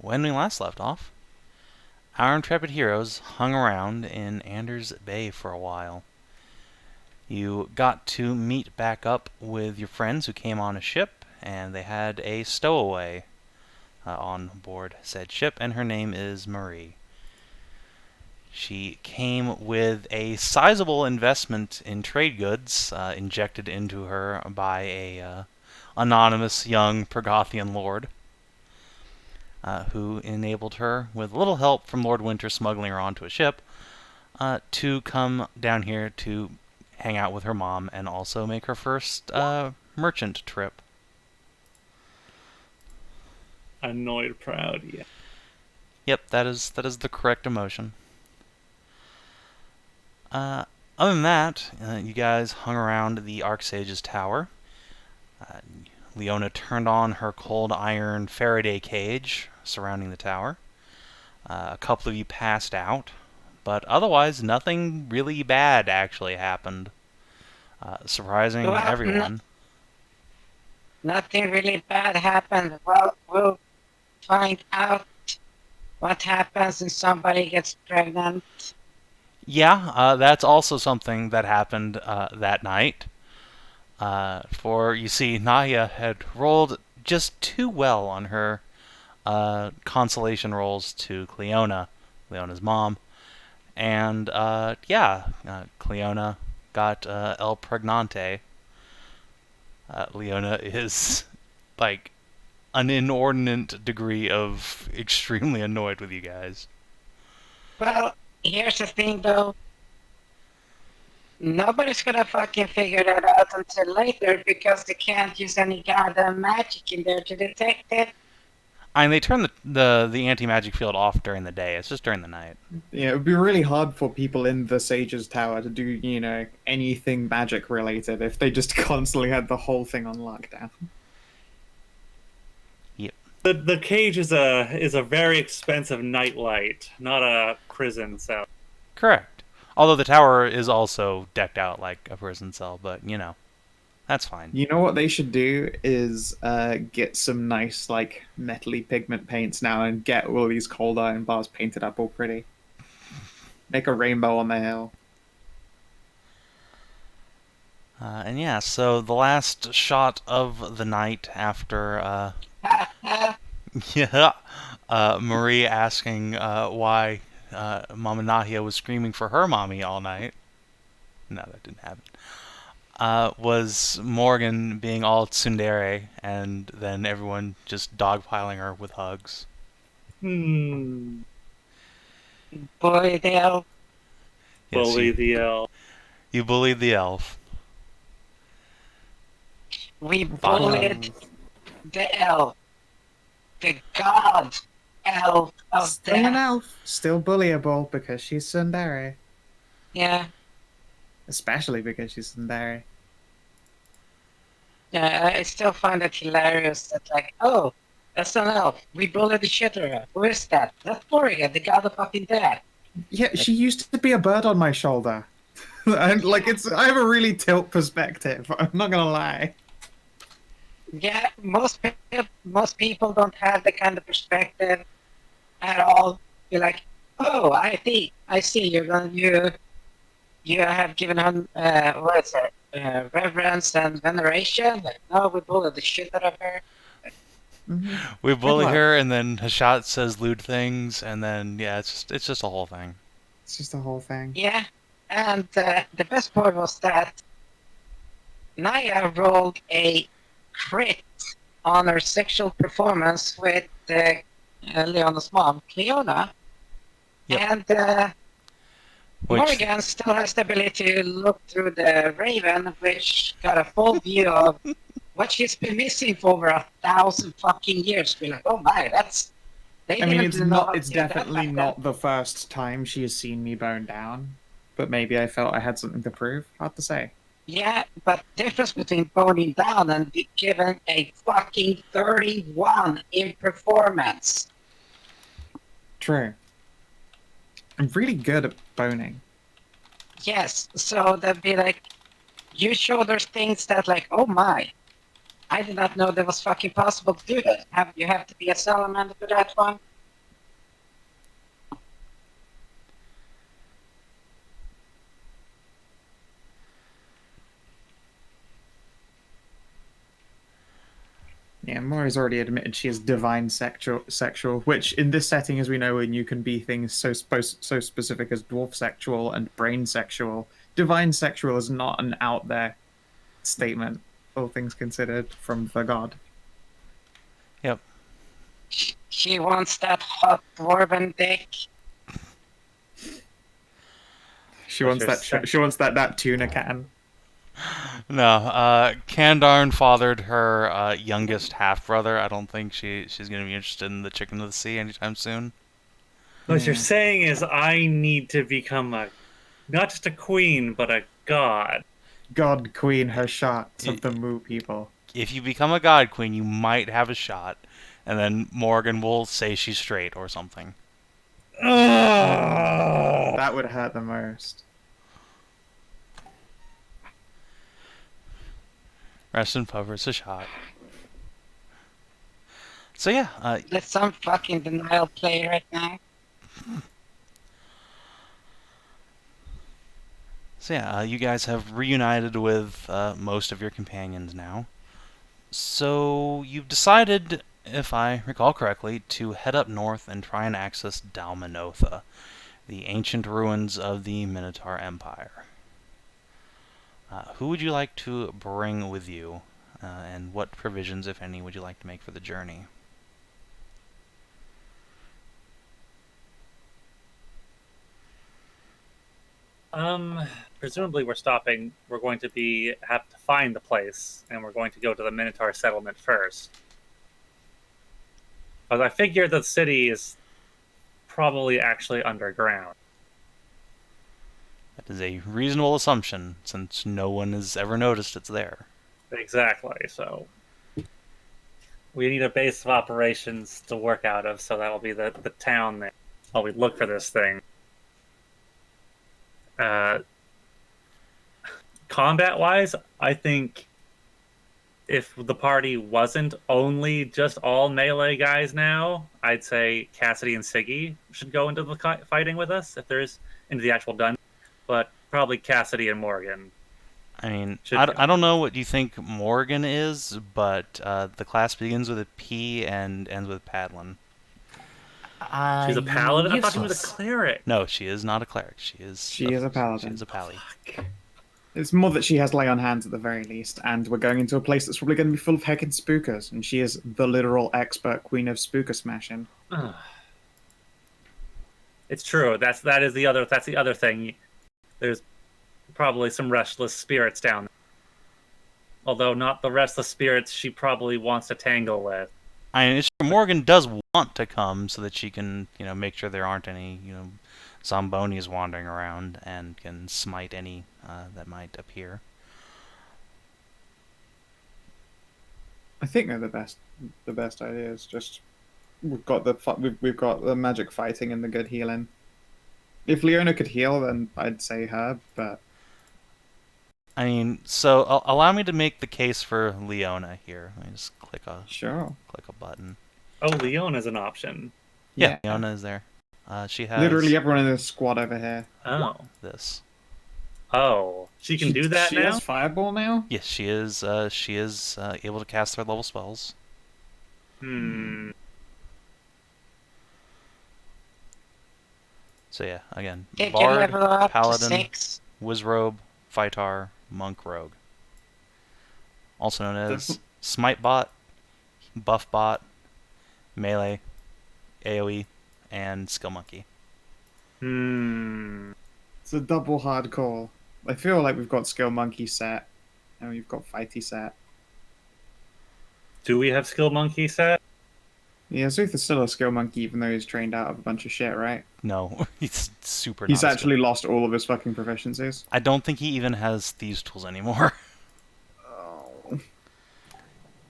when we last left off, our intrepid heroes hung around in Anders Bay for a while. You got to meet back up with your friends who came on a ship, and they had a stowaway on board said ship, and her name is Marie. She came with a sizable investment in trade goods injected into her by a anonymous young Pergothian lord, who enabled her, with a little help from Lord Winter smuggling her onto a ship, to come down here to hang out with her mom and also make her first merchant trip. Annoyed, proud, yeah. Yep, that is the correct emotion. Other than that, you guys hung around the Archsage's tower. Leona turned on her cold iron Faraday cage surrounding the tower. A couple of you passed out, but otherwise nothing really bad actually happened. Surprising Well, everyone. Nothing really bad happened. Well, we'll find out what happens when somebody gets pregnant. Yeah, that's also something that happened that night. For, you see, Nahia had rolled just too well on her consolation rolls to Leona's mom. And, Cleona got El Pregnante. Leona is, like, an inordinate degree of extremely annoyed with you guys. Well, here's the thing though. Nobody's gonna fucking figure that out until later because they can't use any goddamn magic in there to detect it. I mean, they turn the anti-magic field off during the day. It's just during the night. Yeah, it would be really hard for people in the Sage's Tower to do, anything magic related if they just constantly had the whole thing on lockdown. Yep. The cage is a very expensive nightlight, not a prison cell. Correct. Although the tower is also decked out like a prison cell, but, that's fine. You know what they should do is get some nice, metally pigment paints now and get all these cold iron bars painted up all pretty. Make a rainbow on the hill. So the last shot of the night after, Marie asking why Mama Nahia was screaming for her mommy all night. No, that didn't happen. Was Morgan being all tsundere, and then everyone just dogpiling her with hugs. Boy, the elf. Yes, Bully the elf. You bullied the elf. We bullied the elf. The god elf of Still an death. elf. Still bullyable because she's tsundere. Yeah. Especially because she's tsundere. Yeah, I still find it hilarious that, oh, that's an elf. We bullied the shit out of her. Who is that? That's Morgan, the god of fucking death. Yeah, she used to be a bird on my shoulder. And, I have a really tilt perspective. I'm not gonna lie. Yeah, most people don't have the kind of perspective at all. You're like, oh, I see. You have given him reverence and veneration. Like, no, we bullied the shit out of her. Mm-hmm. We bully her, and then Hashat says lewd things, and then it's just a whole thing. It's just a whole thing. Yeah, and the best part was that Nahia rolled a crit on her sexual performance with Leona's mom, Cleona. Yep. And Which- Morgan still has the ability to look through the Raven, which got a full view of what she's been missing for over 1,000 fucking years. Be like, oh my, that's... It's definitely not the first time she has seen me bone down. But maybe I felt I had something to prove. Hard to say. Yeah, but the difference between boning down and be given a fucking 31 in performance. True. I'm really good at boning. Yes, so that'd be like, you show those things that oh my, I did not know that was fucking possible to do that. You have to be a salamander for that one. Yeah, Mori's already admitted she is divine sexual, which in this setting, as we know, when you can be things so specific as dwarf sexual and brain sexual, divine sexual is not an out there statement, all things considered, from the god. Yep. She wants that hot dwarven dick. She wants that. She wants that tuna can. No, Kandarn fathered her youngest half brother. I don't think she's gonna be interested in the chicken of the sea anytime soon. What you're saying is I need to become not just a queen, but a god. God Queen Hashat of the Moo people. If you become a god queen, you might have a shot, and then Morgan will say she's straight or something. That would hurt the most. Rest in Puffer's a shot. So yeah, There's some fucking denial play right now. you guys have reunited with most of your companions now. So you've decided, if I recall correctly, to head up north and try and access Dal'Minotha, the ancient ruins of the Minotaur Empire. Who would you like to bring with you, and what provisions, if any, would you like to make for the journey? Presumably we're going to have to find the place, and we're going to go to the Minotaur settlement first. But I figure the city is probably actually underground. That is a reasonable assumption, since no one has ever noticed it's there. Exactly, so we need a base of operations to work out of, so that'll be the town there while we look for this thing. Combat-wise, I think if the party wasn't only just all melee guys now, I'd say Cassidy and Siggy should go into the fighting with us, if there's into the actual dungeon. But probably Cassidy and Morgan. I mean, I don't know what you think Morgan is, but the class begins with a P and ends with Paladin. She's a paladin? I thought she was a cleric. No, she is not a cleric. She is a paladin. She is a pally. It's more that she has lay on hands at the very least, and we're going into a place that's probably going to be full of heckin' spookers, and she is the literal expert queen of spooker smashing. It's true. That's the other thing. There's probably some restless spirits down there. Although not the restless spirits she probably wants to tangle with. I mean, Morgan does want to come so that she can, make sure there aren't any, Zombonis wandering around and can smite any that might appear. I think they're the best ideas. Just we've got the magic fighting and the good healing. If Leona could heal, then I'd say her, but I mean, so allow me to make the case for Leona here. Let me just click a button. Oh, Leona's an option. Yeah, Leona is there. She has literally everyone in the squad over here. Oh, this. Oh, she can do that now? She has Fireball now? Yes, she is. She is able to cast third level spells. So yeah, again, Bard, Paladin, Wizrobe, Phytar, Monk, Rogue. Also known as Smite Bot, Buff Bot, Melee, AoE, and Skill Monkey. It's a double hardcore. I feel like we've got Skill Monkey set, and we've got Fighty set. Do we have Skill Monkey set? Yeah, Szooth is still a Skill Monkey, even though he's trained out of a bunch of shit, right? No, he's super. He's actually lost all of his fucking proficiencies. I don't think he even has Thieves' Tools anymore.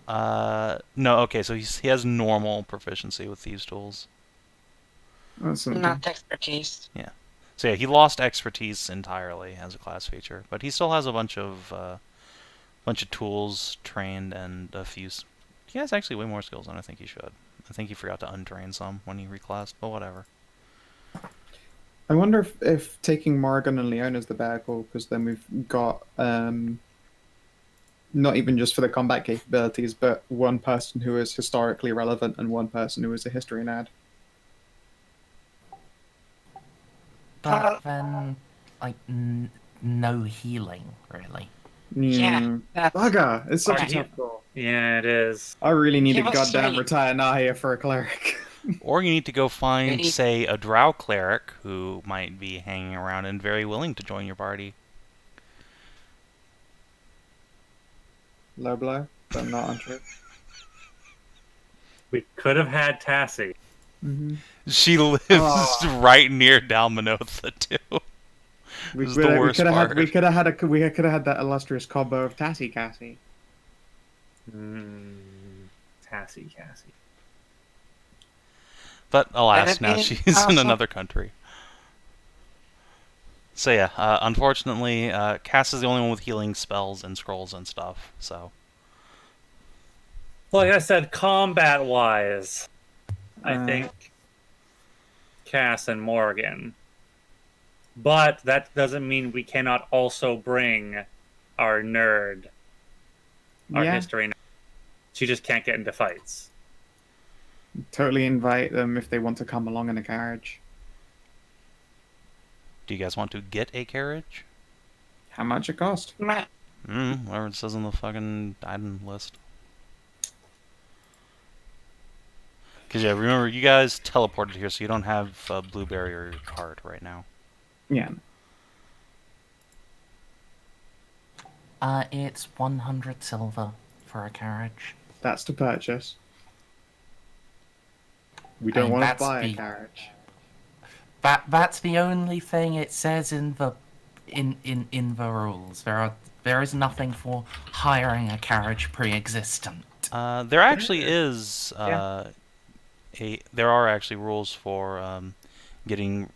No, okay, so he has normal proficiency with Thieves' Tools. Not expertise. Yeah. So yeah, he lost expertise entirely as a class feature, but he still has a bunch of tools trained and a few. He has actually way more skills than I think he should. I think he forgot to untrain some when he reclassed, but whatever. I wonder if taking Morgan and Leona is the better call, because then we've got not even just for the combat capabilities, but one person who is historically relevant and one person who is a history nerd. But then, like, no healing, really. Yeah, that's... Bugger! It's such a Okay. tough call. Yeah, it is. I really need to Give us goddamn three. retire Nahia for a cleric. Or you need to go find, Maybe. say, a drow cleric who might be hanging around and very willing to join your party. Low blow, but not untrue. We could have had Tassie. Mm-hmm. She lives Oh. right near Dal'Minotha, too. We This is the worst could have part. had that illustrious combo of Tassie Cassie. Tassie, Cassie. But alas, That'd now be she's in awesome. another country. So yeah, unfortunately, Cass is the only one with healing spells and scrolls and stuff, so... Like I said, combat-wise, I think Cass and Morgan. But that doesn't mean we cannot also bring our nerd, our Yeah, history nerd. She just can't get into fights. totally invite them if they want to come along in a carriage. Do you guys want to get a carriage? How much it cost? Whatever it says on the fucking item list. Because, yeah, remember, you guys teleported here, so you don't have a blueberry or card right now. Yeah. It's 100 silver for a carriage. That's to purchase. We I don't mean, want to that's buy a the- carriage. That's the only thing it says in the the rules. There is nothing for hiring a carriage pre-existent. There actually is Yeah. there are actually rules for getting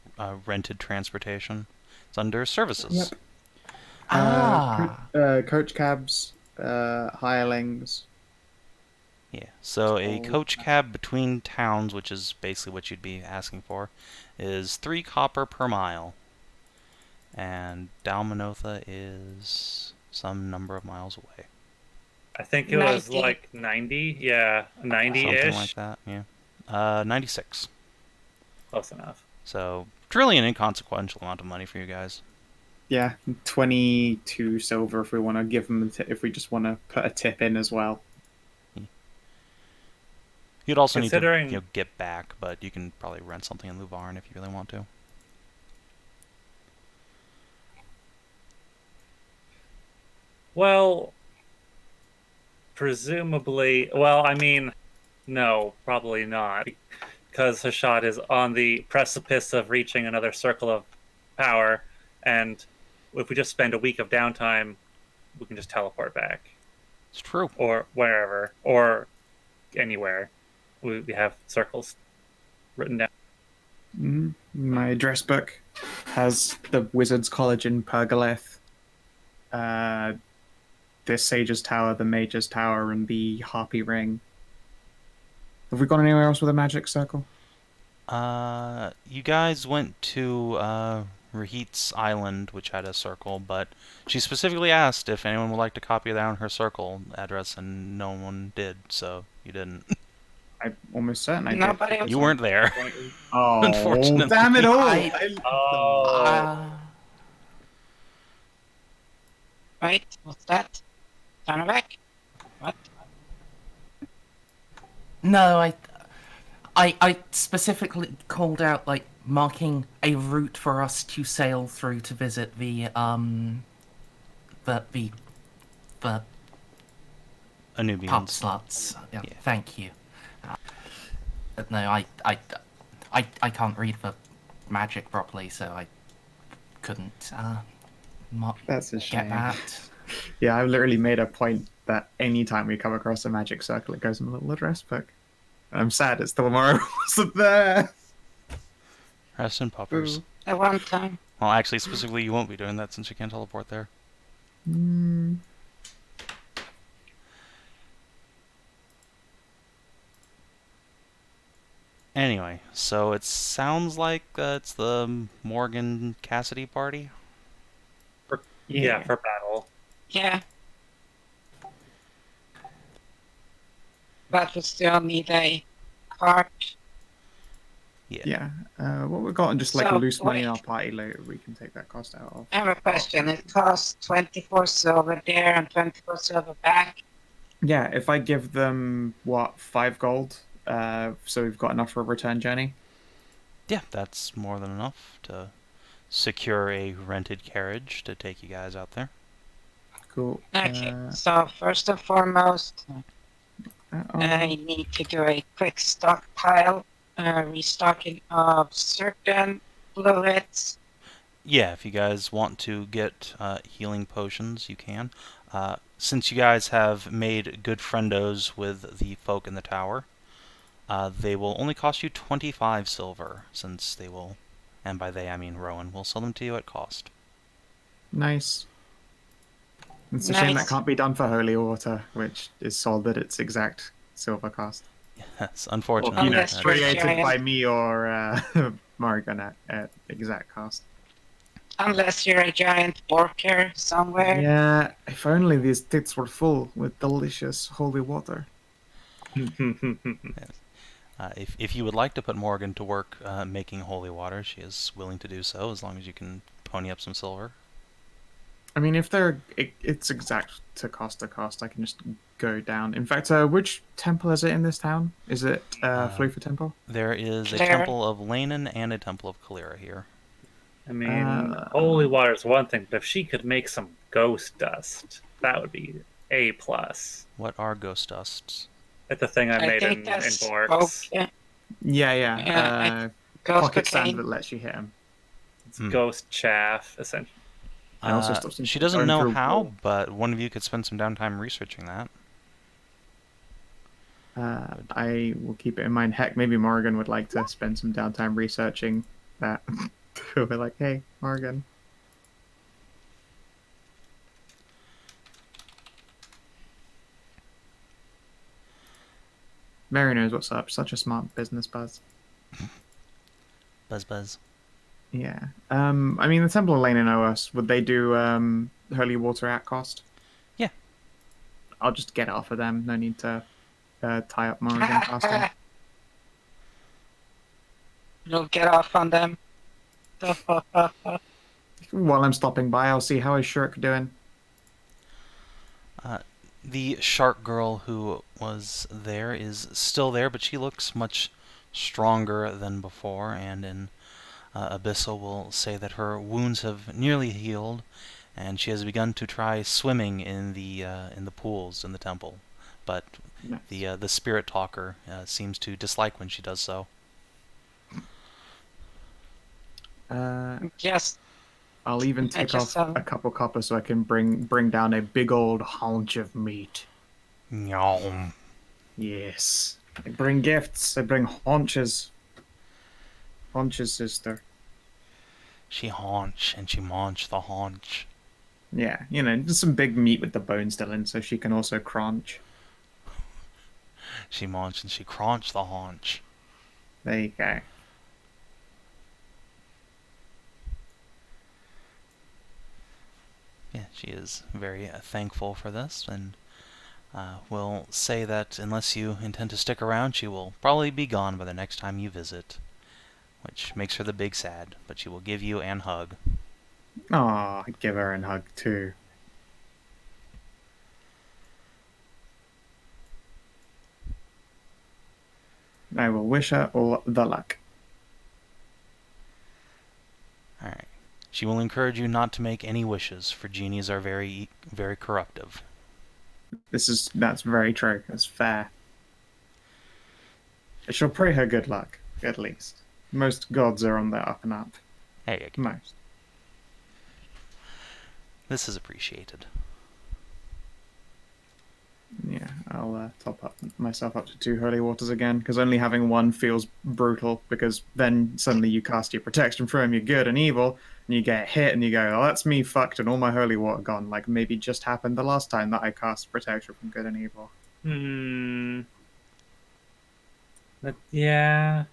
rented transportation. It's under services. Yep. Coach cabs, hirelings. Yeah. So a Oh. coach cab between towns, which is basically what you'd be asking for, is 3 copper per mile. And Dal'Minotha is some number of miles away. I think it was 90. like 90. Yeah, 90-ish. Something like that, yeah. 96. Close enough. So, really an inconsequential amount of money for you guys. Yeah, 22 silver if we want to give them. If we just want to put a tip in as well. You'd also need to Considering- get back, but you can probably rent something in Luvarn if you really want to. Well, presumably. Well, I mean, no, probably not, because Hashat is on the precipice of reaching another circle of power, and if we just spend a week of downtime, we can just teleport back, It's true. or wherever, or anywhere. We have circles written down. My address book has the Wizards College in Pergolith, the Sage's Tower, the Mage's Tower, and the Harpy Ring. Have we gone anywhere else with a magic circle? You guys went to Rahit's Island, which had a circle, but she specifically asked if anyone would like to copy down her circle address, and no one did, so you didn't. I'm almost certain I did. Nobody else. You weren't there. Oh, Unfortunately. damn it all! Oh, Wait, what's that? Tarnavak? What? No, I specifically called out, like, marking a route for us to sail through to visit the pub Anubians. sluts. Yeah, Yeah. Thank you. But no, I can't read the magic properly, so I couldn't That's a get shame. that. Yeah, I've literally made a point that anytime we come across a magic circle, it goes in a little address book. I'm sad it's tomorrow wasn't there. Rest in puppers. Ooh. The one time. Well, actually, specifically, you won't be doing that since you can't teleport there. Anyway, so it sounds like it's the Morgan Cassidy party. yeah, for battle. Yeah. but we still need a cart. Yeah. What we've got and just like So, loose money in wait. our party later, we can take that cost out of. I have a question. It costs 24 silver there and 24 silver back. Yeah, if I give them, what, 5 gold, so we've got enough for a return journey? Yeah, that's more than enough to secure a rented carriage to take you guys out there. Cool. Okay, so first and foremost, Uh-oh. I need to do a quick stockpile, restocking of certain fluids. Yeah, if you guys want to get healing potions, you can. Since you guys have made good friendos with the folk in the tower, they will only cost you 25 silver, since they will, and by they I mean Rowan, will sell them to you at cost. Nice. It's a shame that Nice. can't be done for holy water, which is sold at its exact silver cost. Yes, Or, unfortunately. you know, Unless you're created giant. by me or Morgan at exact cost. Unless you're a giant porker somewhere. Yeah, if only these tits were full with delicious holy water. If you would like to put Morgan to work making holy water, she is willing to do so, as long as you can pony up some silver. I mean, if it's exact to cost, I can just go down. In fact, which temple is it in this town? Is it Flufa Temple? There is a There. temple of Lanin and a temple of Kalira here. I mean, holy water is one thing, but if she could make some ghost dust, that would be A+. What are ghost dusts? It's the thing I made think in that's Borks. okay. Yeah. Yeah, Ghost Pocket sand cocaine. that lets you hit him. It's ghost chaff, essentially. And also stops him She from doesn't going know through how, wall. but one of you could spend some downtime researching that. I will keep it in mind. Heck, maybe Morgan would like to spend some downtime researching that. We'll be like, hey, Morgan. Mary knows what's up. Such a smart business buzz. Buzz buzz. Yeah. I mean, the Temple of Lane and OS, would they do holy water at cost? Yeah. I'll just get it off of them. No need to tie up Morgan faster. You'll get off on them. While I'm stopping by, I'll see how is Shirk doing. The shark girl who was there is still there, but she looks much stronger than before, and in Abyssal will say that her wounds have nearly healed, and she has begun to try swimming in the pools in the temple. But Nice. the spirit talker seems to dislike when she does so. Yes. I'll even take off a couple copper so I can bring down a big old haunch of meat. Nyom. Yes. I bring gifts. I bring haunches. Haunches, sister. She haunch and she maunch the haunch. Yeah, you know, just some big meat with the bone still in so she can also crunch. She maunch and she crunch the haunch. There you go. Yeah, she is very thankful for this, and will say that unless you intend to stick around, she will probably be gone by the next time you visit, which makes her the big sad, but she will give you an hug. Aw, I'd give her a hug too. I will wish her all the luck. Alright. She will encourage you not to make any wishes, for genies are very, very corruptive. That's very true. That's fair. I shall pray her good luck, at least. Most gods are on the up and up. Hey, Most. this is appreciated. Yeah, I'll top up myself up to 2 holy waters again, because only having one feels brutal, because then suddenly you cast your protection from your good and evil, and you get hit, and you go, oh, that's me fucked, and all my holy water gone, like maybe just happened the last time that I cast protection from good and evil. But yeah.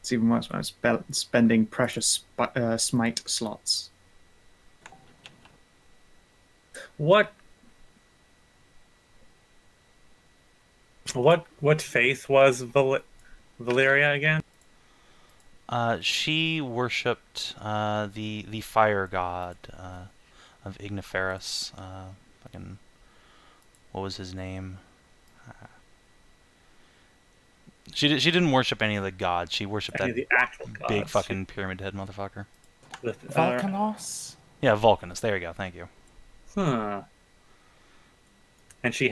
It's even worse when I'm spending precious smite slots. What faith was Valeria again? She worshipped the fire god of Igniferus. Fucking, what was his name? She didn't worship any of the gods. She worshipped Any that of the actual gods. big fucking pyramid head motherfucker. Volcanos? Yeah, Vulcanus. There you go. Thank you. Huh. And she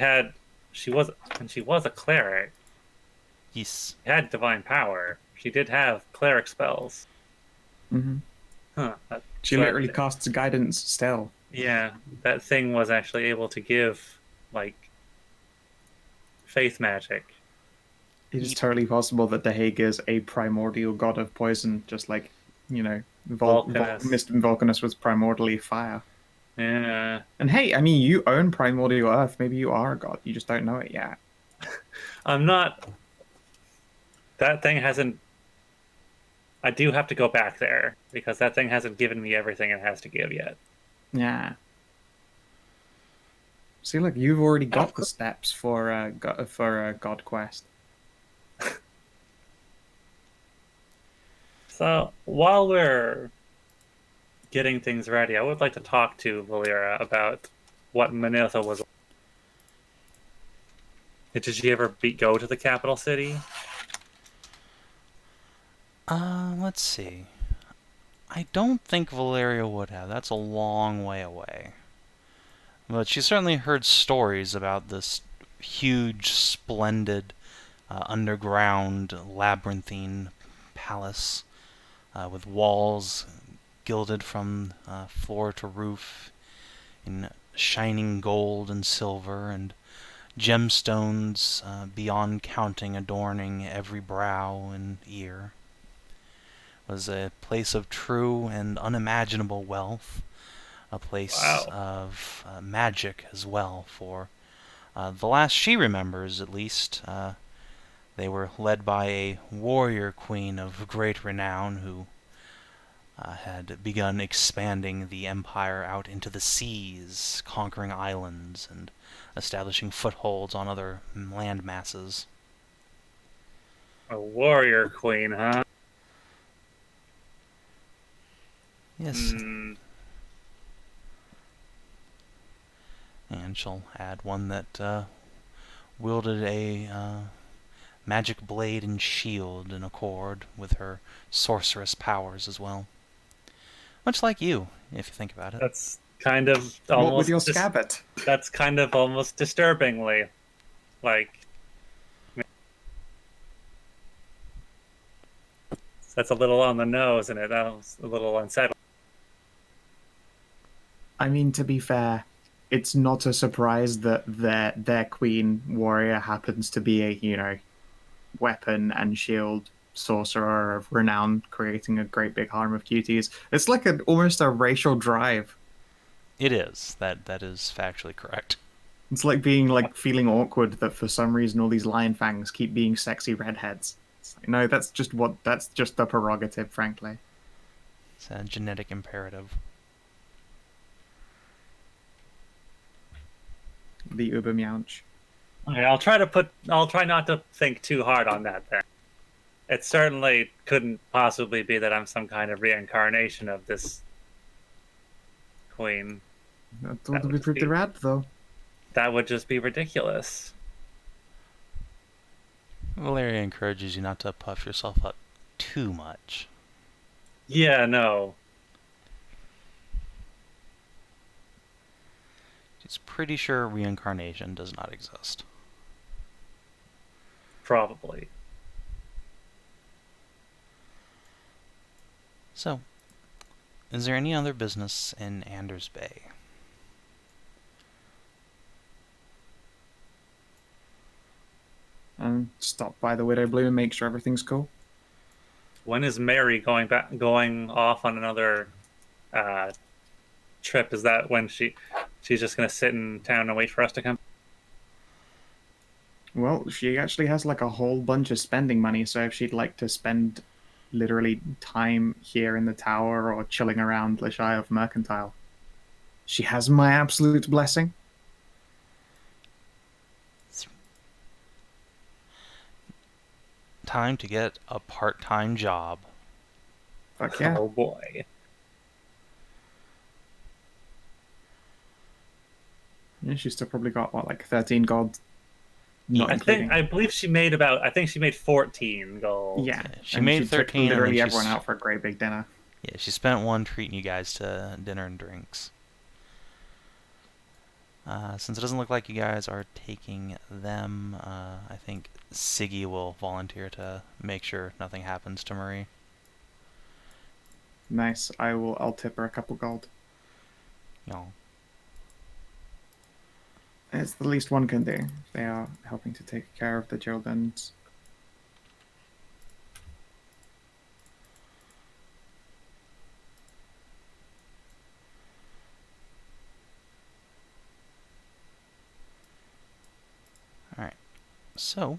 was a cleric. Yes. She had divine power. She did have cleric spells. Mm-hmm. Huh. She literally casts guidance still. Yeah, that thing was actually able to give, like, faith magic. It is totally possible that Daheg is a primordial god of poison, just like, you know, Mr. Vulcanus was primordially fire. Yeah. And hey, I mean, you own primordial earth. Maybe you are a god. You just don't know it yet. I'm not... That thing hasn't... I do have to go back there, because that thing hasn't given me everything it has to give yet. Yeah. See, look, you've already got the steps for God Quest. So, while we're getting things ready, I would like to talk to Valeria about what Minotaur was. Did she ever go to the capital city? Let's see. I don't think Valeria would have. That's a long way away. But she certainly heard stories about this huge, splendid, underground, labyrinthine palace with walls gilded from floor to roof in shining gold and silver, and gemstones beyond counting adorning every brow and ear. It was a place of true and unimaginable wealth, a place of magic as well, for the last she remembers, at least. They were led by a warrior queen of great renown who had begun expanding the empire out into the seas, conquering islands and establishing footholds on other land masses. A warrior queen, huh? Yes. And she'll add one that wielded a magic blade and shield in accord with her sorceress powers as well. Much like you, if you think about it. That's kind of almost... What with your scabbard? That's kind of almost disturbingly. Like... That's a little on the nose, and that was a little unsettling. I mean, to be fair, it's not a surprise that their queen warrior happens to be a, you know, weapon and shield sorcerer of renown, creating a great big harem of cuties. It's like almost a racial drive. It is. That is factually correct. It's like being feeling awkward that for some reason all these lion fangs keep being sexy redheads. It's like, no, that's just the prerogative, frankly. It's a genetic imperative. The Ubermeouch. Okay, I'll try not to think too hard on that then. It certainly couldn't possibly be that I'm some kind of reincarnation of this queen. That would be pretty rad, though. That would just be ridiculous. Valeria encourages you not to puff yourself up too much. Yeah, no. She's pretty sure reincarnation does not exist. Probably. So, is there any other business in Anders Bay? Stop by the Widow Blue and make sure everything's cool. When is Mary going off on another trip? Is that when she's just gonna sit in town and wait for us to come? Well, she actually has like a whole bunch of spending money, so if she'd like to spend literally time here in the tower or chilling around Le Shire of Mercantile. She has my absolute blessing. It's time to get a part-time job. Fuck yeah. Oh boy. Yeah, she's still probably got, what, like 13 gold? Not including. I believe she made about. I think she made 14 gold. Yeah. She and made she 13 took and then literally she's- everyone out for a great big dinner. Yeah, she spent one treating you guys to dinner and drinks. Since it doesn't look like you guys are taking them, I think Siggy will volunteer to make sure nothing happens to Marie. Nice. I'll tip her a couple gold. No. It's the least one can do. They are helping to take care of the children. Alright. So,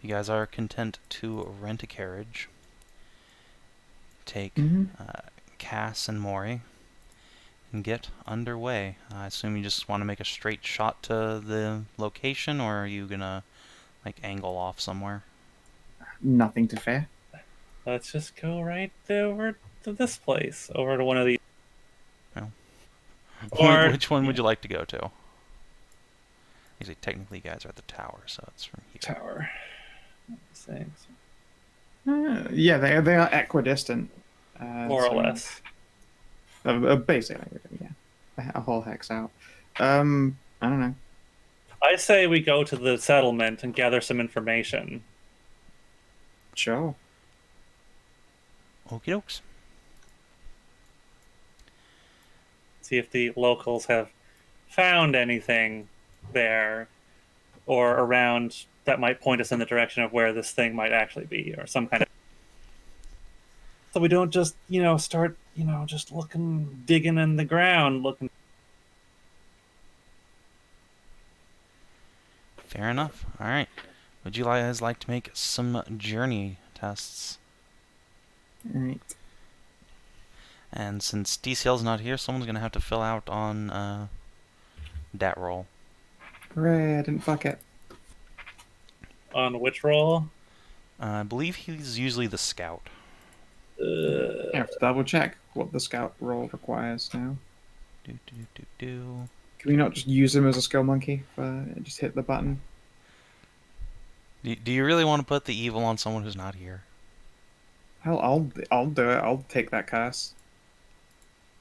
you guys are content to rent a carriage. Take Cass and Maury and get underway. I assume you just want to make a straight shot to the location, or are you gonna, like, angle off somewhere? Nothing to fear. Let's just go right over to this place, over to one of these. Or- Which one would you like to go to? Actually, technically you guys are at the tower, so it's from here. Tower. Thanks. Yeah, they are equidistant. More or less. Basically, yeah. A whole hex out. I don't know. I say we go to the settlement and gather some information. Sure. Okie dokes. See if the locals have found anything there or around that might point us in the direction of where this thing might actually be, or some kind of. So we don't just, start, just looking, digging in the ground, looking. Fair enough. Alright. Would you guys like to make some journey tests? Alright. And since DCL's not here, someone's gonna have to fill out on that roll. Hooray, I didn't fuck it. On which roll? I believe he's usually the scout. I have to double check what the scout roll requires now. Do do do do. Can we not just use him as a skill monkey? Just hit the button. Do you really want to put the evil on someone who's not here? Hell, I'll do it. I'll take that curse.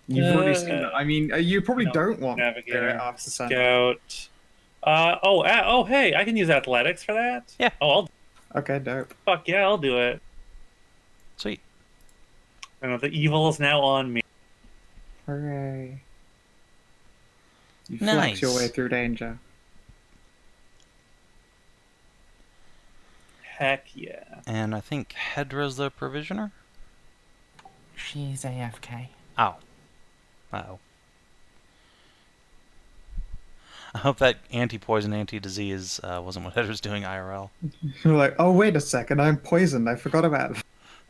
You've already seen that. I mean, you probably don't want to do it Navigator, after Sun. Scout. Hey, I can use athletics for that? Yeah. Oh, Okay, dope. fuck yeah, I'll do it. Sweet. And the evil is now on me. Hooray. You Nice. flex your way through danger. Heck yeah. And I think Hedrah's the provisioner? She's AFK. Oh. Uh-oh. I hope that anti-poison, anti-disease wasn't what Hedrah's doing IRL. You're like, oh, wait a second, I'm poisoned. I forgot about it.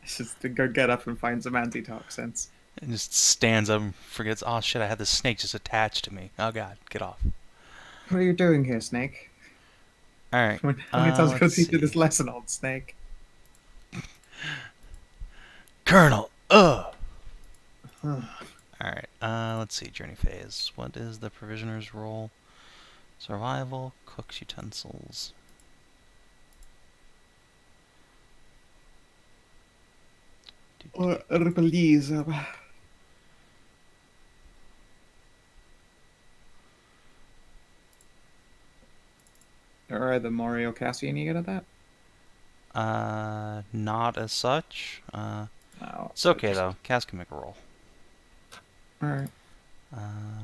Just to go get up and find some antitoxins. And just stands up and forgets, oh shit, I had this snake just attached to me. Oh god, get off. What are you doing here, Snake? Alright. How many times can I let's teach you see. this lesson, old Snake? Colonel, Alright, let's see, journey phase. What is the provisioner's role? Survival, cooks utensils. Please. Are either Maury or Cassie any good at that? Not as such. Oh, It's okay though. Cass can make a roll. Alright.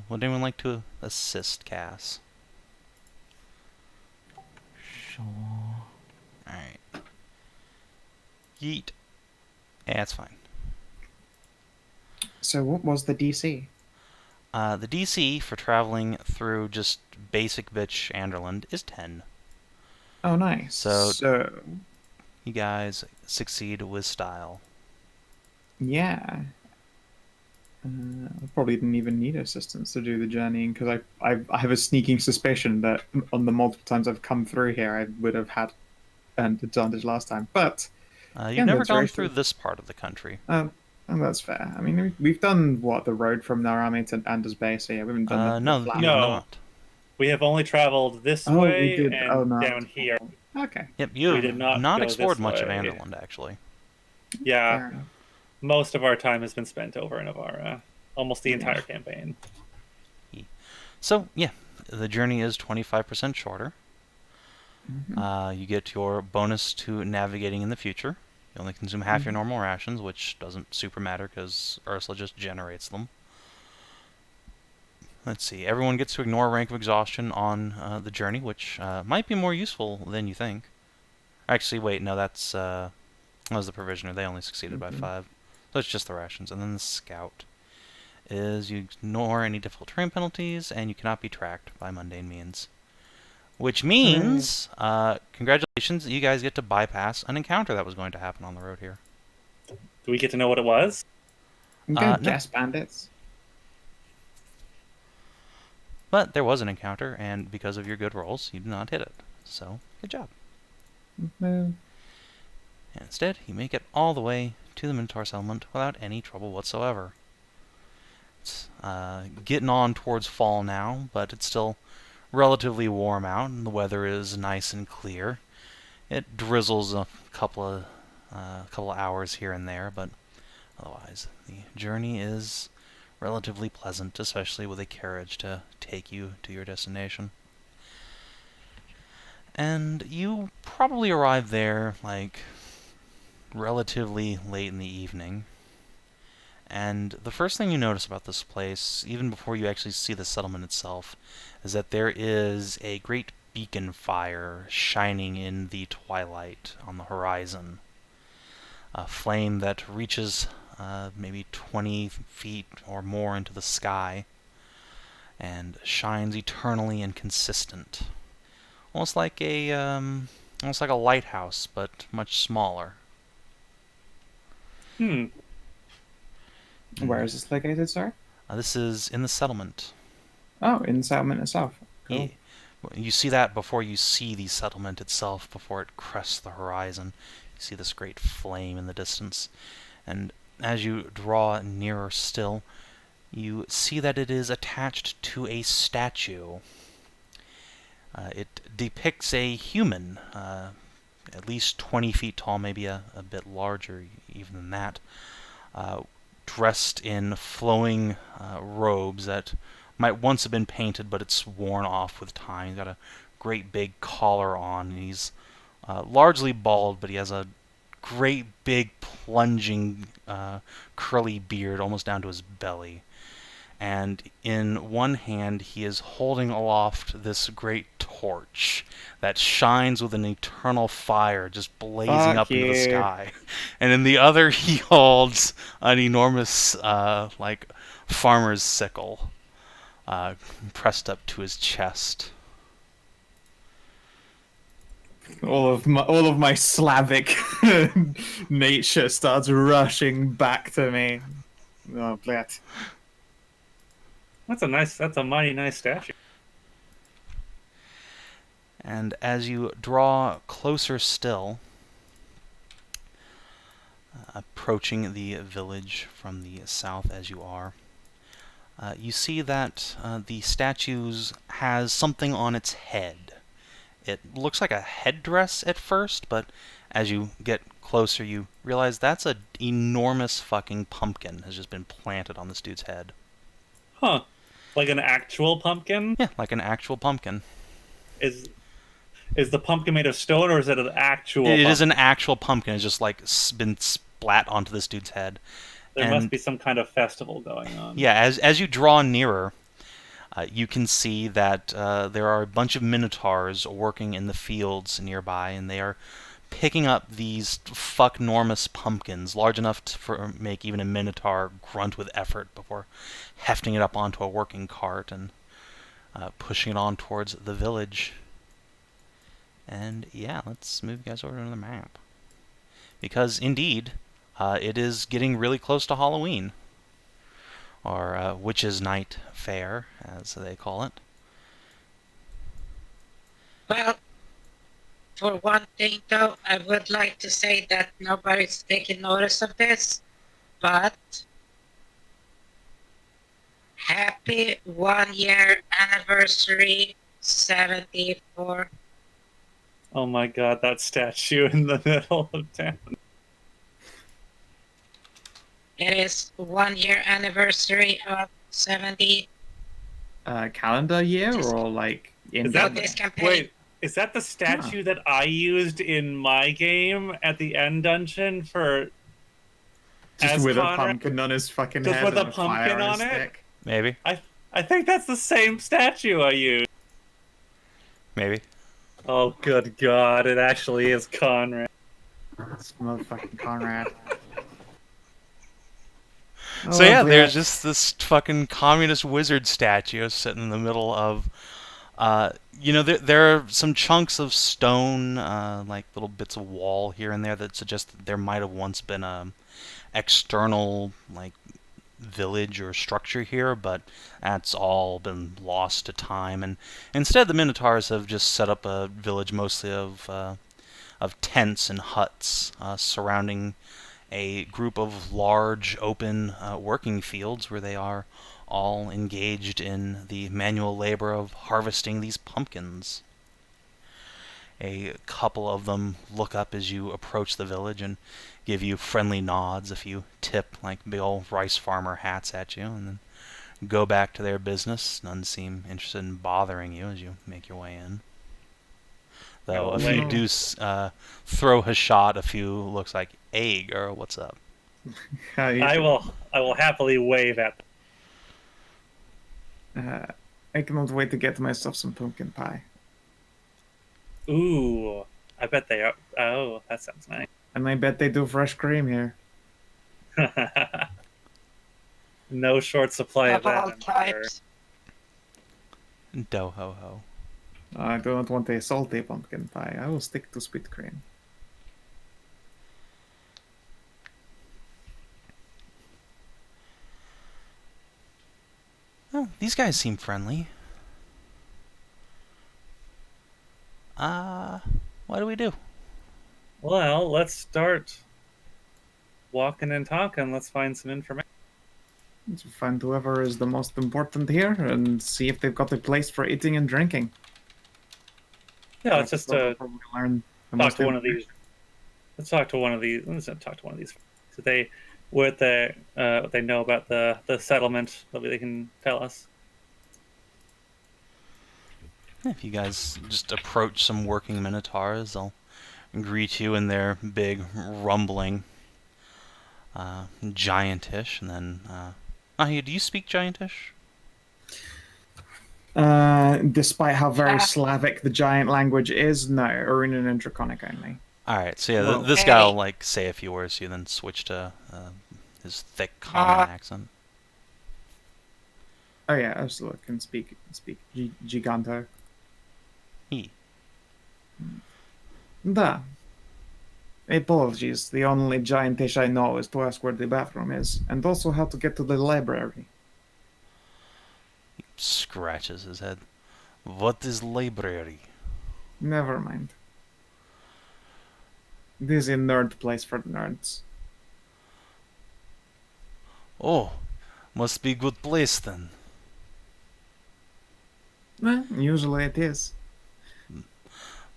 Would anyone like to assist Cass? Sure. Alright. Yeet. Yeah, it's fine. So what was the DC? The DC for traveling through just basic bitch Anderland is 10. Oh, nice. So- You guys succeed with style. yeah. I probably didn't even need assistance to do the journeying because I have a sneaking suspicion that on the multiple times I've come through here, I would have had an advantage last time. But You've yeah, never that's gone very through true. this part of the country. And that's fair. I mean, we've done what, the road from Narami to Anders Bay, so yeah, we haven't done the No, flat. you have No. not. We have only traveled this Oh, we way did. Oh and no. down here. Okay, Yep, you We have did not go explored this much of way. Anderland, actually. Yeah, fair enough. most of our time has been spent over in Avara. Almost the entire campaign. So, yeah, the journey is 25% shorter. You get your bonus to navigating in the future. You only consume half your normal rations, which doesn't super matter because Ursula just generates them. Let's see, everyone gets to ignore rank of exhaustion on the journey, which might be more useful than you think. Actually, wait, no, that was the provisioner. They only succeeded by 5. So it's just the rations. And then the scout is you ignore any difficult terrain penalties, and you cannot be tracked by mundane means. Which means, congratulations, you guys get to bypass an encounter that was going to happen on the road here. Do we get to know what it was? I'm gonna No. guess bandits. But there was an encounter, and because of your good rolls, you did not hit it. So, good job. No. And instead, you make it all the way to the Minotaur settlement without any trouble whatsoever. It's getting on towards fall now, but it's still relatively warm out, and the weather is nice and clear. It drizzles a couple of hours here and there, but otherwise, the journey is relatively pleasant, especially with a carriage to take you to your destination. And you probably arrive there, like, relatively late in the evening. And the first thing you notice about this place, even before you actually see the settlement itself, is that there is a great beacon fire shining in the twilight on the horizon. A flame that reaches maybe 20 feet or more into the sky and shines eternally and consistent. Almost like a lighthouse, but much smaller. Where is this located, sorry? This is in the settlement. Oh, in the settlement itself. Cool. You see that before you see the settlement itself, before it crests the horizon. You see this great flame in the distance. And as you draw nearer still, you see that it is attached to a statue. It depicts a human, at least 20 feet tall, maybe a bit larger even than that, dressed in flowing robes that might once have been painted, but it's worn off with time. He's got a great big collar on. And he's largely bald, but he has a great big plunging curly beard almost down to his belly. And in one hand he is holding aloft this great torch that shines with an eternal fire just blazing up into the sky. And in the other he holds an enormous like farmer's sickle pressed up to his chest. All of my Slavic nature starts rushing back to me. Oh, blat. That's a mighty nice statue. And as you draw closer still, approaching the village from the south as you are, you see that the statue has something on its head. It looks like a headdress at first, but as you get closer you realize that's an enormous fucking pumpkin has just been planted on this dude's head. Huh. Like an actual pumpkin? Yeah, like an actual pumpkin. Is the pumpkin made of stone, or is it an actual pumpkin? It is an actual pumpkin. It's just like been splat onto this dude's head. There must be some kind of festival going on. Yeah, as you draw nearer, you can see that there are a bunch of Minotaurs working in the fields nearby, and they are picking up these fuck-normous pumpkins, large enough to make even a Minotaur grunt with effort before hefting it up onto a working cart and pushing it on towards the village. And yeah, let's move you guys over to the map. Because indeed, it is getting really close to Halloween. or Witches' Night Fair, as they call it. Well, for one thing though, I would like to say that nobody's taking notice of this, but happy 1-year anniversary 74. Oh my god, that statue in the middle of town. It is 1-year anniversary of 70. Calendar year Just- or like in Is that this campaign. Wait, is that the statue that I used in my game at the end dungeon for just as with Conrad? a pumpkin on his fucking Just head with and a fire pumpkin on his it? stick? Maybe. I think that's the same statue I used. Maybe. Oh, good god, it actually is Conrad. It's motherfucking Conrad. So yeah, Oh, there's just this fucking communist wizard statue sitting in the middle of, there are some chunks of stone, like little bits of wall here and there that suggest that there might have once been a external, like, village or structure here, but that's all been lost to time, and instead the Minotaurs have just set up a village mostly of tents and huts surrounding a group of large open working fields where they are all engaged in the manual labor of harvesting these pumpkins. A couple of them look up as you approach the village and give you friendly nods, a few tip like big old rice farmer hats at you, and then go back to their business. None seem interested in bothering you as you make your way in. Though a few do throw Hashat a few looks like, "Hey girl, what's up?" I will happily wave at I cannot wait to get myself some pumpkin pie. Ooh, I bet they are. Oh, that sounds nice. And I bet they do fresh cream here. No short supply of Of all that. I'm sure. types. Do ho ho. I do not want a salty pumpkin pie. I will stick to sweet cream. Oh, these guys seem friendly. What do we do? Well, let's start walking and talking. Let's find some information. To find whoever is the most important here and see if they've got a place for eating and drinking. Yeah, let's just probably learn the talk most to one of these. Let's talk to one of these. Let's talk to one of these. So what they know about the settlement that they can tell us. If you guys just approach some working Minotaurs, they'll greet you in their big, rumbling, Giantish, and then, Nahia, do you speak Giantish? Despite how very Ah. Slavic the giant language is, no, Arunan and Draconic only. Alright, so yeah, Well, this guy will, like, say a few words to you, then switch to, his thick, common accent. Oh yeah, Ursula can speak Giganto. He. Da. Apologies, the only giantish I know is to ask where the bathroom is, and also how to get to the library. He scratches his head. What is library? Never mind. This is a nerd place for nerds. Oh, must be good place then. Usually it is.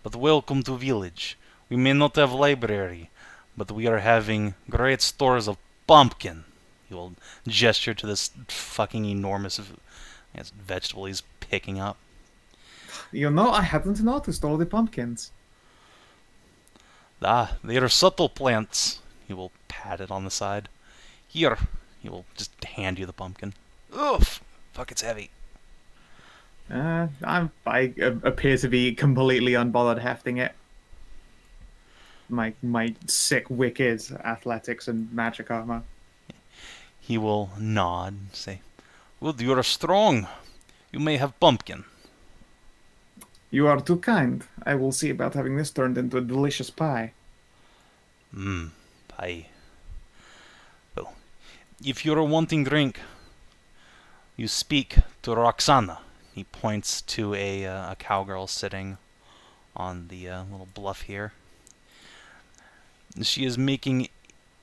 But welcome to village. We may not have library, but we are having great stores of pumpkin. He will gesture to this fucking enormous vegetable he's picking up. You know, I hadn't noticed all the pumpkins. Ah, they are subtle plants. He will pat it on the side. Here. He will just hand you the pumpkin. Oof! Fuck, it's heavy. I appear to be completely unbothered hefting it. My sick, wicked athletics and magic armor. He will nod, say, "Well, you are strong. You may have pumpkin." You are too kind. I will see about having this turned into a delicious pie. Pie. Well, if you're wanting drink, You speak to Roxana. He points to a cowgirl sitting on the little bluff here. She is making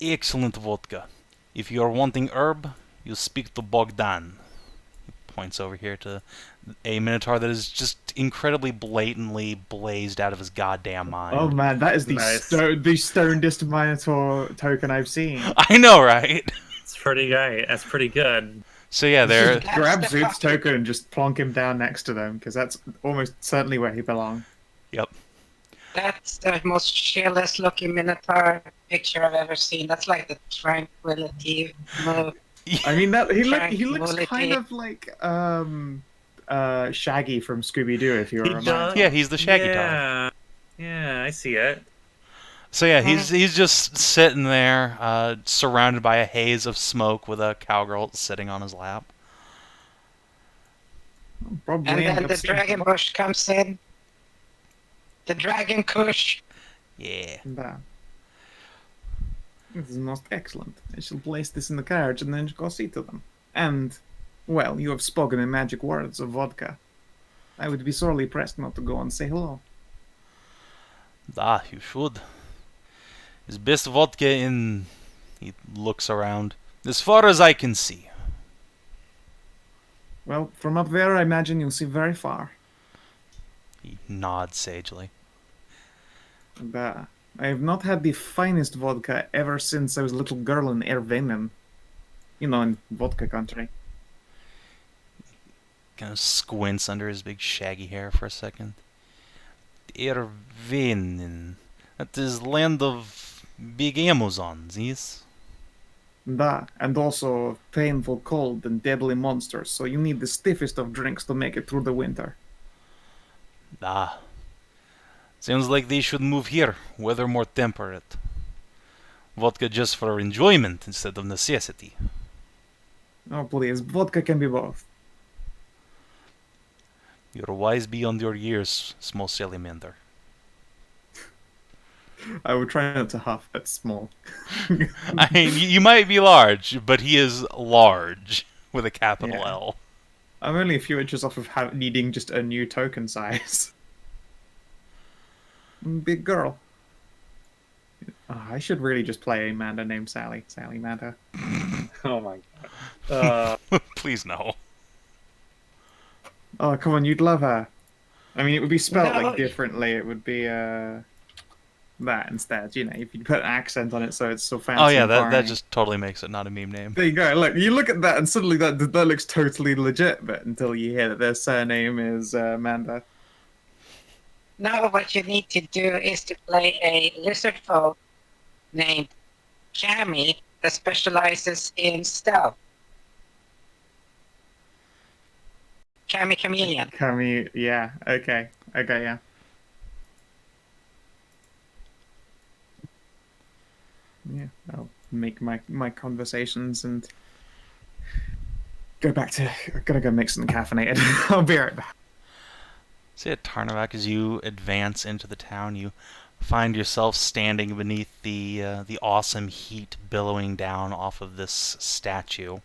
excellent vodka. If you are wanting herb, you speak to Bogdan. He points over here to a Minotaur that is just incredibly blatantly blazed out of his goddamn mind. Oh man, that is the Nice. the stonedest Minotaur token I've seen. I know, right? It's pretty great. That's pretty good. So yeah, there. That's Grab the Szooth's fucking- token and just plonk him down next to them, because that's almost certainly where he belongs. Yep. That's the most cheerless looking Minotaur picture I've ever seen. That's like the tranquility move. I mean, that he looks Tranquility. kind of like Shaggy from Scooby Doo, if you He remember. does. Yeah, he's the Shaggy Dog. Yeah, I see it. So yeah, he's just sitting there, surrounded by a haze of smoke, with a cowgirl sitting on his lap. Probably And end then up the seeing- dragon bush comes in. The dragon kush. Yeah. That. This is most excellent. I shall place this in the carriage and then go see to them. And, well, you have spoken in magic words of vodka. I would be sorely pressed not to go and say hello. Ah, you should. His best vodka in... He looks around. As far as I can see. Well, from up there, I imagine you'll see very far. He nods sagely. And, I have not had the finest vodka ever since I was a little girl in Ervenin. You know, in vodka country. Kind of squints under his big shaggy hair for a second. Ervinin. That is land of big Amazons, yes? And also painful cold and deadly monsters, so you need the stiffest of drinks to make it through the winter. Ah. Sounds like they should move here, weather more temperate. Vodka just for enjoyment instead of necessity. Oh, please, vodka can be both. You're wise beyond your years, small salamander. I would try not to huff, that's small. I mean, you might be large, but he is large with a capital Yeah. L. I'm only a few inches off of needing just a new token size. Big girl. Oh, I should really just play a Manda named Sally. Sally Manda. Oh my god. Please no. Oh, come on, you'd love her. I mean, it would be spelled No. like differently. It would be that instead. You know, if you put an accent on it, so it's so fancy. Oh yeah, and that foreign. just totally makes it not a meme name. There you go. Look, you look at that, and suddenly that looks totally legit. But until you hear that their surname is Manda. Now what you need to do is to play a lizard folk named Cammy that specializes in stealth. Cammy Chameleon. Cammy, yeah. Okay, yeah. Yeah, I'll make my conversations and go back to. I'm gonna go make something caffeinated. I'll be right back. See at Tarnavak, as you advance into the town, you find yourself standing beneath the awesome heat billowing down off of this statue.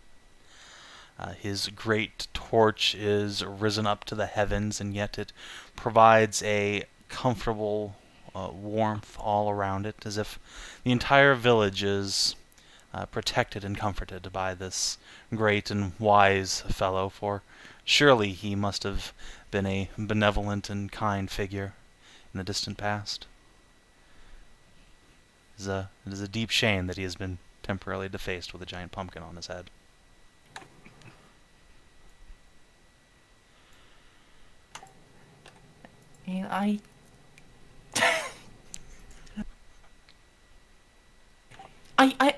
His great torch is risen up to the heavens, and yet it provides a comfortable warmth all around it, as if the entire village is protected and comforted by this great and wise fellow, for surely he must have been a benevolent and kind figure in the distant past. It is a deep shame that he has been temporarily defaced with a giant pumpkin on his head. And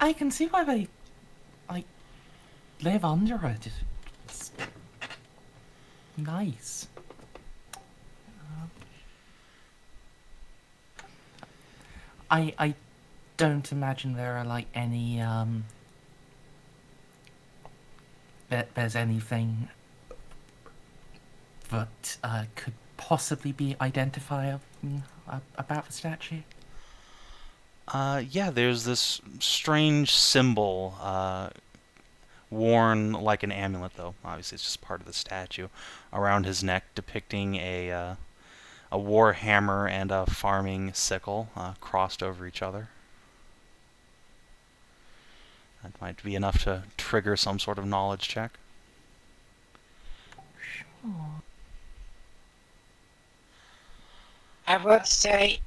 I can see why they like live under it. It's nice. I don't imagine there are like any that there's anything that could possibly be identifiable about the statue. Yeah, there's this strange symbol worn like an amulet, though. Obviously, it's just part of the statue around his neck, depicting a war hammer and a farming sickle crossed over each other. That might be enough to trigger some sort of knowledge check. Sure. I would say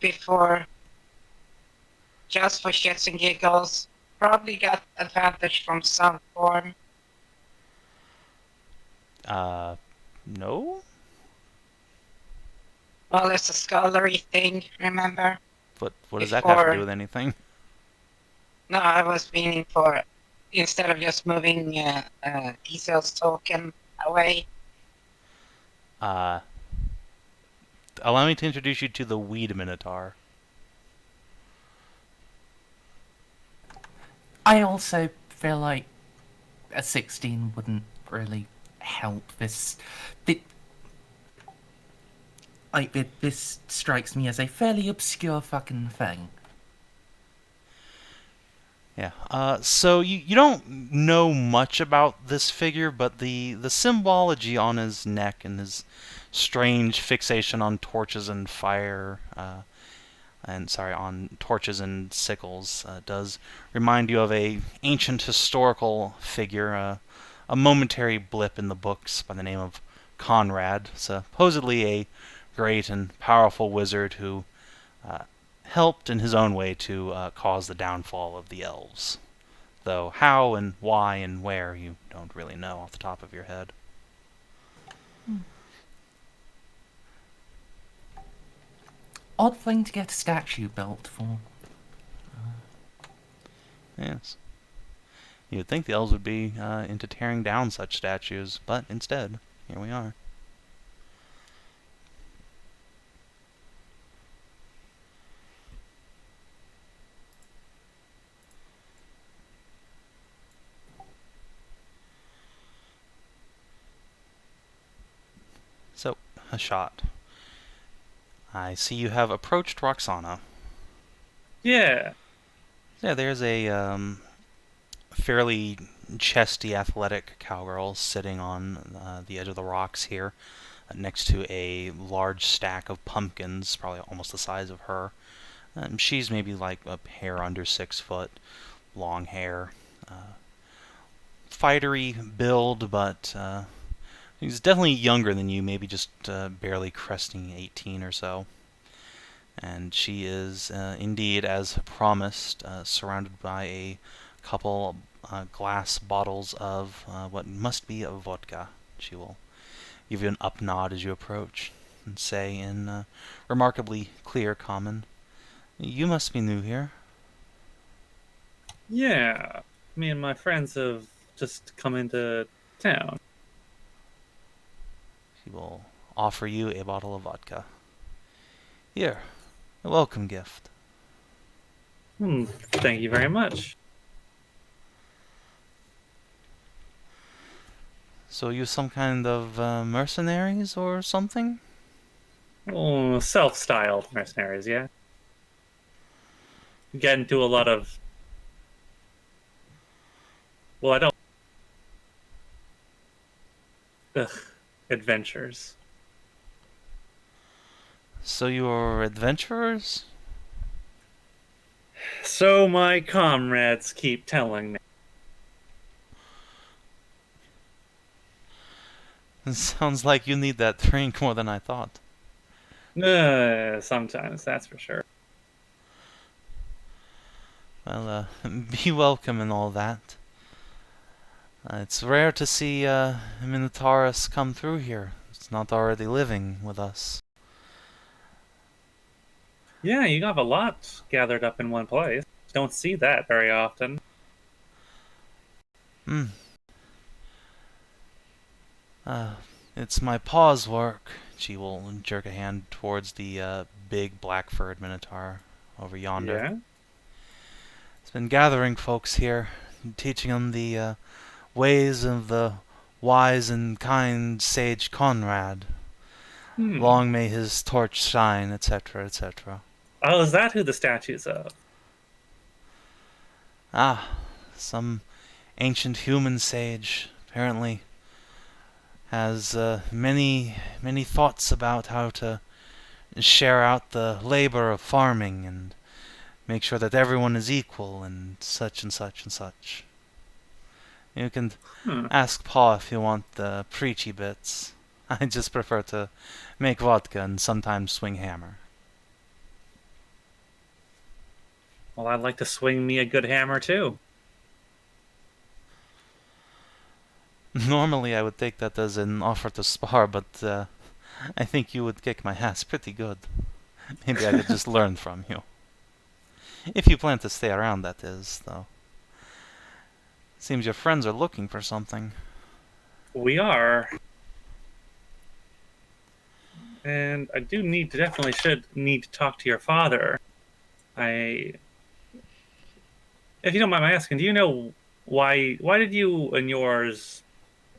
before, just for shits and giggles, probably got advantage from some form. No? Well, it's a scholarly thing, remember? But what does that have to Before- do with anything? No, I was meaning for, instead of just moving Giselle's token away. Allow me to introduce you to the Wida Minotaur. I also feel like a 16 wouldn't really help this. This strikes me as a fairly obscure fucking thing. Yeah. So you don't know much about this figure, but the symbology on his neck and his strange fixation on torches and fire, on torches and sickles, does remind you of a ancient historical figure, a momentary blip in the books by the name of Conrad, supposedly a great and powerful wizard who helped in his own way to cause the downfall of the elves. Though how and why and where you don't really know off the top of your head. Odd thing to get a statue built for. Yes. You'd think the elves would be into tearing down such statues, but instead, here we are. So, Hashat, I see you have approached Roxana. Yeah. Yeah, there's a fairly chesty, athletic cowgirl sitting on the edge of the rocks here, next to a large stack of pumpkins, probably almost the size of her. She's maybe like a hair under 6 foot, long hair, fightery build, but he's definitely younger than you, maybe just barely cresting 18 or so. And she is indeed, as promised, surrounded by a couple glass bottles of what must be a vodka. She will give you an up nod as you approach and say in remarkably clear common, "You must be new here." Yeah. Me and my friends have just come into town. She will offer you a bottle of vodka. Here, a welcome gift. Thank you very much. So you some kind of mercenaries or something? Oh, self-styled mercenaries, yeah. Get into a lot of... Well, I don't... adventures. So you are adventurers? So my comrades keep telling me. Sounds like you need that drink more than I thought. Sometimes, that's for sure. Well, be welcome and all that. It's rare to see Minotaurus come through here. It's not already living with us. Yeah, you have a lot gathered up in one place. Don't see that very often. It's my paw's work. She will jerk a hand towards the big black-furred Minotaur over yonder. Yeah? It's been gathering folks here, teaching them the ways of the wise and kind sage Conrad. Long may his torch shine, etc., etc. Oh, is that who the statue's of? Ah, some ancient human sage, apparently has many thoughts about how to share out the labor of farming and make sure that everyone is equal and such and such and such. You can ask Pa if you want the preachy bits. I just prefer to make vodka and sometimes swing hammer. Well, I'd like to swing me a good hammer too. Normally I would take that as an offer to spar, but I think you would kick my ass pretty good. Maybe I could just learn from you. If you plan to stay around, that is, though. Seems your friends are looking for something. We are. And I do should need to talk to your father. If you don't mind my asking, do you know why did you and yours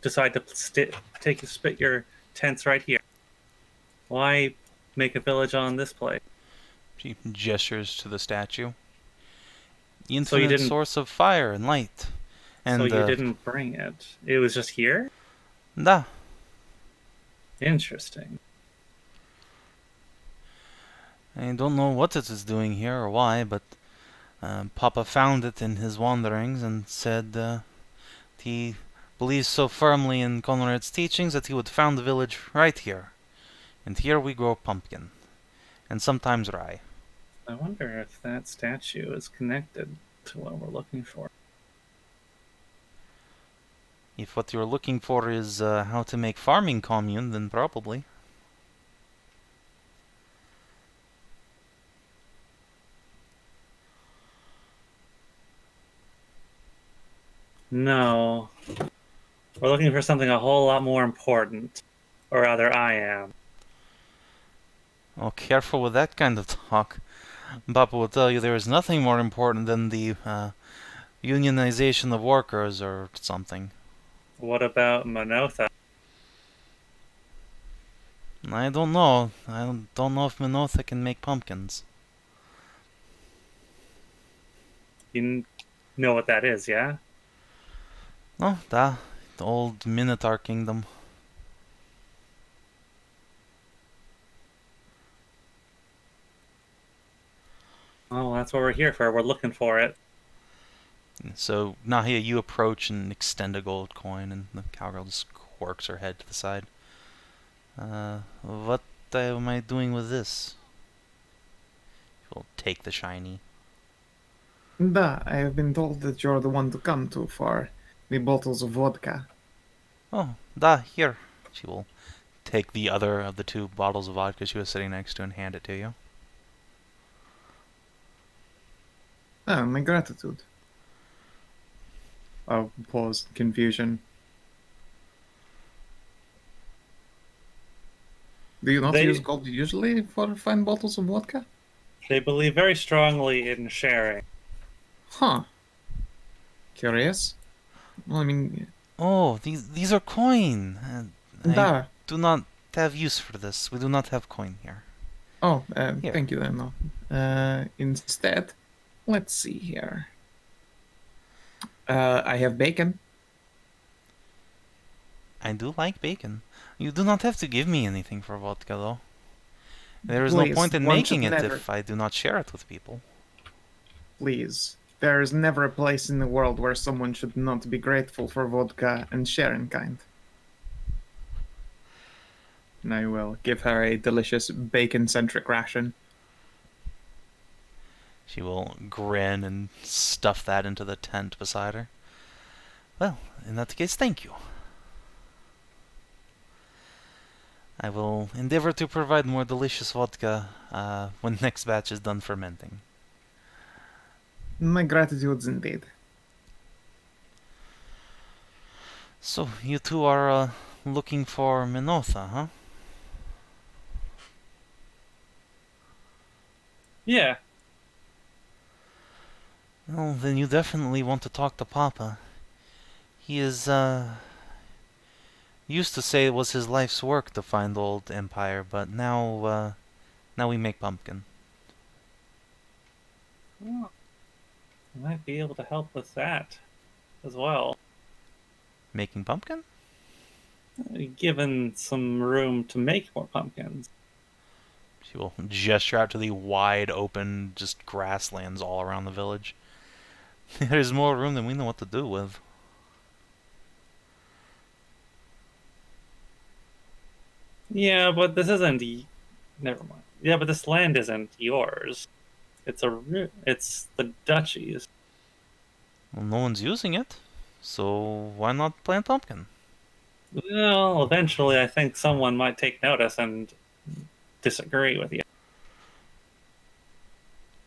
decide to spit your tents right here? Why make a village on this place? She gestures to the statue. The So you infinite didn't- source of fire and light. And So you didn't bring it. It was just here? Da. Interesting. I don't know what it is doing here or why, but Papa found it in his wanderings and said he believes so firmly in Conrad's teachings that he would found the village right here. And here we grow pumpkin. And sometimes rye. I wonder if that statue is connected to what we're looking for. If what you're looking for is how to make farming commune, then probably. No. We're looking for something a whole lot more important. Or rather, I am. Oh, careful with that kind of talk. Papa will tell you there is nothing more important than the unionization of workers or something. What about Minotaur? I don't know. I don't know if Minotaur can make pumpkins. You know what that is, yeah? No, the old Minotaur kingdom. Oh, that's what we're here for. We're looking for it. So, Nahia, you approach and extend a gold coin, and the cowgirl just quirks her head to the side. What am I doing with this? She'll take the shiny. Da, I have been told that you're the one to come to for the bottles of vodka. Oh, da, here. She will take the other of the two bottles of vodka she was sitting next to and hand it to you. Oh, my gratitude. Oh, pause. Confusion. Do you not They- use gold usually for fine bottles of vodka? They believe very strongly in sharing. Huh. Curious. Well, I mean, Oh, these are coin. I da. do not have use for this. We do not have coin here. Oh, Here. thank you then. No. Instead, let's see here. I have bacon. I do like bacon. You do not have to give me anything for vodka, though. There is no Please, point in one making should it never- if I do not share it with people. Please. There is never a place in the world where someone should not be grateful for vodka and share in kind. And I will give her a delicious bacon-centric ration. She will grin and stuff that into the tent beside her. Well, in that case, thank you. I will endeavor to provide more delicious vodka when next batch is done fermenting. My gratitudes indeed. So, you two are looking for Minotaur, huh? Yeah. Well, then you definitely want to talk to Papa. He is, used to say it was his life's work to find old Empire, but now we make pumpkin. Well, I might be able to help with that. as well. Making pumpkin? Given some room to make more pumpkins. She will gesture out to the wide open, just grasslands all around the village. There's more room than we know what to do with. Yeah, but this isn't. Never mind. Yeah, but this land isn't yours. It's the duchy's. Well, no one's using it, so why not plant pumpkin? Well, eventually, I think someone might take notice and disagree with you.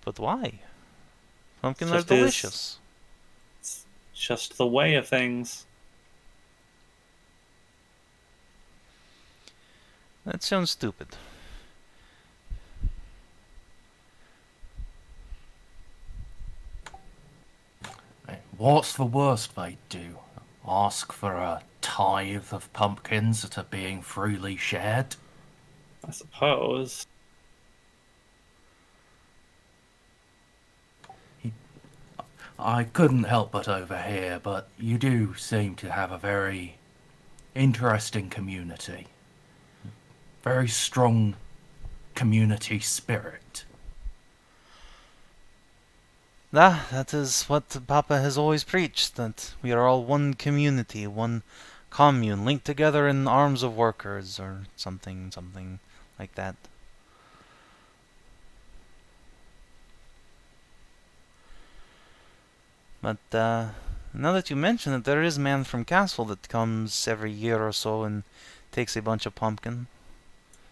But why? Pumpkins are Just is- delicious. It's just the way of things. That sounds stupid. What's the worst they'd do? Ask for a tithe of pumpkins that are being freely shared? I suppose. I couldn't help but overhear, but you do seem to have a very interesting community. Very strong community spirit. That is what Papa has always preached, that we are all one community, one commune, linked together in arms of workers, or something like that. But, now that you mention it, there is a man from Castle that comes every year or so and takes a bunch of pumpkin.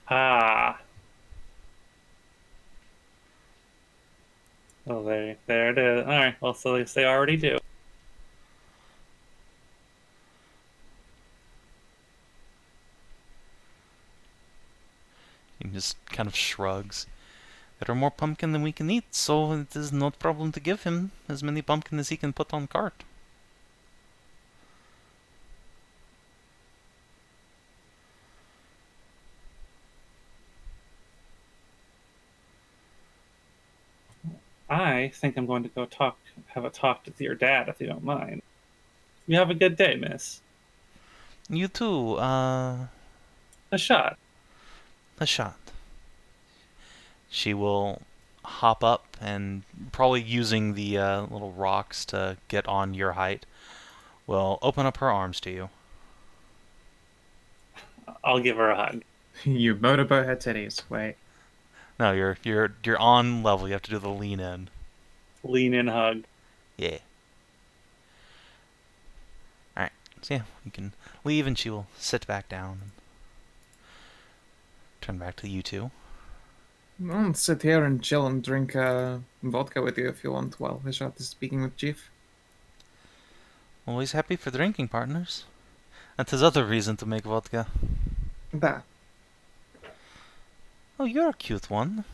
Ah. Well, there it is. All right. Well, so at least they already do. He just kind of shrugs. There are more pumpkin than we can eat, so it is no problem to give him as many pumpkin as he can put on cart. I think I'm going to go have a talk with your dad, if you don't mind. You have a good day, miss. You too, Hashat. Hashat. She will hop up and, probably using the little rocks to get on your height, will open up her arms to you. I'll give her a hug. You motorboat her titties. Wait. No, you're on level. You have to do the lean in. Lean in hug. Yeah. Alright, so yeah, you can leave and she will sit back down and turn back to you two. I'll sit here and chill and drink vodka with you if you want while Hashat is speaking with Chief. Always happy for drinking partners. That's his other reason to make vodka. That. Oh, you're a cute one.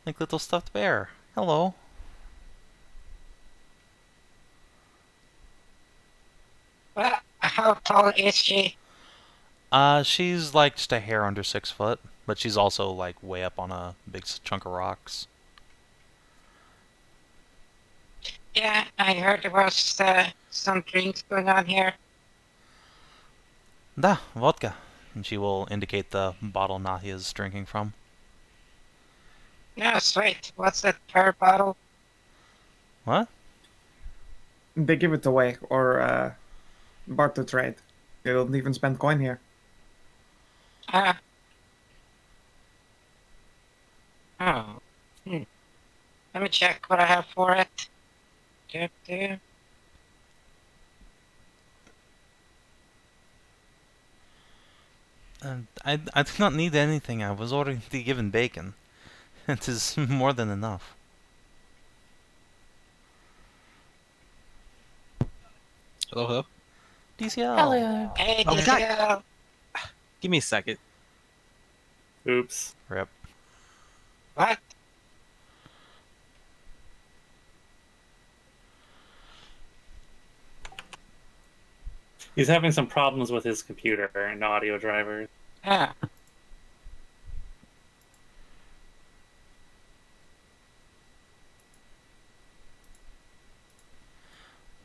Like little stuffed bear. Hello. Well, how tall is she? She's like just a hair under 6 foot, but she's also like way up on a big chunk of rocks. Yeah, I heard there was some drinks going on here. Vodka. And she will indicate the bottle Nahia's drinking from. Yeah, sweet. What's that per bottle? What? They give it away or barter trade. They don't even spend coin here. Ah. Oh. Let me check what I have for it. Do. I do not need anything. I was already given bacon. It is more than enough. Hello? DCL. Hello. Hey, Oh, DCL. Give me a second. Oops. Rip. What? He's having some problems with his computer and audio drivers. Ah.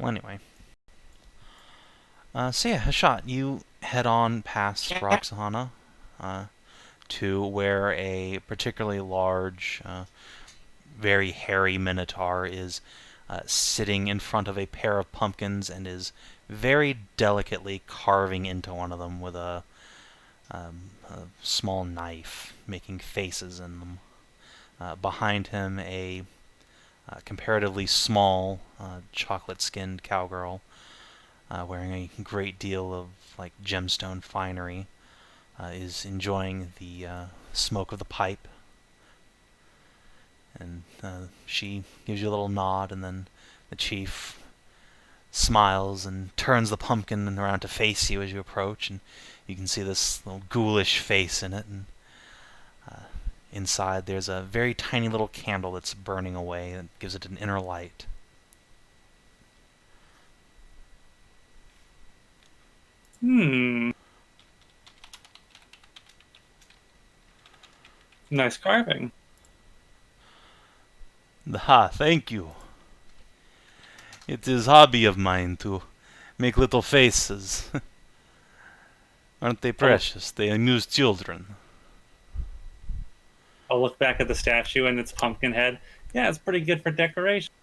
Well, anyway. So yeah, Hashat, you head on past Roxana to where a particularly large, very hairy Minotaur is sitting in front of a pair of pumpkins and is very delicately carving into one of them with a small knife, making faces in them. Behind him, a comparatively small, chocolate-skinned cowgirl wearing a great deal of like gemstone finery is enjoying the smoke of the pipe. And she gives you a little nod, and then the chief smiles and turns the pumpkin around to face you as you approach, and you can see this little ghoulish face in it, and inside there's a very tiny little candle that's burning away that gives it an inner light. Nice carving. Thank you. It is hobby of mine to make little faces. Aren't they precious? They amuse children. I'll look back at the statue and its pumpkin head. Yeah, it's pretty good for decoration.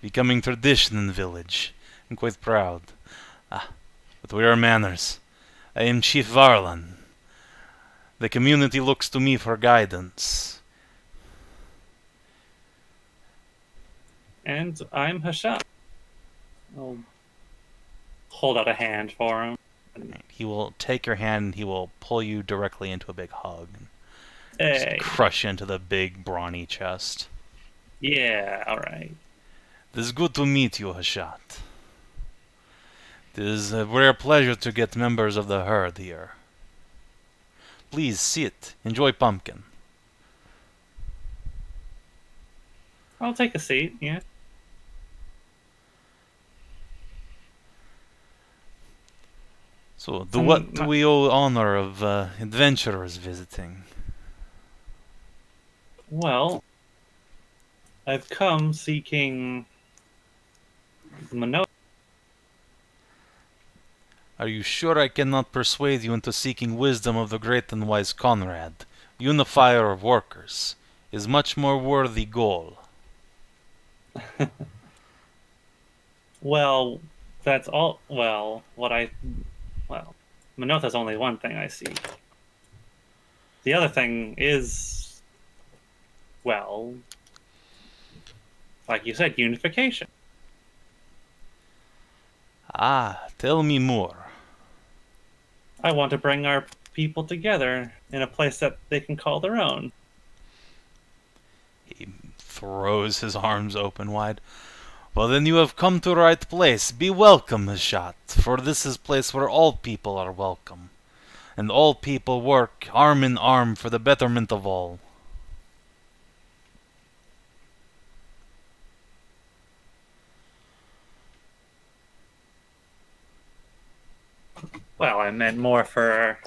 Becoming tradition in the village. I'm quite proud. But we are manners. I am Chief Varlan. The community looks to me for guidance. And I'm Hashat. I'll hold out a hand for him. He will take your hand and he will pull you directly into a big hug. Hey. Just crush you into the big brawny chest. Yeah, alright. It is good to meet you, Hashat. It is a rare pleasure to get members of the herd here. Please sit. Enjoy pumpkin. I'll take a seat, yeah. So, what do we owe honor of adventurers visiting? Well, I've come seeking Minotaur. Are you sure I cannot persuade you into seeking wisdom of the great and wise Conrad, unifier of workers, is much more worthy goal? Well, that's all. Well, Minotha's only one thing I see. The other thing is, well, like you said, unification. Tell me more. I want to bring our people together in a place that they can call their own. He throws his arms open wide. Well, then you have come to the right place. Be welcome, Hashat, for this is a place where all people are welcome, and all people work arm in arm for the betterment of all. Well, I meant more for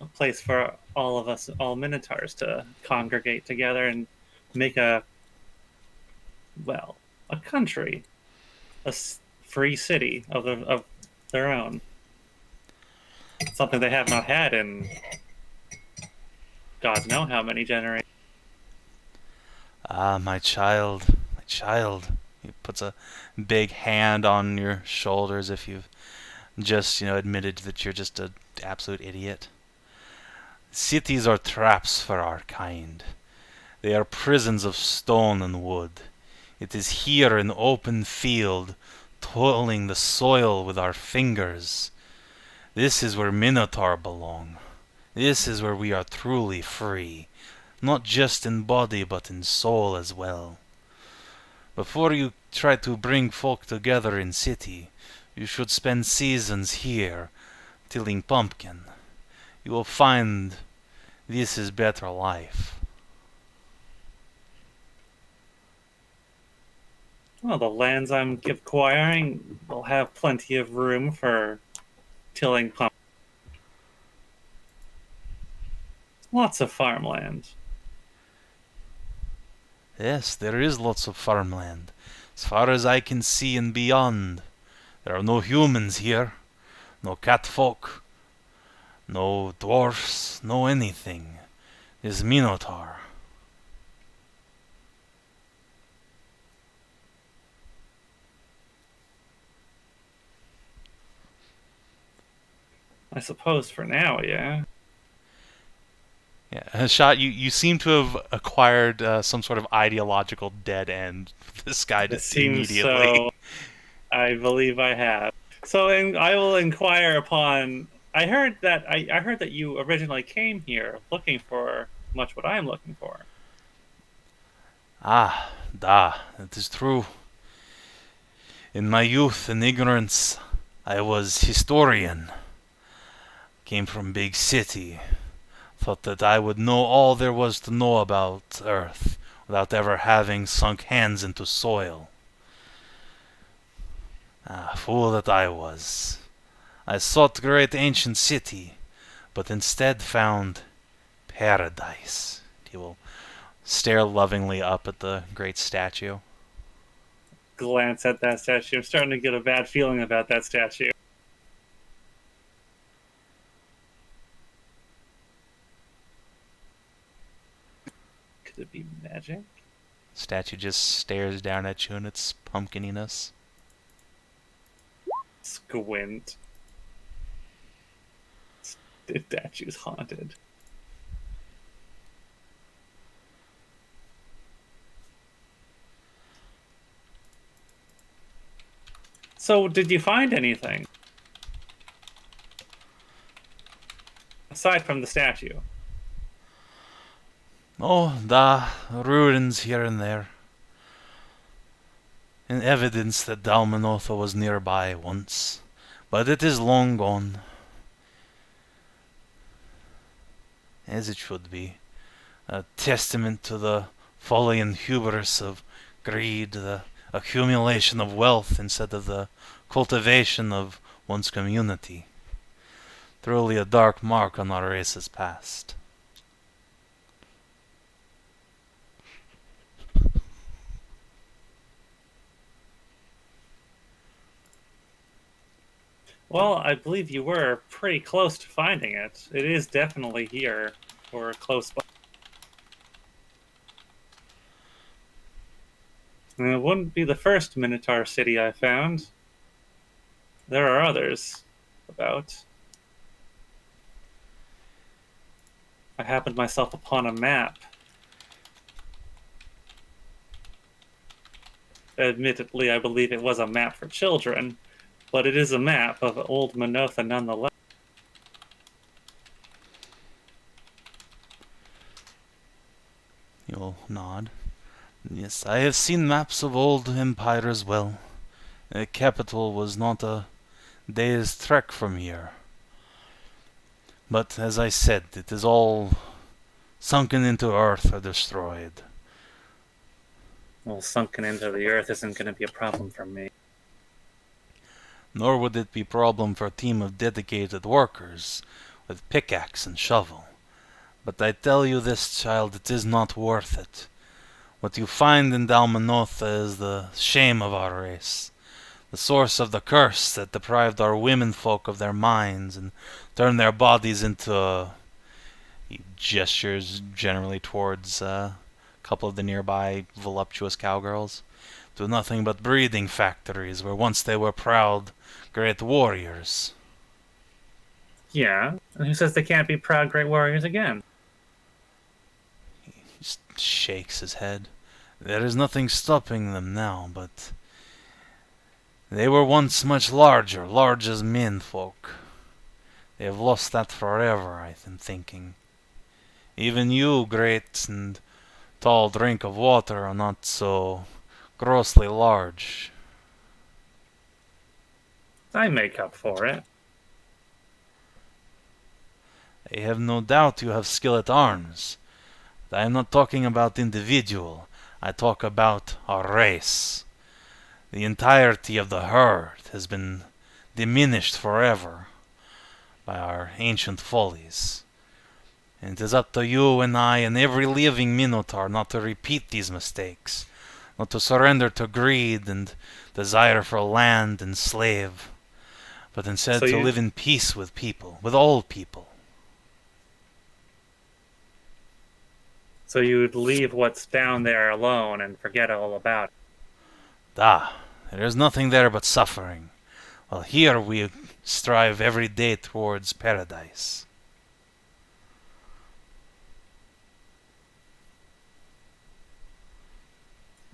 a place for all of us, all Minotaurs, to congregate together and make a country, free city of their own. Something they have not had in God knows how many generations. My child. He puts a big hand on your shoulders if you've just, admitted that you're just an absolute idiot. Cities are traps for our kind. They are prisons of stone and wood. It is here in the open field, toiling the soil with our fingers. This is where Minotaur belong. This is where we are truly free, not just in body but in soul as well. Before you try to bring folk together in city, you should spend seasons here, tilling pumpkin. You will find this is better life. Well, the lands I'm acquiring will have plenty of room for tilling pumpkin. Lots of farmland. Yes, there is lots of farmland. As far as I can see and beyond. There are no humans here. No catfolk. No dwarfs. No anything. This Minotaur. I suppose for now, yeah. Yeah, Hashat, you seem to have acquired some sort of ideological dead end with this guy It just seems immediately. so. I believe I have. So I will inquire upon. I heard that you originally came here looking for much what I'm looking for. Ah, it is true. In my youth and ignorance, I was historian. Came from big city. Thought that I would know all there was to know about Earth without ever having sunk hands into soil. Ah, fool that I was. I sought the great ancient city, but instead found paradise. He will stare lovingly up at the great statue. Glance at that statue. I'm starting to get a bad feeling about that statue. Could it be magic? Statue just stares down at you in its pumpkininess. Squint. The statue's haunted. So, did you find anything? Aside from the statue. Oh, ruins here and there. And evidence that Dal'Minotha was nearby once, but it is long gone. As it should be. A testament to the folly and hubris of greed, the accumulation of wealth instead of the cultivation of one's community. Truly a dark mark on our race's past. Well, I believe you were pretty close to finding it. It is definitely here, or close by. And it wouldn't be the first Minotaur city I found. There are others about. I happened myself upon a map. Admittedly, I believe it was a map for children, but it is a map of old Minotaur nonetheless. You'll nod. Yes, I have seen maps of old empire as well. The capital was not a day's trek from here. But as I said, it is all sunken into earth or destroyed. Well, sunken into the earth isn't going to be a problem for me. Nor would it be a problem for a team of dedicated workers with pickaxe and shovel. But I tell you this, child, it is not worth it. What you find in Dal'Minotha is the shame of our race. The source of the curse that deprived our womenfolk of their minds and turned their bodies into... He gestures generally towards a couple of the nearby voluptuous cowgirls. To nothing but breeding factories where once they were proud, great warriors. Yeah, and who says they can't be proud great warriors again? He just shakes his head. There is nothing stopping them now, but... They were once much larger, large as menfolk. They have lost that forever, I am thinking. Even you, great and tall drink of water, are not so grossly large. I make up for it. I have no doubt you have skill at arms. I am not talking about individual. I talk about our race. The entirety of the herd has been diminished forever by our ancient follies. And it is up to you and I and every living Minotaur not to repeat these mistakes, not to surrender to greed and desire for land and slave, but instead to live in peace with people, with all people. So you'd leave what's down there alone and forget all about it. There is nothing there but suffering, while here we strive every day towards paradise.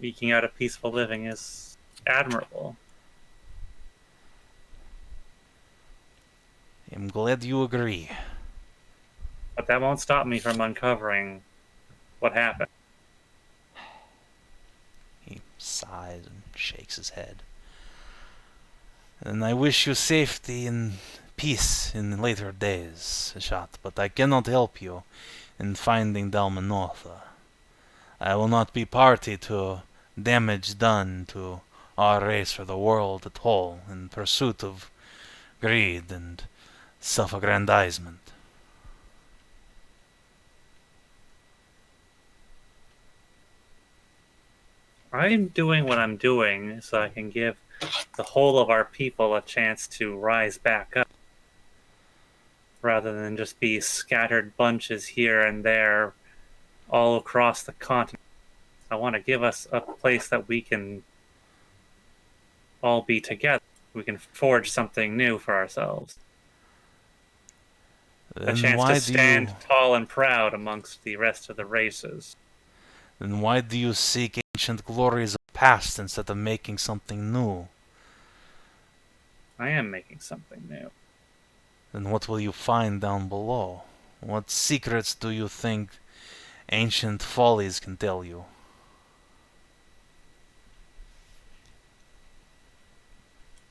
Eking out a peaceful living is admirable. I'm glad you agree. But that won't stop me from uncovering what happened. He sighs and shakes his head. And I wish you safety and peace in later days, Hashat, but I cannot help you in finding Dal'Minotha. I will not be party to damage done to our race or the world at all in pursuit of greed and self-aggrandizement. I'm doing what I'm doing so I can give the whole of our people a chance to rise back up, rather than just be scattered bunches here and there all across the continent. I want to give us a place that we can all be together. We can forge something new for ourselves. Then A chance why to do stand you, tall and proud amongst the rest of the races. then why do you seek ancient glories of past instead of making something new? I am making something new. Then what will you find down below? What secrets do you think ancient follies can tell you?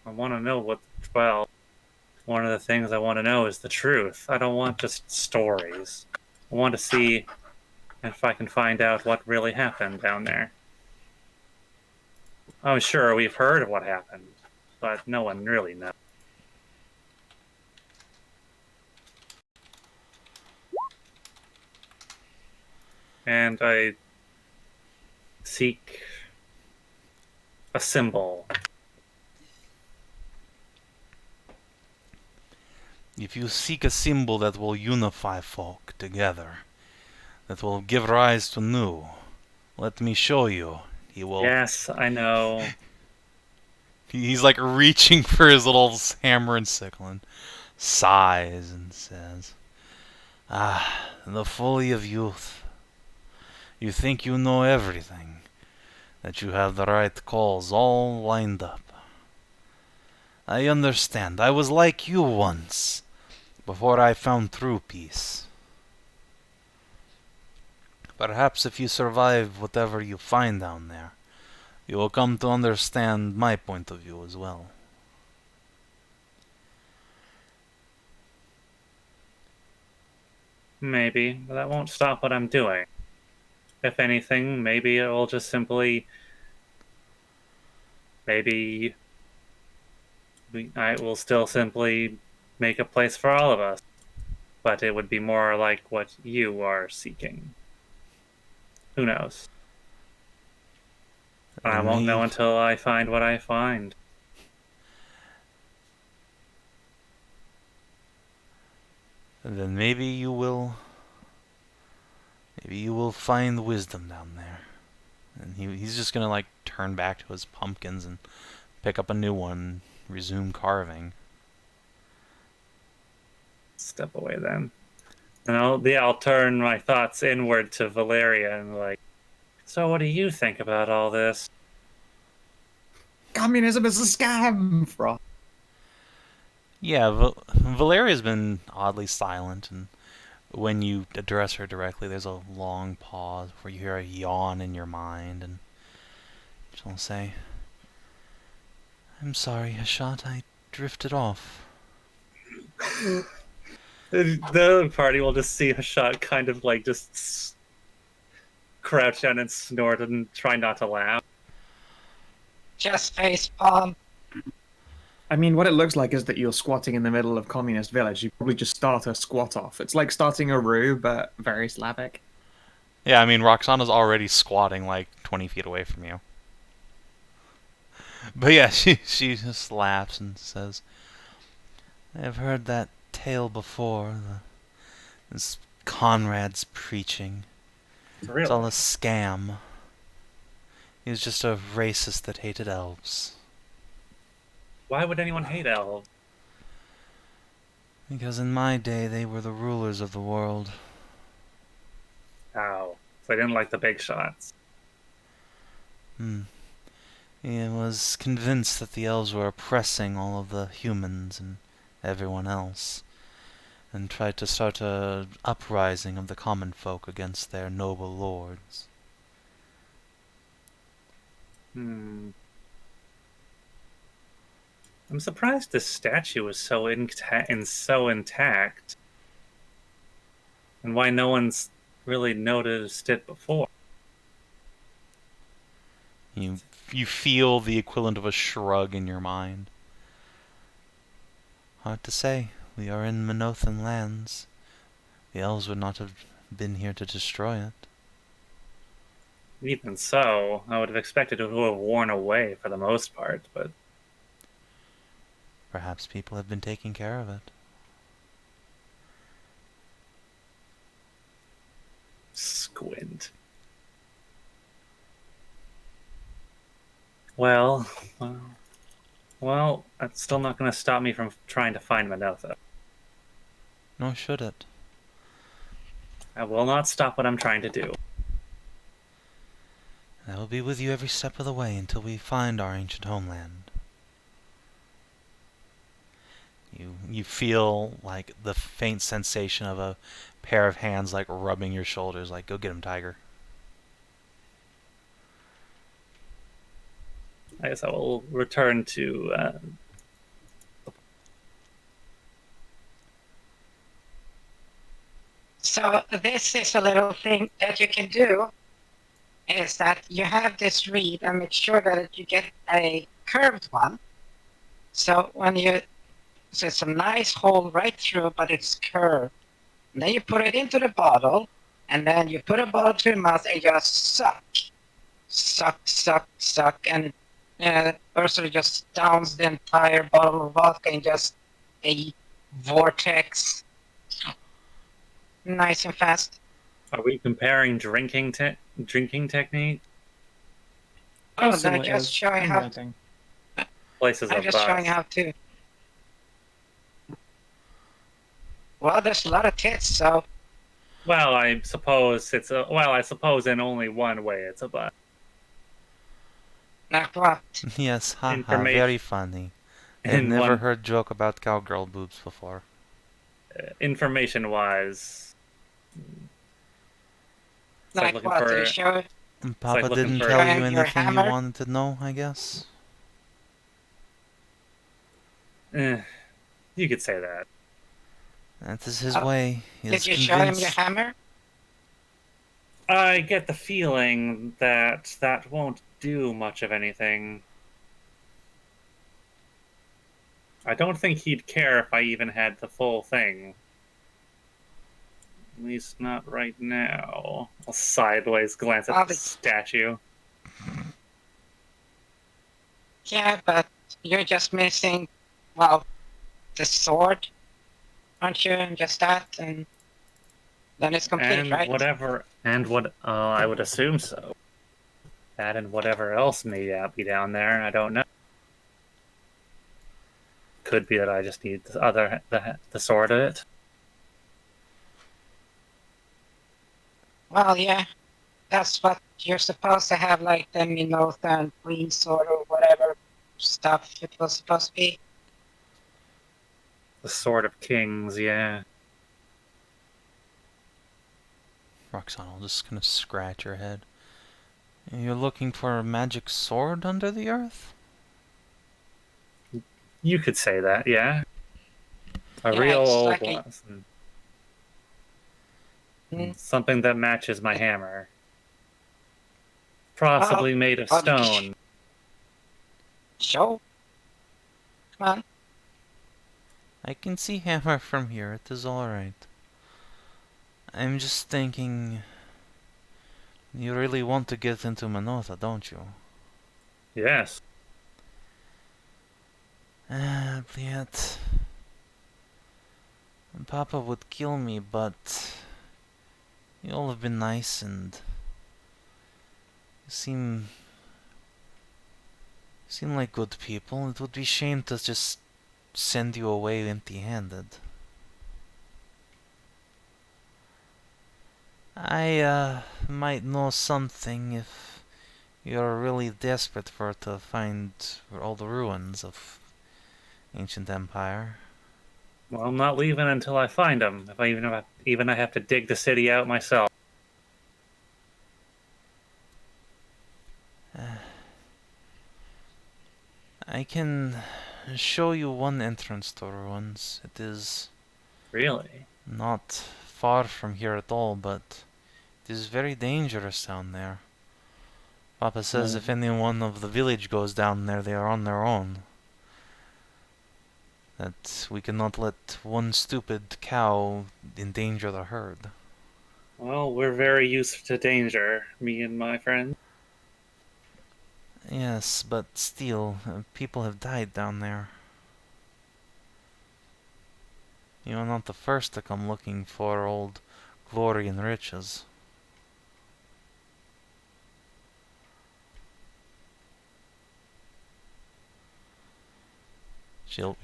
I want to know well, one of the things I want to know is the truth. I don't want just stories. I want to see if I can find out what really happened down there. Oh, sure, we've heard of what happened, but no one really knows. And I seek a symbol. If you seek a symbol that will unify folk together, that will give rise to new, let me show you. He will. Yes, I know. He's like reaching for his little hammer and sickle and sighs and says, the folly of youth. You think you know everything, that you have the right calls all lined up. I understand. I was like you once, before I found true peace. Perhaps if you survive whatever you find down there, you will come to understand my point of view as well. Maybe, but that won't stop what I'm doing. If anything, maybe it will just simply... Maybe I will still simply make a place for all of us. But it would be more like what you are seeking. Who knows? I won't know until I find what I find. And then maybe you will find wisdom down there. And he's just gonna like turn back to his pumpkins and pick up a new one, resume carving. Step away then. And I'll turn my thoughts inward to Valeria and like, so what do you think about all this? Communism is a scam, Frost. Yeah, Valeria's been oddly silent, and when you address her directly, there's a long pause where you hear a yawn in your mind, and she'll say, I'm sorry, Hashat, I drifted off. The other party will just see Hashat kind of like just crouch down and snort and try not to laugh. Just face palm. I mean, what it looks like is that you're squatting in the middle of communist village. You probably just start a squat off. It's like starting a roux, but very Slavic. Yeah, I mean, Roxana's already squatting like 20 feet away from you. But yeah, she just laughs and says, I've heard that tale before. This Conrad's preaching. It's all a Really? scam. He was just a racist that hated elves. Why would anyone hate elves? Because in my day, they were the rulers of the world. Ow. So I didn't like the big shots. He was convinced that the elves were oppressing all of the humans and everyone else, and tried to start a uprising of the common folk against their noble lords. I'm surprised this statue is so intact, and why no one's really noticed it before. You feel the equivalent of a shrug in your mind. Hard to say. We are in Minothan lands. The elves would not have been here to destroy it. Even so, I would have expected it to have worn away for the most part, but Perhaps people have been taking care of it. squint. Well, that's still not going to stop me from trying to find Minotaur. Nor should it. I will not stop what I'm trying to do. I will be with you every step of the way until we find our ancient homeland. You feel like the faint sensation of a pair of hands like rubbing your shoulders, like, go get him, tiger. I guess I will return to So this is a little thing that you can do, is that you have this reed and make sure that you get a curved one. So it's a nice hole right through, but it's curved. And then you put it into the bottle, and then you put a bottle to your mouth and just suck, and Ursula just downs the entire bottle of vodka in just a vortex. Nice and fast. Are we comparing drinking technique? Oh, So they're it just is showing how. inverting. Places I'm of just showing how to. Well, there's a lot of tits, so Well, I suppose I suppose in only one way it's a bust. not what. Yes, haha, Information- very funny. I've In never one heard joke about cowgirl boobs before. information-wise, it's Like looking what? for- Did you show it? Papa looking didn't for- tell you Your anything you hammer? wanted to know, I guess? you could say that. That is his Oh, way. He Did is you show him your convinced. hammer? I get the feeling that won't do much of anything. I don't think he'd care if I even had the full thing. At least not right now. I'll sideways glance at the statue. Yeah, but you're just missing, well, the sword, aren't you? And just that, and then it's complete, And right? I would assume so. That and whatever else may be down there, I don't know. Could be that I just need the sword of it. Well, yeah, that's what you're supposed to have, like the Minotaur and Queen Sword or whatever stuff it was supposed to be. The Sword of Kings, yeah. Roxana will just kind of scratch her head. You're looking for a magic sword under the earth? You could say that, yeah. A Yeah, real it's old like one. Mm. Something that matches my hammer. Possibly made of oh, stone. So, Come on. I can see Hammer from here. It is alright. I'm just thinking... You really want to get into Minotaur, don't you? Yes. Yet... Papa would kill me, but... You all have been nice and... Seem like good people. It would be shame to just send you away empty-handed. I might know something if you're really desperate to find all the ruins of ancient empire. Well, I'm not leaving until I find them. If I even I have to dig the city out myself. I can show you one entrance to ruins. It is Really? not far from here at all, but it is very dangerous down there. Papa says if anyone of the village goes down there, they are on their own. That we cannot let one stupid cow endanger the herd. Well, we're very used to danger, me and my friend. Yes, but still, people have died down there. You are not the first to come looking for old glory and riches. She'll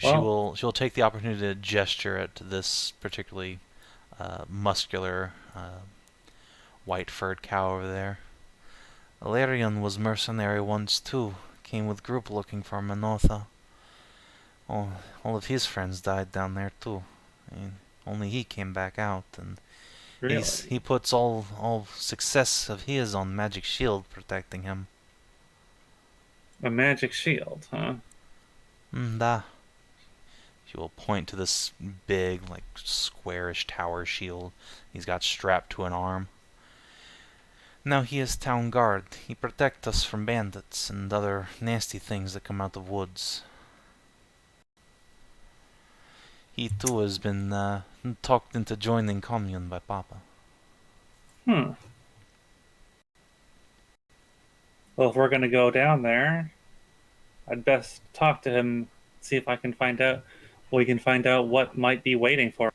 take the opportunity to gesture at this particularly muscular white-furred cow over there. Alarion was mercenary once too. Came with group looking for Minotaur. All of his friends died down there too. I mean, only he came back out, and Really? he puts all success of his on magic shield protecting him. A magic shield, huh? Da. She will point to this big, like, squarish tower shield he's got strapped to an arm. Now he is town guard. He protects us from bandits and other nasty things that come out of woods. He too has been talked into joining commune by Papa. Well, if we're gonna go down there, I'd best talk to him, see if I can find out. We can find out what might be waiting for him.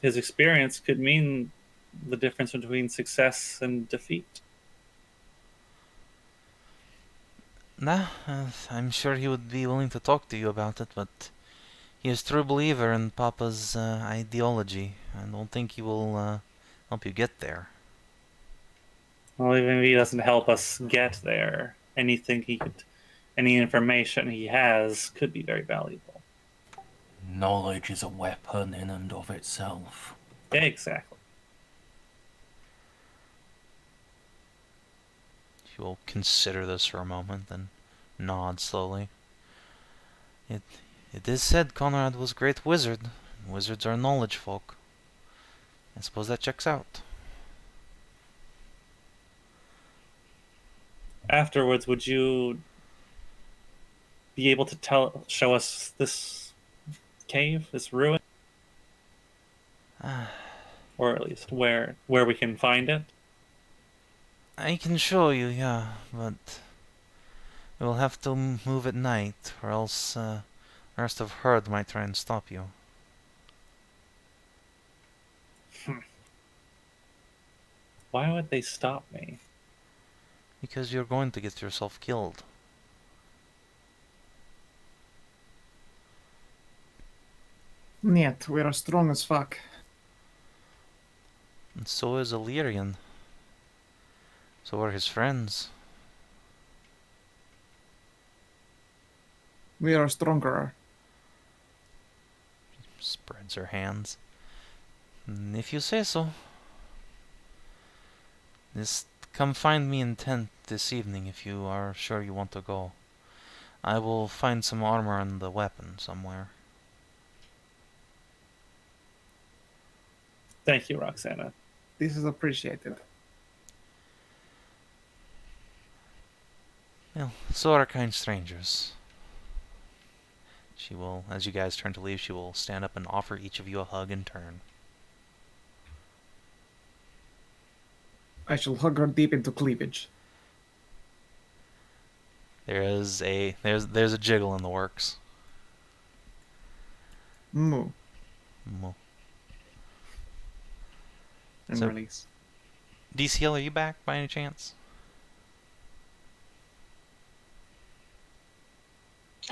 His experience could mean the difference between success and defeat. Nah, I'm sure he would be willing to talk to you about it, but he is a true believer in Papa's ideology. I don't think he will help you get there. Well, even if he doesn't help us get there, any information he has could be very valuable. Knowledge is a weapon in and of itself. Exactly. He will consider this for a moment, then nod slowly. It is said Conrad was a great wizard. Wizards are knowledge folk. I suppose that checks out. Afterwards, would you be able to show us this cave, this ruin? Or at least where we can find it? I can show you, yeah, but we'll have to move at night, or else the rest of herd might try and stop you. Why would they stop me? Because you're going to get yourself killed. Niet, we're strong as fuck. And so is Illyrian. So are his friends. We are stronger. Spreads her hands. If you say so. Just come find me in tent this evening if you are sure you want to go. I will find some armor and the weapon somewhere. Thank you, Roxana. This is appreciated. Well, so are kind strangers. She will, as you guys turn to leave, she will stand up and offer each of you a hug in turn. I shall hug her deep into cleavage. There's a jiggle in the works. Moo. Mo- And So- release. DCL, are you back by any chance?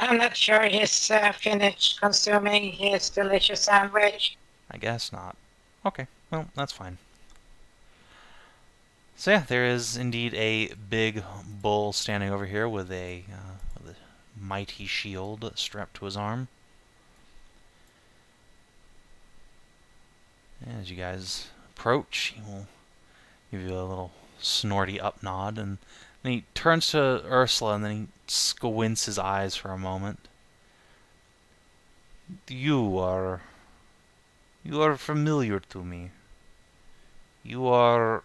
I'm not sure he's finished consuming his delicious sandwich. I guess not. Okay, well, that's fine. So yeah, there is indeed a big bull standing over here with a mighty shield strapped to his arm. And as you guys approach, he will give you a little snorty up nod, and then he turns to Ursula, and then he squints his eyes for a moment. You are familiar to me. You are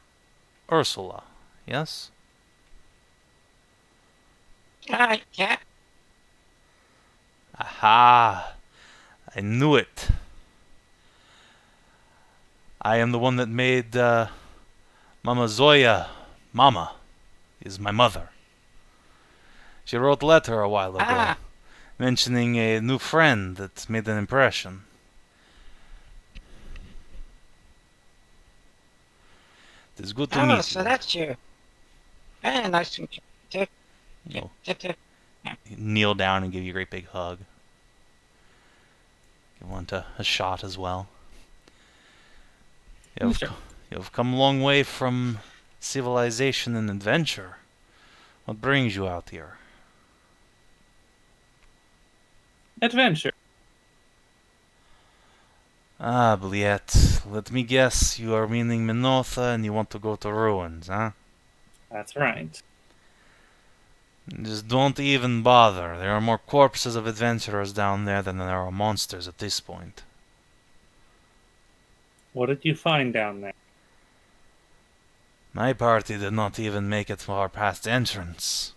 Ursula, yes? Yeah. Aha! I knew it. I am the one that made Mama Zoya Mama. Is my mother. She wrote a letter a while ago Ah. mentioning a new friend that made an impression. It is good to Oh, meet so you. that's you. Very nice to meet you. Tip, He'll tip, tip. kneel down and give you a great big hug. Give one to Hashat as well. Sure. You have come a long way from civilization and adventure. What brings you out here? Adventure. Ah, Bliet, let me guess, you are meaning Minotaur and you want to go to ruins, huh? That's right. Just don't even bother. There are more corpses of adventurers down there than there are monsters at this point. What did you find down there? My party did not even make it far past entrance.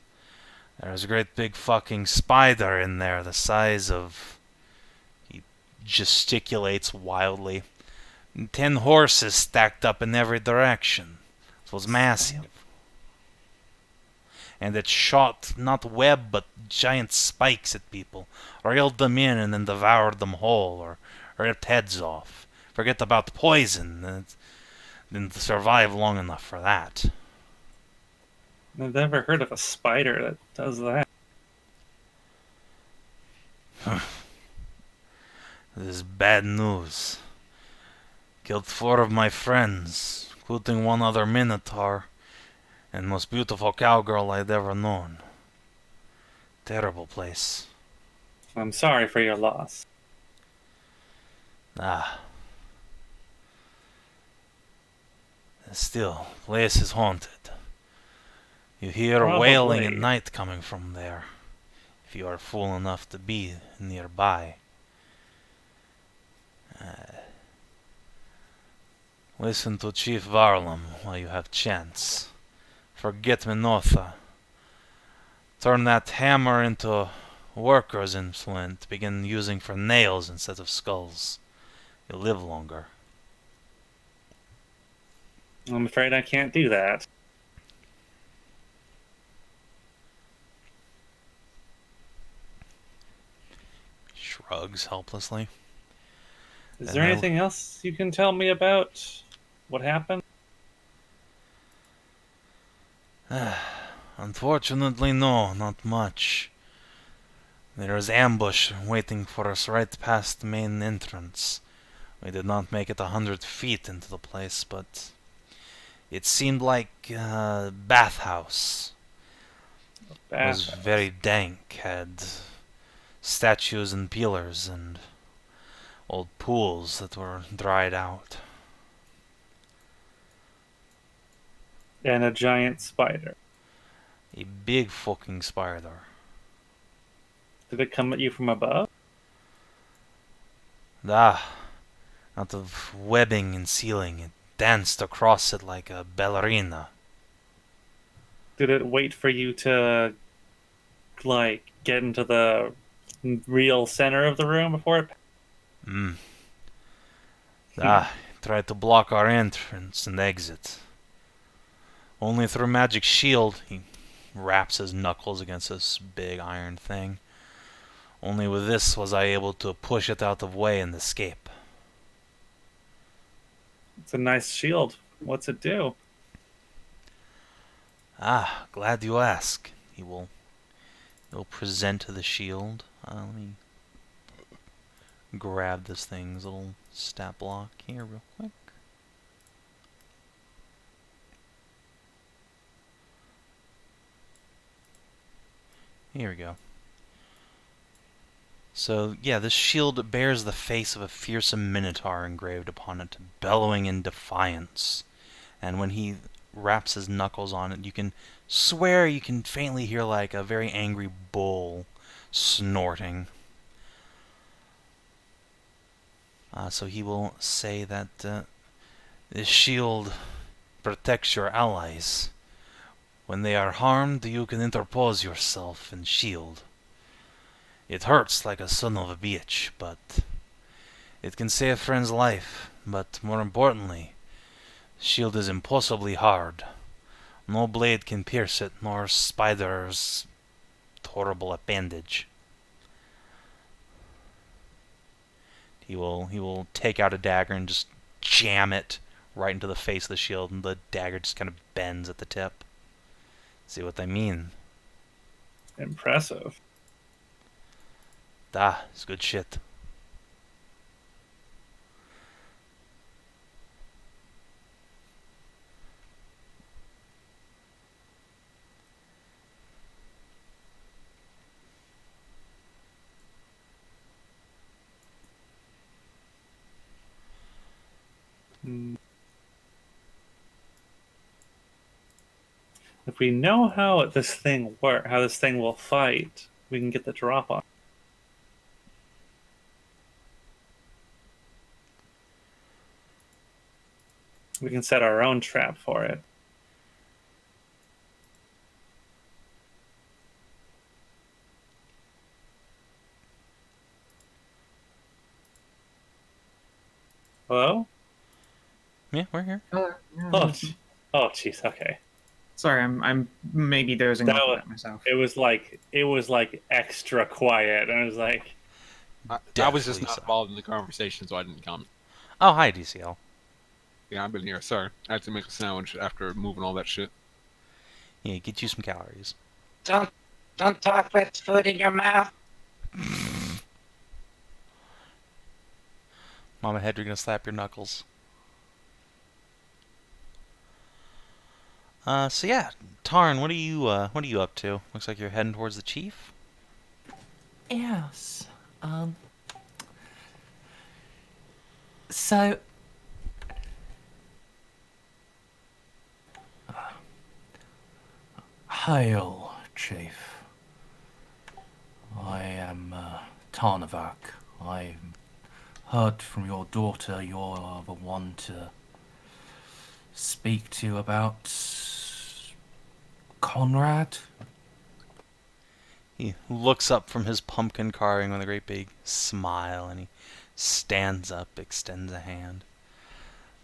There's a great big fucking spider in there, the size of... He gesticulates wildly. 10 horses stacked up in every direction. It was massive. And it shot not web but giant spikes at people, reeled them in and then devoured them whole, or ripped heads off. Forget about poison. It didn't survive long enough for that. I've never heard of a spider that does that. This is bad news. Killed 4 of my friends, including one other Minotaur, and most beautiful cowgirl I'd ever known. Terrible place. I'm sorry for your loss. Ah. Still, place is haunted. You hear wailing at Probably. night coming from there, if you are fool enough to be nearby. Listen to Chief Varlam while you have chance. Forget Minotaur. Turn that hammer into worker's influence. Begin using for nails instead of skulls. You'll live longer. I'm afraid I can't do that. Shrugs helplessly. Is And there I- anything else you can tell me about what happened? Unfortunately, no, not much. There is ambush waiting for us right past the main entrance. We did not make it 100 feet into the place, but it seemed like a bathhouse. It was Bathhouse. very dank, had statues and pillars and old pools that were dried out. And a giant spider. A big fucking spider. Did it come at you from above? Ah, out of webbing and ceiling, it danced across it like a ballerina. Did it wait for you to, like, get into the real center of the room before it. Tried to block our entrance and exit. Only through magic shield. He wraps his knuckles against this big iron thing. Only with this was I able to push it out of way and escape. It's a nice shield. What's it do? Glad you ask. He'll present the shield. Let me grab this thing's little stat block here real quick. Here we go. So, yeah, this shield bears the face of a fearsome Minotaur engraved upon it, bellowing in defiance. And when he wraps his knuckles on it, you can swear you can faintly hear like a very angry bull snorting. So he will say that this shield protects your allies. When they are harmed, you can interpose yourself and shield. It hurts like a son of a bitch, but it can save a friend's life. But more importantly, shield is impossibly hard. No blade can pierce it, nor spider's horrible appendage. He will take out a dagger and just jam it right into the face of the shield, and the dagger just kind of bends at the tip. See what I mean? Impressive. It's good shit. If we know how this thing will fight, we can get the drop on. We can set our own trap for it. Hello? Yeah, we're here. Oh, jeez. Okay. Sorry, I'm maybe dozing off at myself. It was like extra quiet, and I was like, I was just not involved in the conversation, so I didn't comment. Oh, hi, DCL. Yeah, I've been here. Sorry, I had to make a sandwich after moving all that shit. Yeah, get you some calories. Don't talk with food in your mouth. Mama Hedrah gonna slap your knuckles. So yeah, Tarn, what are you up to? Looks like you're heading towards the chief. Yes. So. Hail, Chief. I am Tarnavak. I heard from your daughter you're the one to speak to about Conrad. He looks up from his pumpkin carving with a great big smile, and he stands up, extends a hand.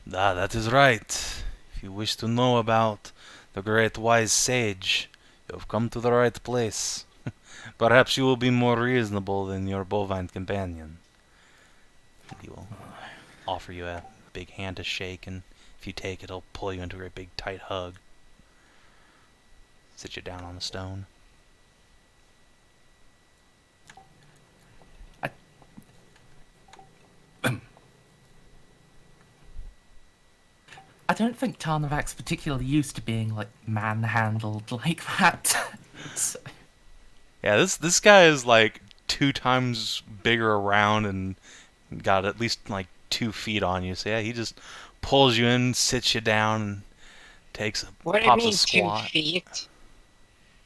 That is right. If you wish to know about the great wise sage, you have come to the right place. Perhaps you will be more reasonable than your bovine companion. He will offer you a big hand to shake, and if you take it, he'll pull you into a great big tight hug. Sit you down on the stone. I don't think Tarnavak's particularly used to being, like, manhandled like that. Yeah, this guy is, like, 2 times bigger around and got at least, like, 2 feet on you. So, yeah, he just pulls you in, sits you down, and pops a squat. What do you mean 2 feet?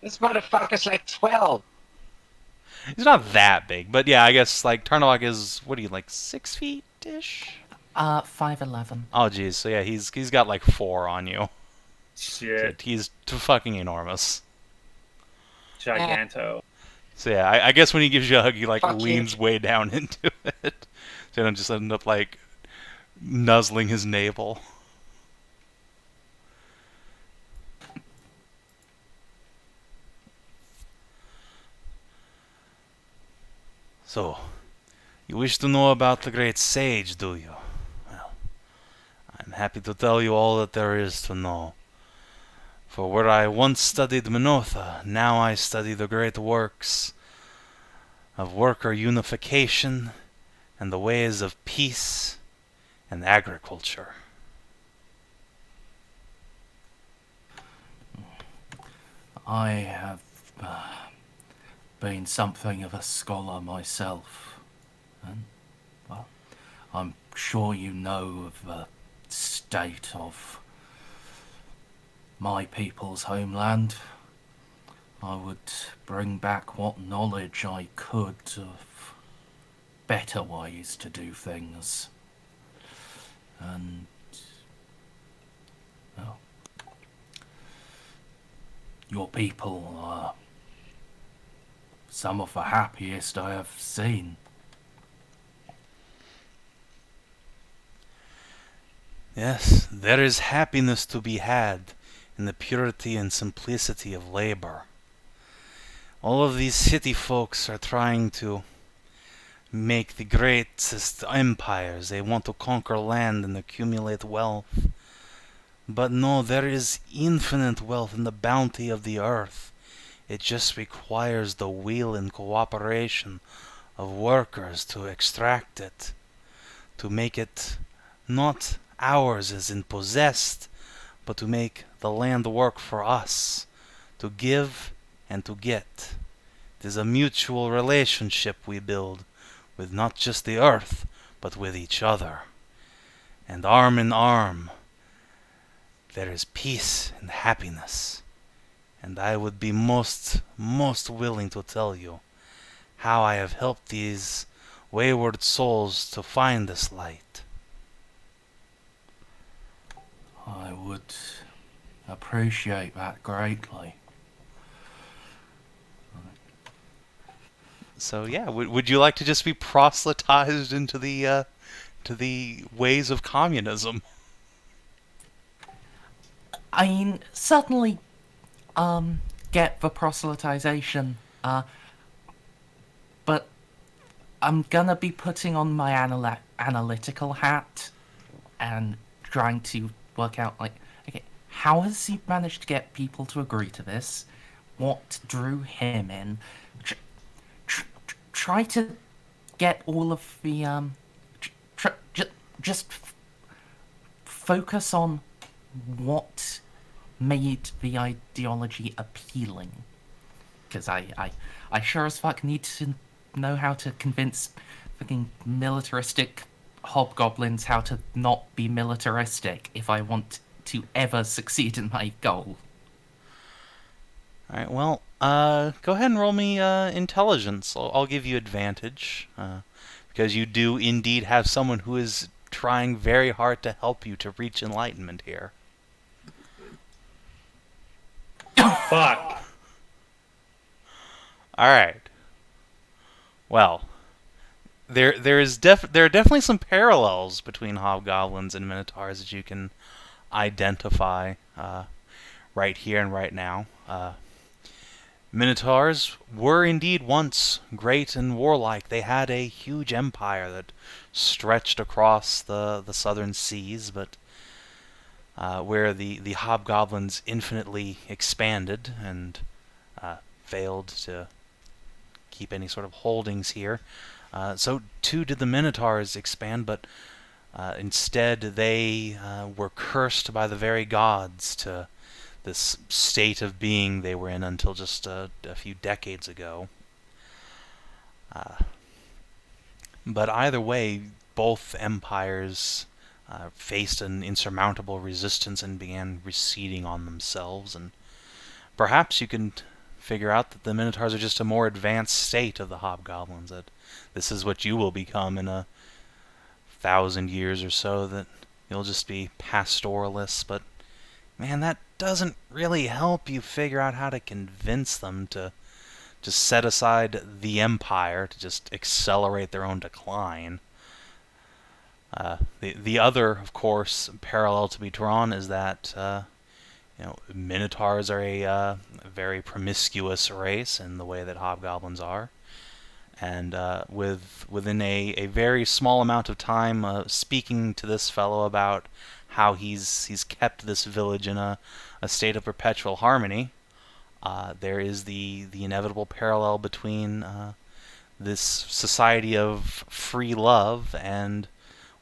This motherfucker's like 12. He's not that big, but yeah, I guess, like, Tarnavak is, what are you, like, 6 feet-ish? 5'11". Oh, jeez. So, yeah, he's got, like, 4 on you. shit, He's fucking enormous. giganto. So yeah, I guess when he gives you a hug, he like Fuck you. leans way down into it. So you don't just end up like nuzzling his navel. So, you wish to know about the great sage, do you? Well, I'm happy to tell you all that there is to know. For where I once studied Minotaur, now I study the great works of worker unification and the ways of peace and agriculture. I have been something of a scholar myself, and well, I'm sure you know of the state of my people's homeland. I would bring back what knowledge I could of better ways to do things. And, well, your people are some of the happiest I have seen. Yes, there is happiness to be had in the purity and simplicity of labor. All of these city folks are trying to make the greatest empires. They want to conquer land and accumulate wealth. But no, there is infinite wealth in the bounty of the earth. It just requires the will and cooperation of workers to extract it, to make it not ours as in possessed, but to make the land work for us, to give and to get. It is a mutual relationship we build with not just the earth, but with each other. And arm in arm, there is peace and happiness. And I would be most willing to tell you how I have helped these wayward souls to find this light. I would appreciate that greatly. So yeah, would you like to just be proselytized into the ways of communism? I mean, certainly, get the proselytization, but I'm gonna be putting on my analytical hat and trying to work out, like, okay, how has he managed to get people to agree to this? What drew him in? Try to get all of the, just focus on what made the ideology appealing. Because I sure as fuck need to know how to convince fucking militaristic hobgoblins how to not be militaristic if I want to ever succeed in my goal. Alright, well, go ahead and roll me intelligence. I'll give you advantage, because you do indeed have someone who is trying very hard to help you to reach enlightenment here. Fuck. Alright. Well, there are definitely some parallels between hobgoblins and minotaurs that you can identify right here and right now. Minotaurs were indeed once great and warlike. They had a huge empire that stretched across the southern seas, but where the hobgoblins infinitely expanded and failed to keep any sort of holdings here. So too did the Minotaurs expand, but instead they were cursed by the very gods to this state of being they were in until just a few decades ago. But either way, both empires faced an insurmountable resistance and began receding on themselves, and perhaps you can figure out that the Minotaurs are just a more advanced state of the hobgoblins, that this is what you will become in 1,000 years or so, that you'll just be pastoralists. But man, that doesn't really help you figure out how to convince them to set aside the Empire to just accelerate their own decline. The other, of course, parallel to be drawn is that Minotaurs are a very promiscuous race in the way that Hobgoblins are. And within a very small amount of time, speaking to this fellow about how he's kept this village in a state of perpetual harmony, there is the inevitable parallel between this society of free love and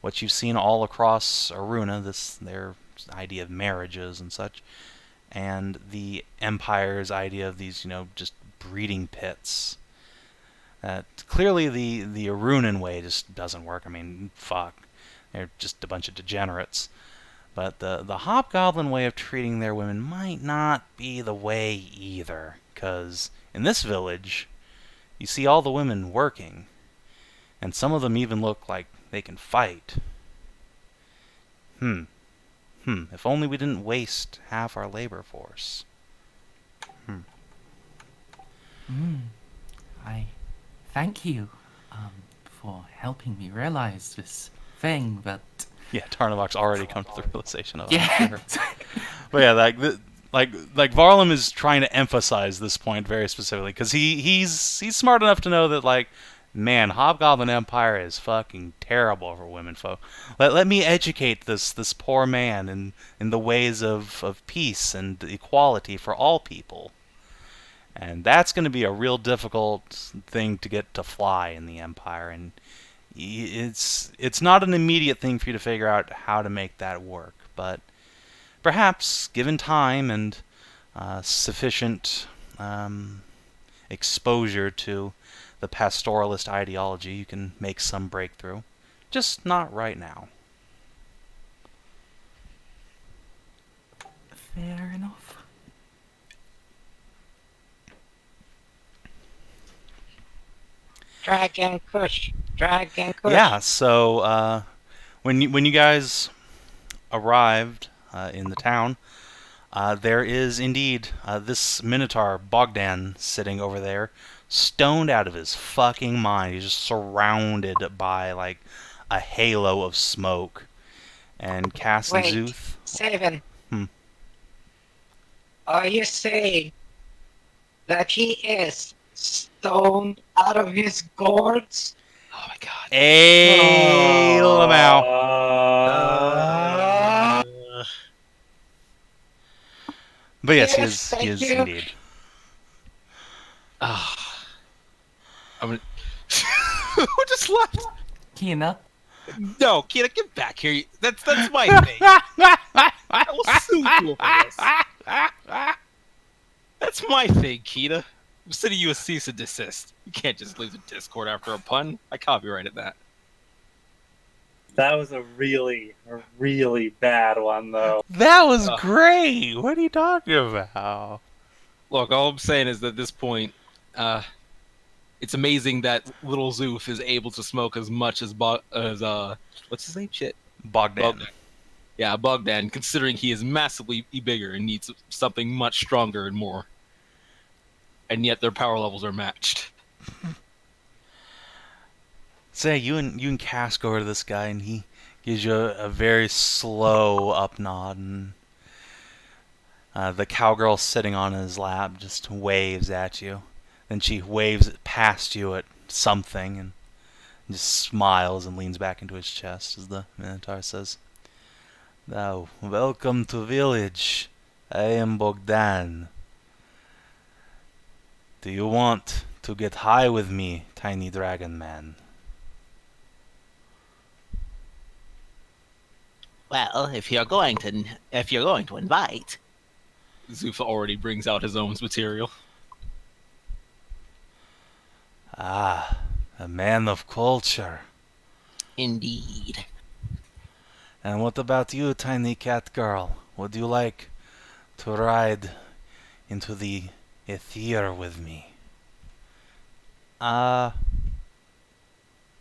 what you've seen all across Aruna, their idea of marriages and such, and the Empire's idea of these, just breeding pits. Clearly the Arunan way just doesn't work. I mean, fuck. They're just a bunch of degenerates. But the Hobgoblin way of treating their women might not be the way either. Because in this village, you see all the women working. And some of them even look like they can fight. If only we didn't waste half our labor force. I thank you for helping me realize this thing, but... Yeah, Tarnavak's already come to the realization of it. Yeah. Sure. But yeah, like Varlam is trying to emphasize this point very specifically, because he's smart enough to know that, like, man, Hobgoblin Empire is fucking terrible for women folk. Let me educate this poor man in the ways of peace and equality for all people. And that's going to be a real difficult thing to get to fly in the Empire, and it's not an immediate thing for you to figure out how to make that work. But perhaps, given time and sufficient exposure to the pastoralist ideology, you can make some breakthrough. Just not right now. Fair enough. Dragon Kush. Yeah, so when you guys arrived in the town, there is indeed this Minotaur, Bogdan, sitting over there, stoned out of his fucking mind. He's just surrounded by, like, a halo of smoke. And Cass and Szooth... Savin. Are you saying that he is stoned out of his gourds? Oh my god. Hey, Lamau. But yes, Yes, he is thank you. indeed. I'm gonna... Who just left? Kina. No, Kina, get back here. That's my thing. I will sue you over this. That's my thing, Kina. I'm sending you a cease and desist. You can't just leave the Discord after a pun. I copyrighted that. That was a really bad one, though. That was great. What are you talking about? Look, all I'm saying is that at this point, it's amazing that little Szooth is able to smoke as much as what's his name? Shit. Bogdan. Yeah, Bogdan, considering he is massively bigger and needs something much stronger and more. And yet their power levels are matched. Say, you and Cass go over to this guy, and he gives you a very slow up nod, and the cowgirl sitting on his lap just waves at you. Then she waves past you at something, and just smiles and leans back into his chest as the Minotaur says, "Now, welcome to village. I am Bogdan. Do you want to get high with me, tiny dragon man?" Well, if you're going to invite. Szooth already brings out his own material. Ah, a man of culture. Indeed. And what about you, tiny cat girl? Would you like to ride into the ether with me?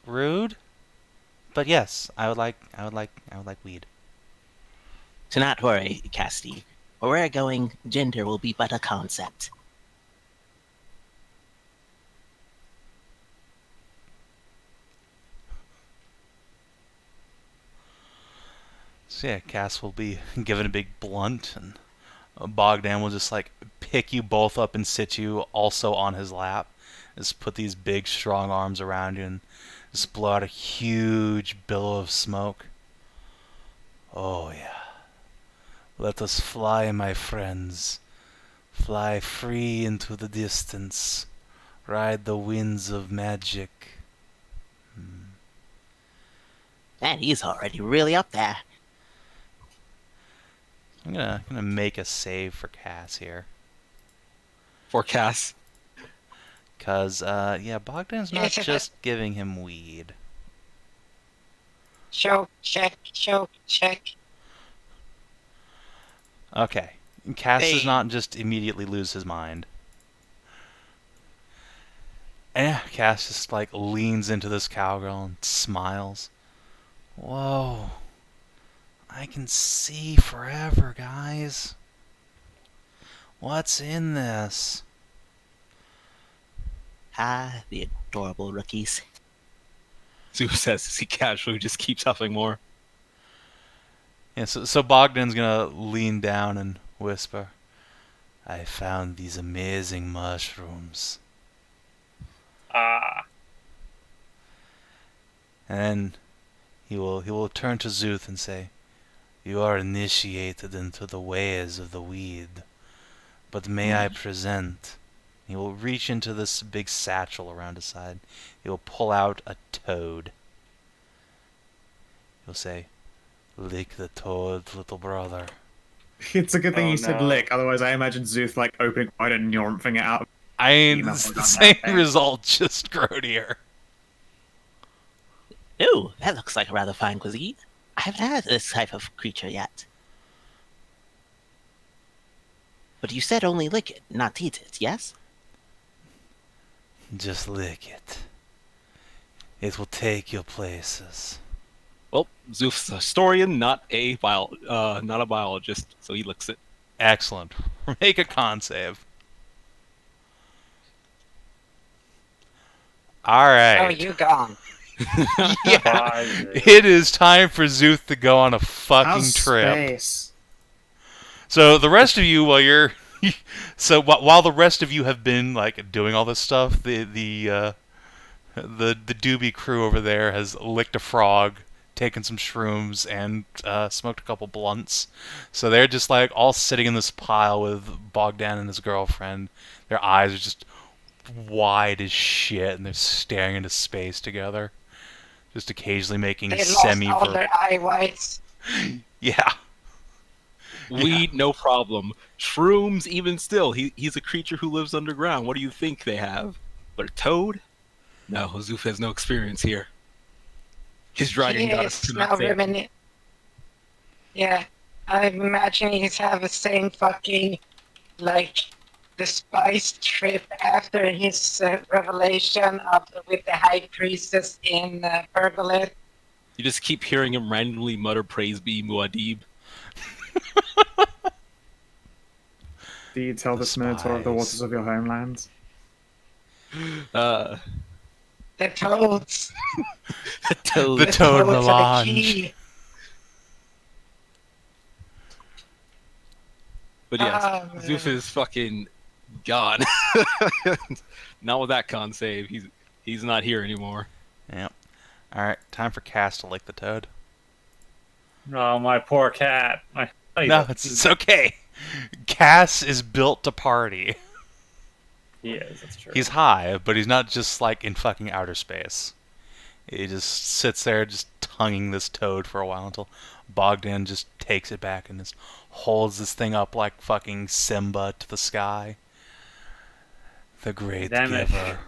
Rude? But yes, I would like weed. Do not worry, Casti. Where we're going, gender will be but a concept. So yeah, Cass will be given a big blunt, and Bogdan will just like pick you both up and sit you also on his lap. Just put these big, strong arms around you and just blow out a huge billow of smoke. Oh yeah. Let us fly, my friends. Fly free into the distance. Ride the winds of magic. Man, he's already really up there. I'm gonna make a save for Cass here. For Cass. Cause yeah, Bogdan's not Yes, just giving him weed. Choke, check, choke, check. Okay. Cass does Hey. not just immediately lose his mind. And yeah, Cass just like leans into this cowgirl and smiles. Whoa. I can see forever, guys. What's in this? Ah, the adorable rookies. Szooth says as he casually just keeps huffing more. Yeah, so Bogdan's gonna lean down and whisper, I found these amazing mushrooms. Ah. And then he will turn to Szooth and say, you are initiated into the ways of the weed, but may I present? He will reach into this big satchel around his side. He will pull out a toad. He'll say, lick the toad, little brother. It's a good thing Oh, you said no. lick, otherwise I imagine Szooth like opening wide and yomphing it out. I mean, Email it's on the that same thing. result, just grodier. Ooh, that looks like a rather fine cuisine. I haven't had this type of creature yet. But you said only lick it, not eat it, yes? Just lick it. It will take you places. Well, Szooth's a historian, not a biologist, so he licks it. Excellent. Make a con save. Alright. Oh, you gone. Yeah. Positive. It is time for Szooth to go on a fucking How's trip. space? So the rest of you, while you're, while the rest of you have been like doing all this stuff, the doobie crew over there has licked a frog, taken some shrooms, and smoked a couple blunts. So they're just like all sitting in this pile with Bogdan and his girlfriend. Their eyes are just wide as shit, and they're staring into space together, just occasionally making They lost semi. all their eye whites. Yeah. Weed, no problem. Shrooms, even still, he's a creature who lives underground. What do you think they have? But a toad? No, Szooth has no experience here. His dragon goddess Yes, cannot now save him. Yeah, I'm imagining he's have the same fucking, like, the spice trip after his revelation with the High Priestess in Pergolith. You just keep hearing him randomly mutter praise be Muad'Dib. Do you tell this Minotaur of the waters of your homeland? Uh, The toads. the toad. The toad toads are the melange. key. But yes, Ah, man. Szooth is fucking gone. Not with that con save. He's not here anymore. Yep. Alright, time for Cass to lick the toad. Oh, my poor cat. No, it's okay. Cass is built to party. He is, that's true. He's high, but he's not just like in fucking outer space. He just sits there just tonguing this toad for a while until Bogdan just takes it back and just holds this thing up like fucking Simba to the sky. The great Damn it. giver.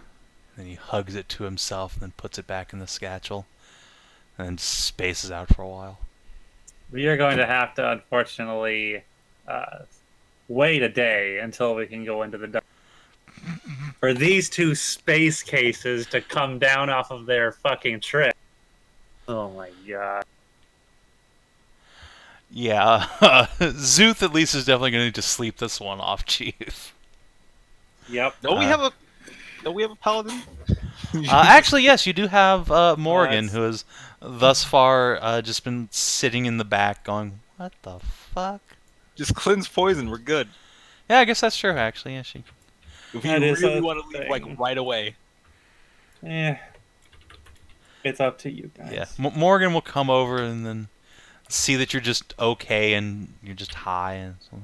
Then he hugs it to himself and then puts it back in the satchel. And then spaces out for a while. We are going to have to, unfortunately, wait a day until we can go into the dark. For these two space cases to come down off of their fucking trip. Oh my god. Yeah, Szooth at least is definitely going to need to sleep this one off, Chief. Yep. Don't we have a paladin? Actually, yes, you do have Morgan, What? who has thus far just been sitting in the back going, what the fuck? Just cleanse poison. We're good. Yeah, I guess that's true, actually. Yeah, she... If That you is really a want to leave, like, thing. right away. It's up to you Yeah. guys. Morgan will come over and then see that you're just okay and you're just high. And so,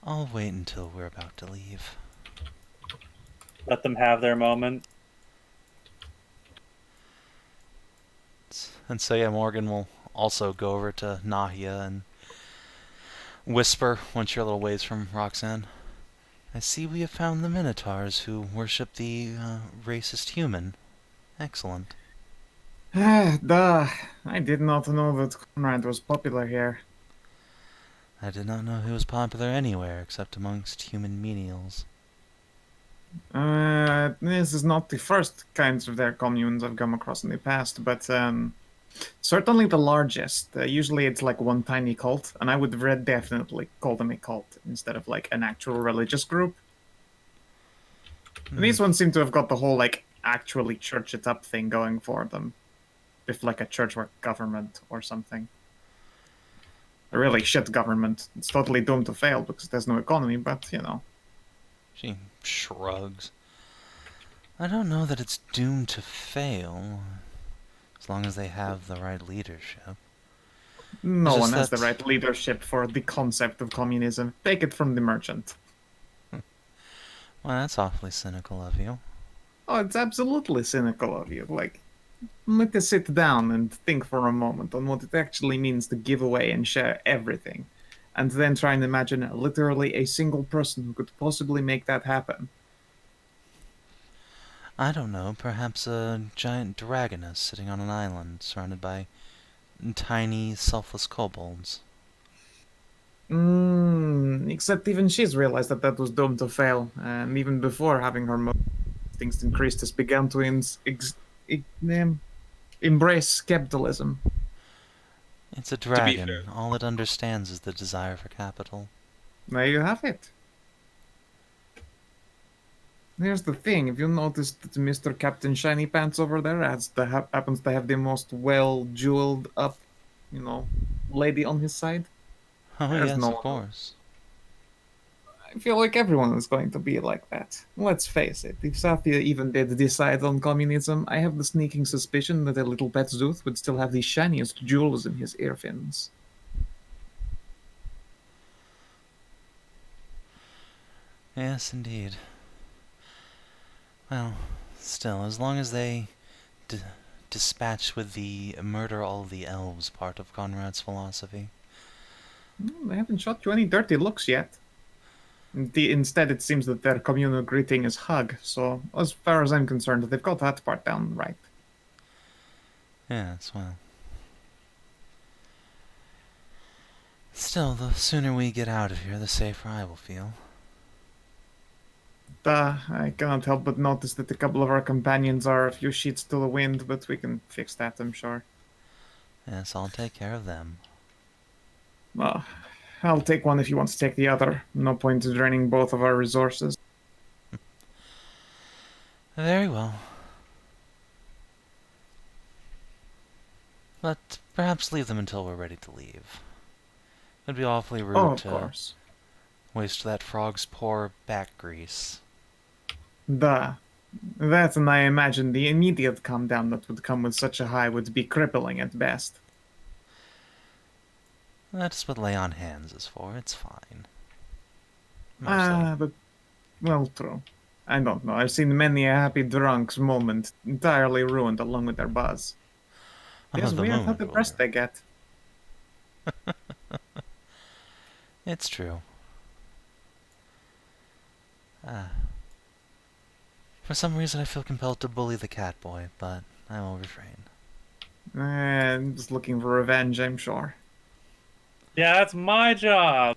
I'll wait until we're about to leave. Let them have their moment. And so, yeah, Morgan will also go over to Nahia and whisper once you're a little ways from Roxanne. I see we have found the Minotaurs who worship the racist human. Excellent. Duh. I did not know that Conrad was popular here. I did not know he was popular anywhere except amongst human menials. This is not the first kinds of their communes I've come across in the past, but certainly the largest. Usually it's like one tiny cult, and I would definitely call them a cult instead of like an actual religious group. These ones seem to have got the whole like actually church it up thing going for them. If like a church were government or something. A really shit government. It's totally doomed to fail because there's no economy, but you know. She shrugs. I don't know that it's doomed to fail, as long as they have the right leadership. No It's one just has the that- right leadership for the concept of communism. Take it from the merchant. Well, that's awfully cynical of you. Oh, it's absolutely cynical of you. Like, let us sit down and think for a moment on what it actually means to give away and share everything. And then try and imagine literally a single person who could possibly make that happen. I don't know, perhaps a giant dragoness sitting on an island surrounded by tiny, selfless kobolds. Except even she's realized that that was doomed to fail. And even before having her instincts increased, has begun to embrace capitalism. It's a be dragon. fair. All it understands is the desire for capital. There you have it. Here's the thing, if you notice that Mr. Captain Shiny Pants over there happens to have the most well-jeweled up, lady on his side, Oh, There's yes, no of one. course. I feel like everyone is going to be like that. Let's face it, if Sathya even did decide on communism, I have the sneaking suspicion that a little pet Szooth would still have the shiniest jewels in his ear fins. Yes, indeed. Well, still, as long as they dispatch with the murder all the elves part of Conrad's philosophy. They haven't shot you any dirty looks yet. Instead, it seems that their communal greeting is hug, so as far as I'm concerned, they've got that part down right. Yes, well. Still, the sooner we get out of here, the safer I will feel. I cannot help but notice that a couple of our companions are a few sheets to the wind, but we can fix that, I'm sure. Yes, I'll take care of them. Well, I'll take one if you want to take the other. No point in draining both of our resources. Very well. But perhaps leave them until we're ready to leave. It'd be awfully rude Oh, of to course. waste that frog's poor back grease. That and I imagine the immediate calm down that would come with such a high would be crippling at best. That's what lay on hands is for. It's fine. Mostly. But, well, true. I don't know. I've seen many a happy drunk's moment entirely ruined along with their buzz. It's The weird how moment depressed will. they get. It's true. For some reason I feel compelled to bully the cat boy, but I will refrain. I'm just looking for revenge, I'm sure. Yeah, that's my job.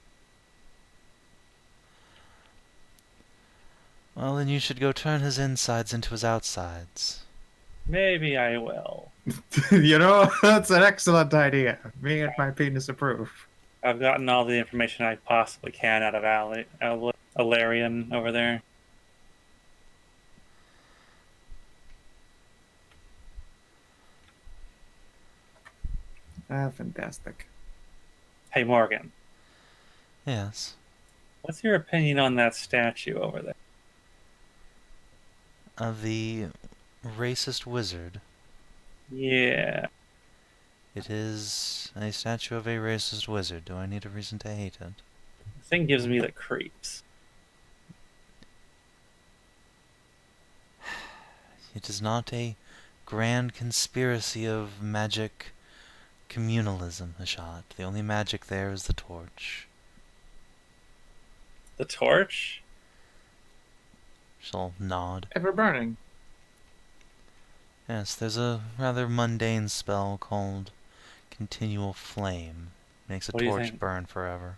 Well, then you should go turn his insides into his outsides. Maybe I will. That's an excellent idea. Me and my penis approve. I've gotten all the information I possibly can out of Alarian over there. Fantastic. Hey, Morgan, Yes. what's your opinion on that statue over there? Of the racist wizard. Yeah. It is a statue of a racist wizard. Do I need a reason to hate it? The thing gives me the creeps. It is not a grand conspiracy of magic communalism, Hashat. The only magic there is the torch. The torch? She'll nod. Ever burning. Yes, there's a rather mundane spell called Continual Flame. Makes a What do you torch think? burn forever.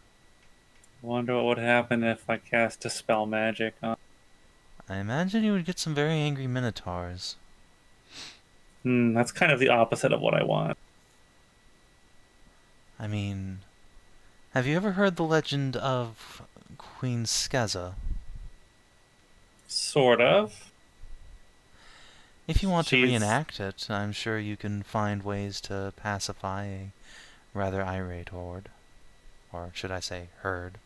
Wonder what would happen if I cast Dispel Magic on... I imagine you would get some very angry Minotaurs. That's kind of the opposite of what I want. I mean, have you ever heard the legend of Queen Skeza? Sort of. If you want to She's- reenact it, I'm sure you can find ways to pacify a rather irate horde. Or should I say, herd.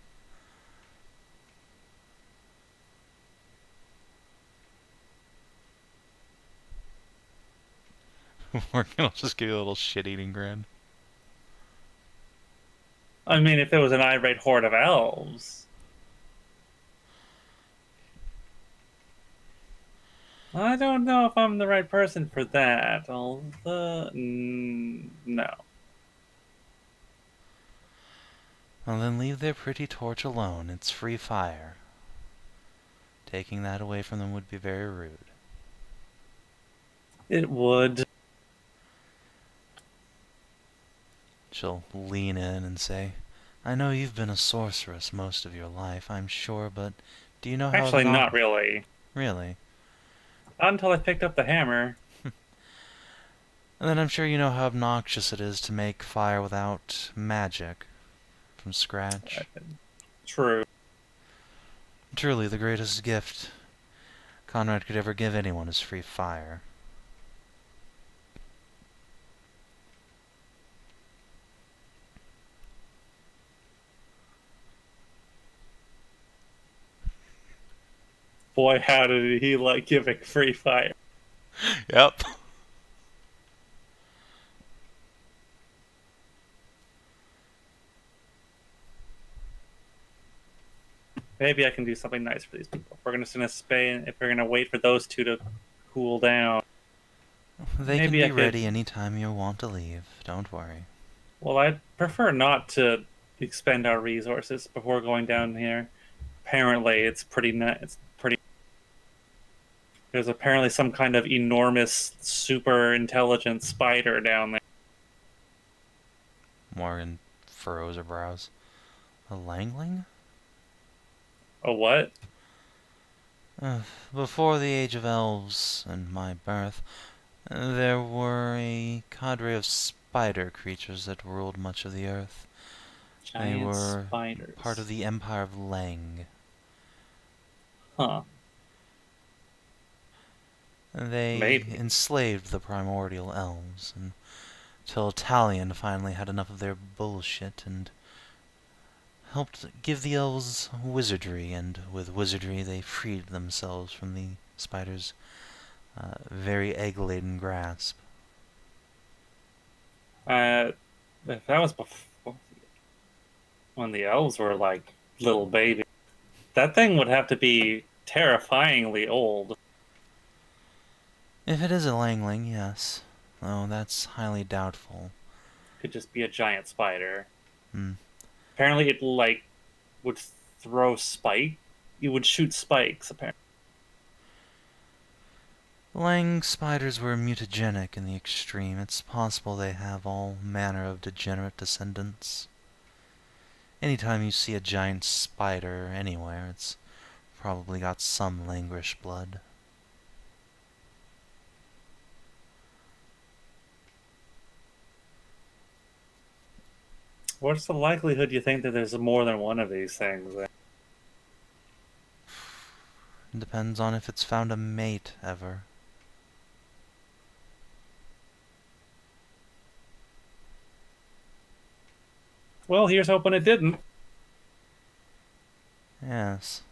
Morgan will just give you a little shit-eating grin. I mean, if it was an irate horde of elves... I don't know if I'm the right person for that. No. Well, then leave their pretty torch alone. It's free fire. Taking that away from them would be very rude. It would. She'll lean in and say, I know you've been a sorceress most of your life, I'm sure, but do you know how... Actually, not really. Really? Not until I picked up the hammer. And then I'm sure you know how obnoxious it is to make fire without magic from scratch. True. Truly, the greatest gift Conrad could ever give anyone is free fire. Boy, how did he like giving free fire. Yep. Maybe I can do something nice for these people. If we're going to send a Spain, if we're going to wait for those two to cool down. They Maybe can I be could- ready anytime you want to leave. Don't worry. Well, I'd prefer not to expend our resources before going down here. Apparently, it's pretty. There's apparently some kind of enormous, super intelligent spider down there. Morgan furrows her brows. A Langling? A what? Before the age of elves and my birth, there were a cadre of spider creatures that ruled much of the earth. Giant They were spiders. part of the Empire of Lang. Huh. They Maybe. enslaved the primordial elves until Talion finally had enough of their bullshit and helped give the elves wizardry, and with wizardry they freed themselves from the spider's very egg-laden grasp. If that was before, when the elves were like little babies, that thing would have to be terrifyingly old. If it is a Langling, yes. Though that's highly doubtful. Could just be a giant spider. Hmm. Apparently, it like would throw spike. You would shoot spikes. Apparently, Lang spiders were mutagenic in the extreme. It's possible they have all manner of degenerate descendants. Anytime you see a giant spider anywhere, it's probably got some Langrish blood. what's the likelihood you think that there's more than one of these things? Depends on if it's found a mate ever. Well, here's hoping it didn't. Yes.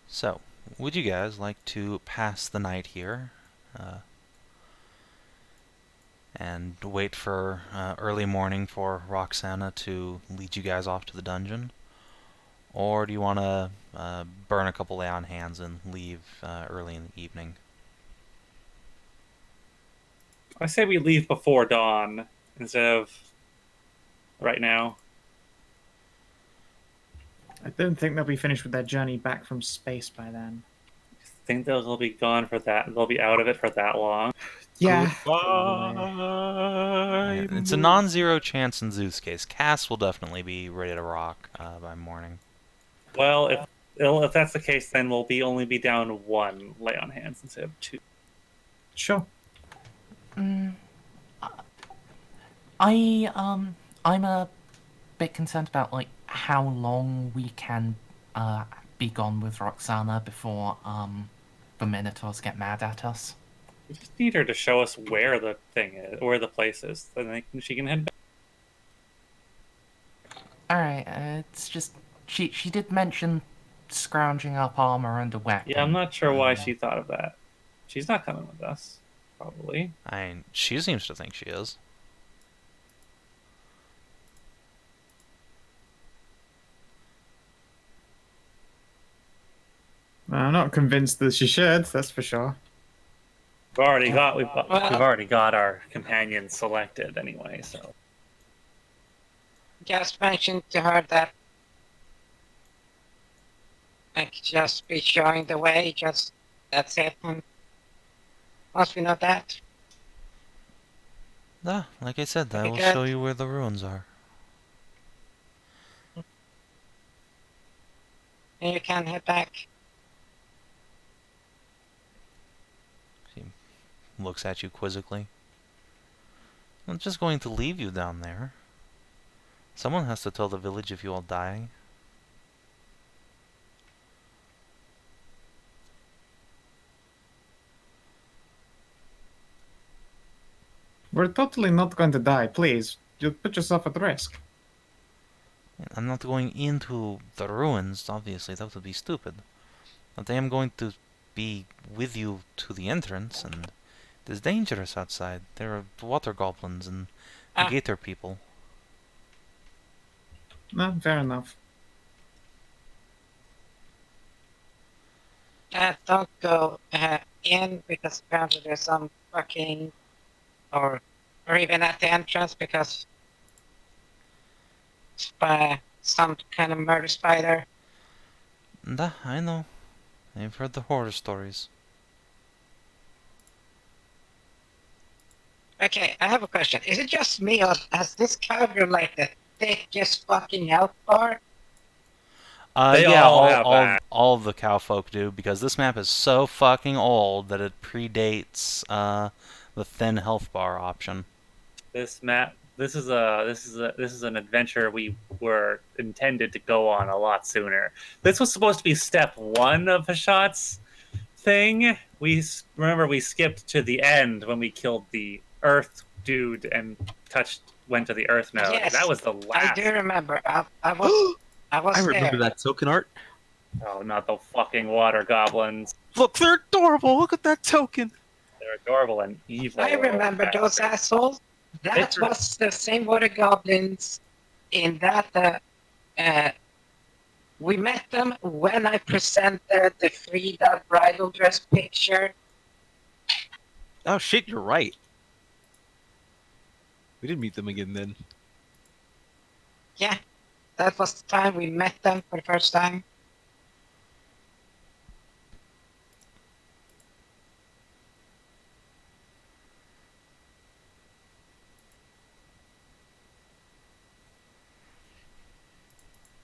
So, would you guys like to pass the night here? And wait for early morning for Roxana to lead you guys off to the dungeon? Or do you want to burn a couple lay on hands and leave early in the evening? I say we leave before dawn instead of right now. I don't think they'll be finished with their journey back from space by then. Think they'll be gone for that. They'll be out of it for that long. Yeah. Goodbye. It's a non-zero chance in Szooth's case. Cass will definitely be ready to rock by morning. Well, if that's the case, then we'll only be down 1 lay on hands instead of 2. Sure. I'm a bit concerned about like how long we can be gone with Roxana before the Minotaurs get mad at us. We just need her to show us where the thing is, where the place is, then she can head back. Alright, it's just she did mention scrounging up armor and a weapon. Yeah, I'm not sure why she thought of that. She's not coming with us, probably. She seems to think she is. I'm not convinced that she should, that's for sure. We've already got our companion selected anyway, so. Just mentioned to her that I could just be showing the way, that's it. And once we know that, Like I said, I will good. show you where the ruins are. then you can head back. She looks at you quizzically. I'm just going to leave you down there. Someone has to tell the village if you all die. We're totally not going to die, please. You put yourself at risk. I'm not going into the ruins, obviously, that would be stupid. But I am going to be with you to the entrance, and it is dangerous outside. There are water goblins and gator people. No, fair enough. Don't go in, because apparently there's some fucking, or even at the entrance, because some kind of murder spider. I know. I've heard the horror stories. Okay, I have a question. Is it just me, or has this cowgirl like the thickest fucking health bar? They Yeah, all have that. all of the cowfolk do, because this map is so fucking old that it predates the thin health bar option. This is an adventure we were intended to go on a lot sooner. This was supposed to be step 1 of Hashat's thing. We skipped to the end when we killed the Earth dude and went to the Earth node. Yes, That was the last. I do remember. I was I remember there. that token art. Oh, not the fucking water goblins. Look, they're adorable. Look at that token. They're adorable and evil. I remember those assholes. That was the same water goblins in that we met them when I presented the Frida bridal dress picture. Oh shit, you're right. We didn't meet them again then. Yeah, that was the time we met them for the first time.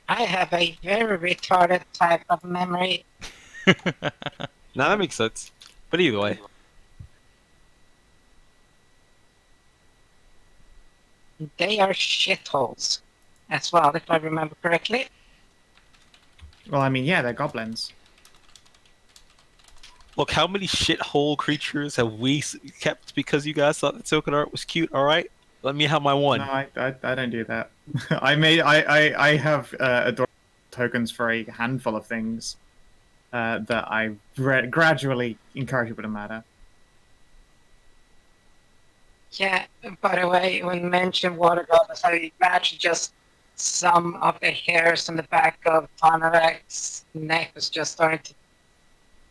I have a very retarded type of memory. Now that makes sense. But either way. They are shitholes as well, if I remember correctly. Well, I mean, yeah, they're goblins. Look, how many shithole creatures have we kept because you guys thought that token art was cute? All right, let me have my one. No, I don't do that. I have adorable tokens for a handful of things that I gradually encourage people to matter. Yeah, by the way, when mentioned water goblins, I imagine just some of the hairs on the back of Tarnavak's neck was just starting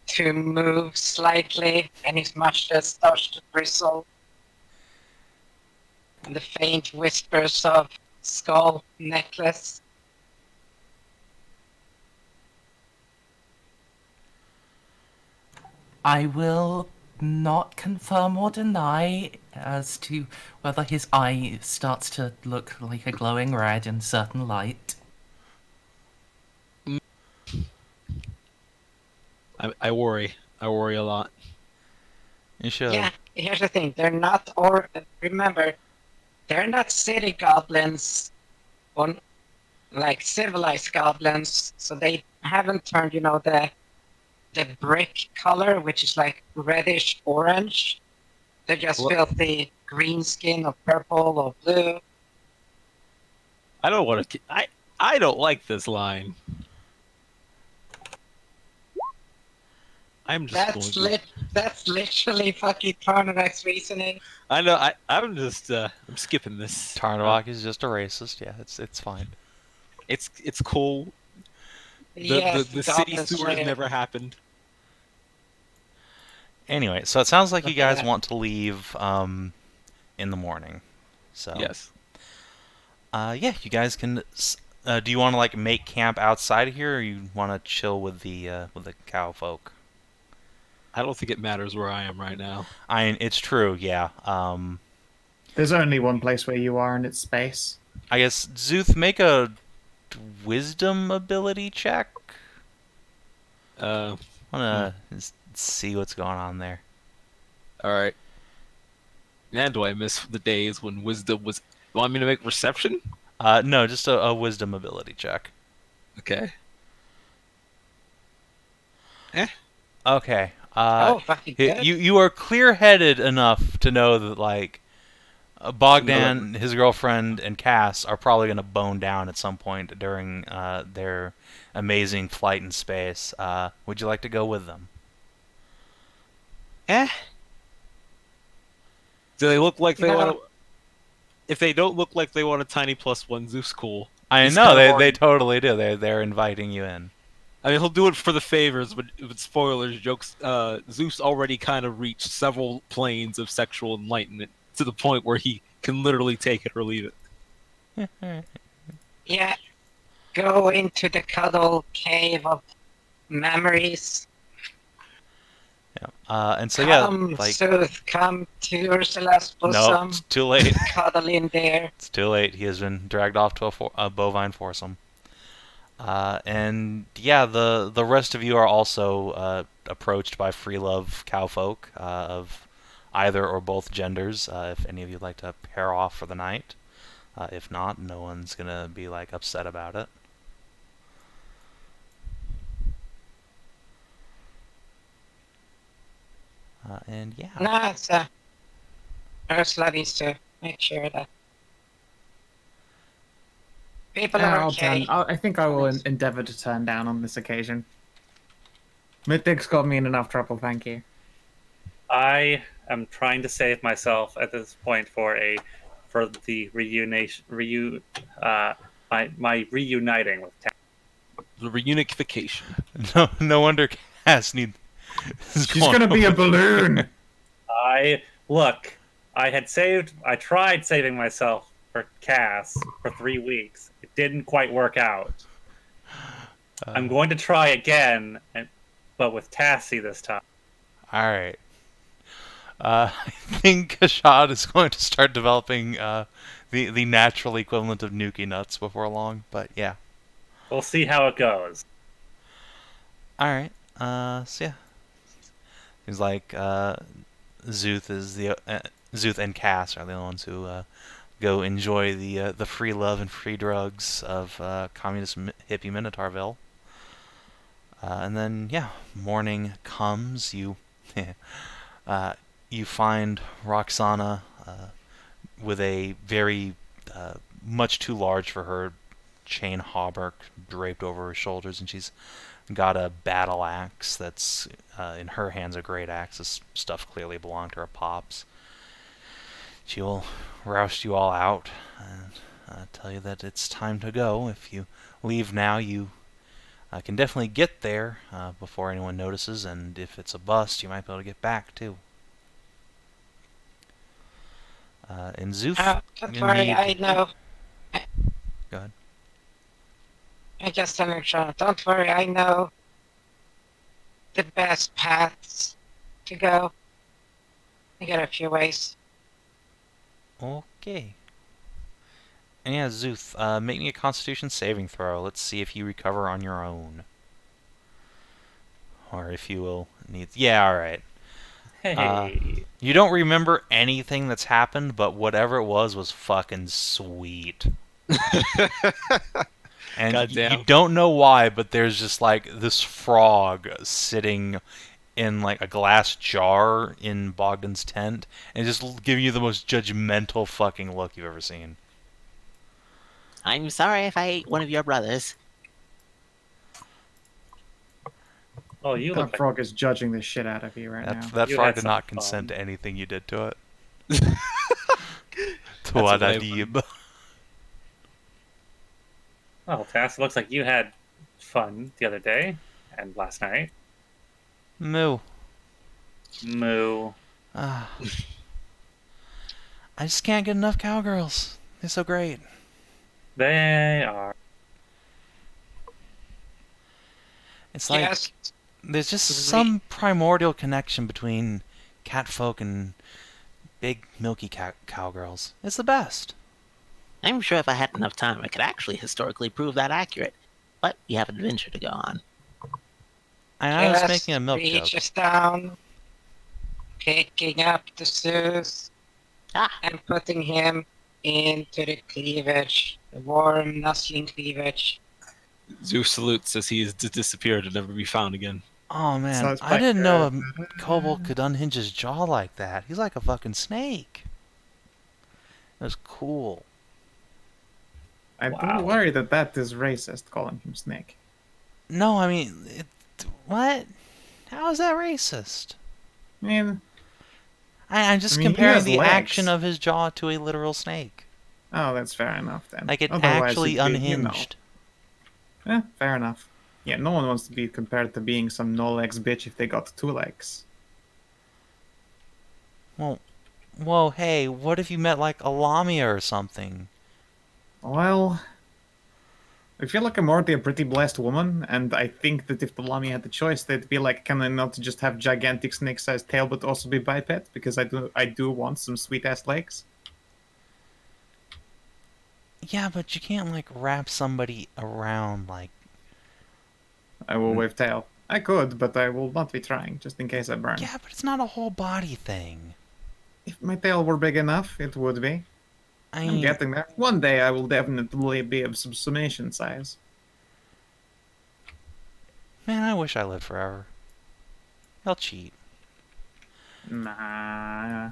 to move slightly, and his mustache starts to bristle. And the faint whispers of skull necklace. I will not confirm or deny as to whether his eye starts to look like a glowing red in certain light. I worry. I worry a lot. You should. Yeah, here's the thing. They're not, remember, they're not city goblins or like civilized goblins, so they haven't turned, the brick color, which is like reddish orange. They're just filthy green skin or purple or blue. I don't want to. I don't like this line. I'm just That's literally fucking Tarnavak's reasoning. I know. I'm just. I'm skipping this. Tarnavak is just a racist. Yeah, it's fine. It's cool. The city sewers never happened. Anyway, so it sounds like you guys want to leave in the morning. So yes. Yeah, you guys can. Do you want to like make camp outside of here, or you want to chill with the cow folk? I don't think it matters where I am right now. It's true. Yeah. There's only one place where you are, and it's space. I guess Szooth, make a wisdom ability check. Wanna see what's going on there. All right. And do I miss the days when wisdom was? You want me to make perception? No, just a wisdom ability check. Okay. Okay. Fucking good. You are clear-headed enough to know that like Bogdan, his girlfriend, and Cass are probably going to bone down at some point during their amazing flight in space. Would you like to go with them? Do they look like they want to? If they don't look like they want a tiny +1, Zeus cool. I know they totally do. They're inviting you in. I mean, he'll do it for the favors, but spoilers, jokes. Zeus already kind of reached several planes of sexual enlightenment to the point where he can literally take it or leave it. Yeah. Go into the cuddle cave of memories. Yeah. And so Come, like Szooth, come to Ursula's bosom. no, it's too late. Cuddle in there. It's too late. He has been dragged off to a bovine foursome. And yeah, the rest of you are also approached by free love cowfolk of either or both genders. If any of you would like to pair off for the night, if not, no one's gonna be like upset about it. And yeah. No, it's Ursula needs to make sure that people are okay. I think I will endeavour to turn down on this occasion. Mythic's got me in enough trouble, thank you. I am trying to save myself at this point for the my reuniting with Tam. The reunification. No wonder Cass needs. She's gonna be a balloon. I tried saving myself for Cass for 3 weeks. It didn't quite work out. I'm going to try again, but with Tassie this time. All right. I think Hashat is going to start developing the natural equivalent of Nuki nuts before long, but yeah. We'll see how it goes. All right. So yeah. Seems like Szooth and Cass are the only ones who go enjoy the free love and free drugs of communist hippie Minotaurville. And then, yeah, morning comes. You you find Roxana with a very much too large for her chain hauberk draped over her shoulders, and she's got a battle axe that's in her hands a great axe. This stuff clearly belonged to her pops. She will roust you all out and tell you that it's time to go. If you leave now, you can definitely get there before anyone notices, and if it's a bust, you might be able to get back too. In Szooth, Don't you worry, need... I know. Go ahead. I guess I'm sure. Don't worry, I know the best paths to go. I got a few ways. Okay. And yeah, Szooth, make me a Constitution saving throw. Let's see if you recover on your own. Or if you will need... Yeah, alright. Hey. You don't remember anything that's happened, but whatever it was fucking sweet. And Goddamn. you don't know why, but there's just like this frog sitting in like a glass jar in Bogdan's tent, and just giving you the most judgmental fucking look you've ever seen. I'm sorry if I ate one of your brothers. Oh, you look That like frog is judging the shit out of you right now. That You frog had did some not consent fun. to anything you did to it. To what I- Wadadib. Well, Tass, it looks like you had fun the other day and last night. Moo. Moo. Ah. I just can't get enough cowgirls. They're so great. They are. It's like Yes, there's just some primordial connection between catfolk and big milky cowgirls. It's the best. I'm sure if I had enough time, I could actually historically prove that accurate. But you have an adventure to go on. I was just making a milk joke. reaches down, picking up the Szooth, Ah, and putting him into the cleavage, the warm, nuzzling cleavage. Zeus salutes as he has disappeared and never be found again. Oh man, Sounds I didn't know a like- kobold could unhinge his jaw like that. He's like a fucking snake. It was cool. I Wow. do worry that is racist, calling him Snake. No, I mean, what? How is that racist? I mean, I'm just I mean, he comparing has the legs. action of his jaw to a literal snake. oh, that's fair enough then. Like it Otherwise actually it'd be, unhinged. Fair enough. Yeah, no one wants to be compared to being some no-legs bitch if they got 2 legs. Well, whoa, hey, what if you met like a Lamia or something? Well, I feel like I'm already a pretty blessed woman, and I think that if the Lamia had the choice, they'd be like, can I not just have gigantic snake-sized tail but also be biped? Because I do want some sweet-ass legs. Yeah, but you can't like wrap somebody around like... I will wave tail. I could, but I will not be trying, just in case I burn. Yeah, but it's not a whole body thing. If my tail were big enough, it would be. I I'm mean, getting there. One day I will definitely be of some summation size. man, I wish I lived forever. I'll cheat. Nah.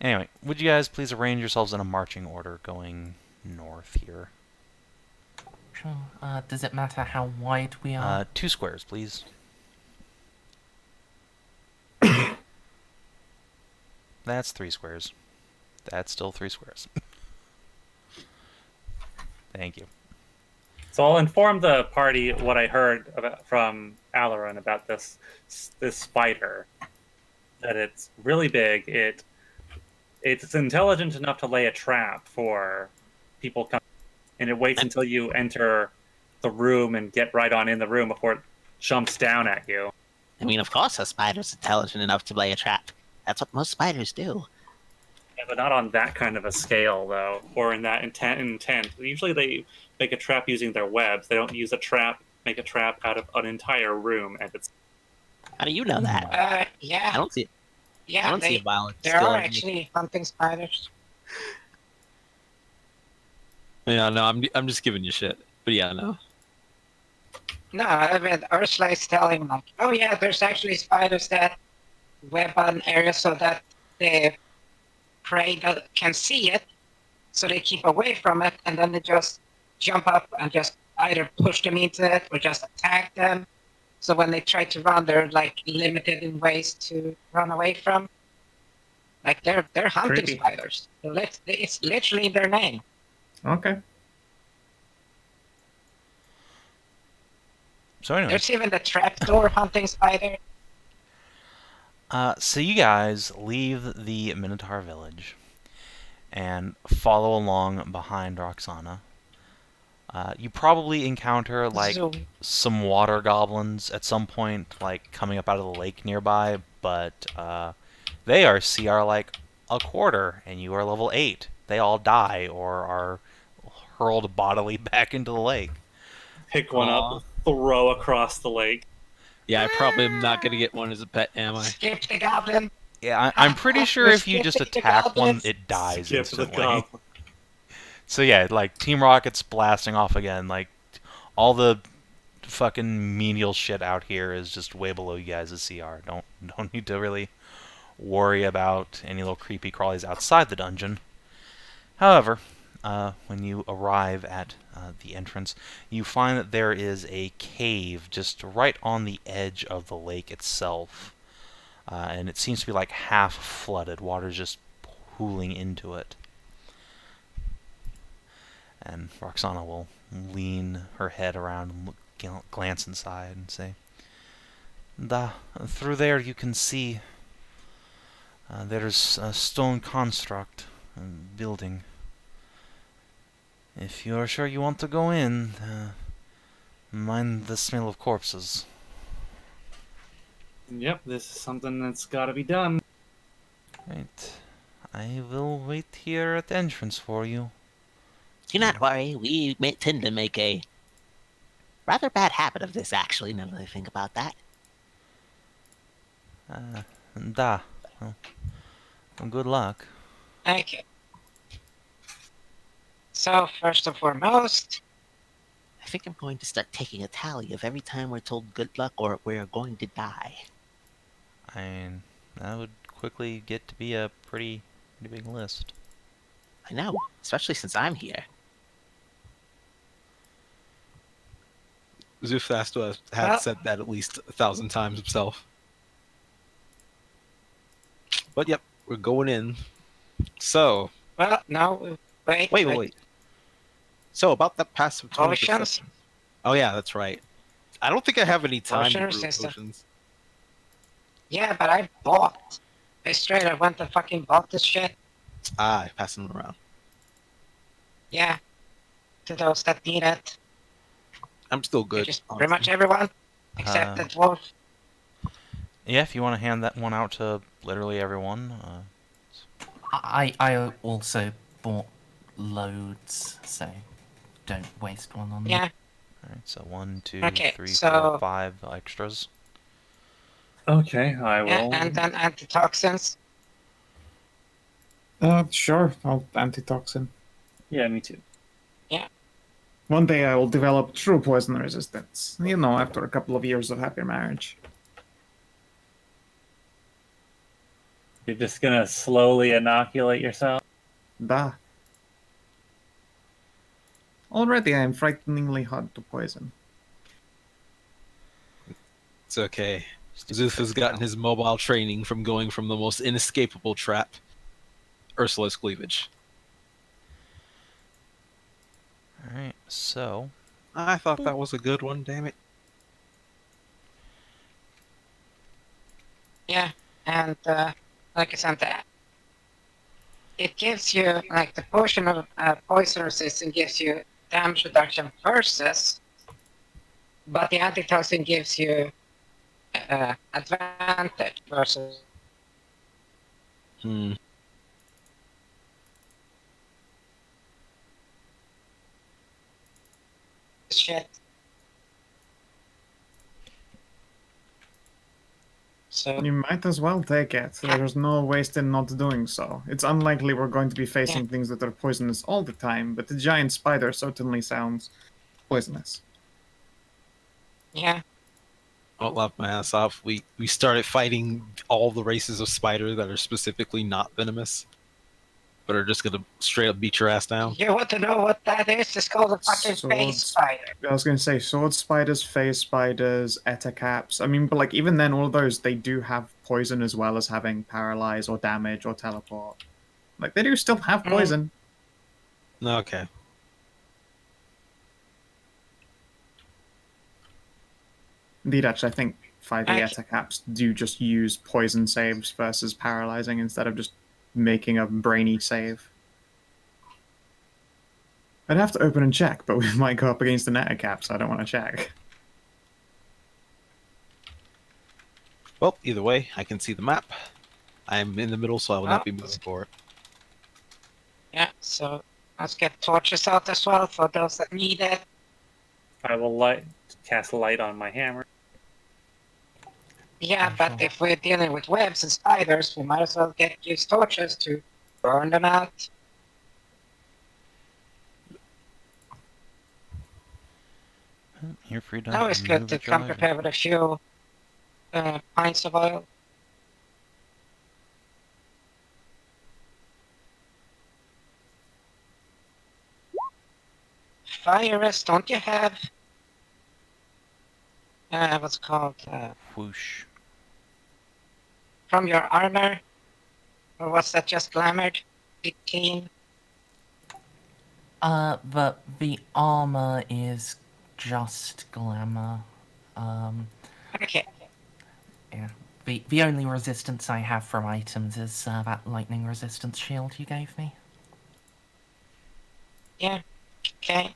Anyway, would you guys please arrange yourselves in a marching order going north here? Sure. Does it matter how wide we are? 2 squares, please. That's 3 squares. That's still 3 squares. Thank you. So I'll inform the party what I heard from Alaron about this spider. That it's really big. It's intelligent enough to lay a trap for people coming, and it waits until you enter the room and get right on in the room before it jumps down at you. I mean, of course a spider's intelligent enough to lay a trap. That's what most spiders do. Yeah, but not on that kind of a scale, though, or in that intent. Usually they make a trap using their webs. They don't make a trap out of an entire room, and it's... How do you know that? Yeah, I don't see. I yeah, don't see a violent there skill are in you. actually hunting spiders. Yeah, no, I'm just giving you shit. But yeah, no. No, I mean, Ursula is telling like, oh yeah, there's actually spiders that web an area so that the prey can see it, so they keep away from it, and then they just jump up and just either push them into it or just attack them. So when they try to run, they're like limited in ways to run away from. Like they're hunting Creepy. spiders. It's literally their name. Okay. So anyway, There's even the trapdoor hunting spider. so you guys leave the Minotaur village and follow along behind Roxana. You probably encounter like Zoom. some water goblins at some point, like coming up out of the lake nearby, but they are CR like a quarter, and you are level 8. They all die or are hurled bodily back into the lake. Pick one Aw. up, throw across the lake. Yeah, I probably am not gonna get one as a pet, am I? Skip the goblin. Yeah, I'm pretty sure if you just Skip the attack one, goblins. it dies Skip the instantly. goblin. So yeah, like Team Rocket's blasting off again. Like all the fucking menial shit out here is just way below you guys' CR. Don't need to really worry about any little creepy crawlies outside the dungeon. However, when you arrive at the entrance, you find that there is a cave just right on the edge of the lake itself. And it seems to be like half flooded. Water's just pooling into it. And Roxana will lean her head around and glance inside and say, through there you can see there's a stone construct building. If you are sure you want to go in, mind the smell of corpses. Yep, this is something that's got to be done. Right. I will wait here at the entrance for you. Do not worry, we tend to make a rather bad habit of this, actually, now that I think about that. Well, good luck. Okay. So, first and foremost, I think I'm going to start taking a tally of every time we're told good luck or we're going to die. I mean, that would quickly get to be a pretty big list. I know, especially since I'm here. Szooth has to have Well- said that at least 1,000 times himself. But yep, we're going in. So, well, no, wait. So about that passive 20 Potions? perception. Oh yeah, that's right. I don't think I have any time to Potions brew is the- potions. Yeah, but I bought. I straight up went and fucking bought this shit. Ah, passing them around. Yeah. To those that need it. I'm still good. Just pretty much everyone. Except the dwarf. Yeah, if you want to hand that one out to literally everyone. I also bought loads, so don't waste one on me. Yeah. Alright, so 1, 2, Okay, 3, so- 4, 5 extras. Okay, I will. Yeah, and then antitoxins. Sure. I'll antitoxin. Yeah, me too. One day I will develop true poison resistance. You know, after a couple of years of happy marriage. You're just gonna slowly inoculate yourself? Da. Already I am frighteningly hard to poison. It's okay. Szooth has gotten his mobile training from going from the most inescapable trap, Ursula's cleavage. Alright, so I thought that was a good one, damn it. Yeah, and like I said, it gives you, like, the potion of poison resistance gives you damage reduction versus, but the antitoxin gives you advantage versus. Shit. So, You might as well take it. There's no waste in not doing so. It's unlikely we're going to be facing things that are poisonous all the time, but the giant spider certainly sounds poisonous. Yeah. I'll laugh my ass off. We started fighting all the races of spider that are specifically not venomous, but are just gonna straight up beat your ass down. You want to know what that is? It's called a fucking face Swords. spider. I was going to say sword spiders, phase spiders, etacaps. I mean, but like even then, all of those they do have poison as well as having paralyze or damage or teleport. Like they do still have poison. Okay. Indeed, actually, I think 5e Okay. etacaps do just use poison saves versus paralyzing instead of just making a brainy save. I'd have to open and check, but we might go up against the etacap, so I don't want to check. Well, either way, I can see the map. I'm in the middle, so I will not be moving for it. Yeah, so let's get torches out as well for those that need it. I will cast light on my hammer. Yeah, but if we're dealing with webs and spiders, we might as well use torches to burn them out. You're free to Now it's good move to at your come leisure. prepared with a few pints of oil. Fire rest, don't you have what's it called Whoosh. from your armor? Or was that just glamored? 18? The armor is just glamour. Okay. Yeah. The only resistance I have from items is that lightning resistance shield you gave me. Yeah. Okay.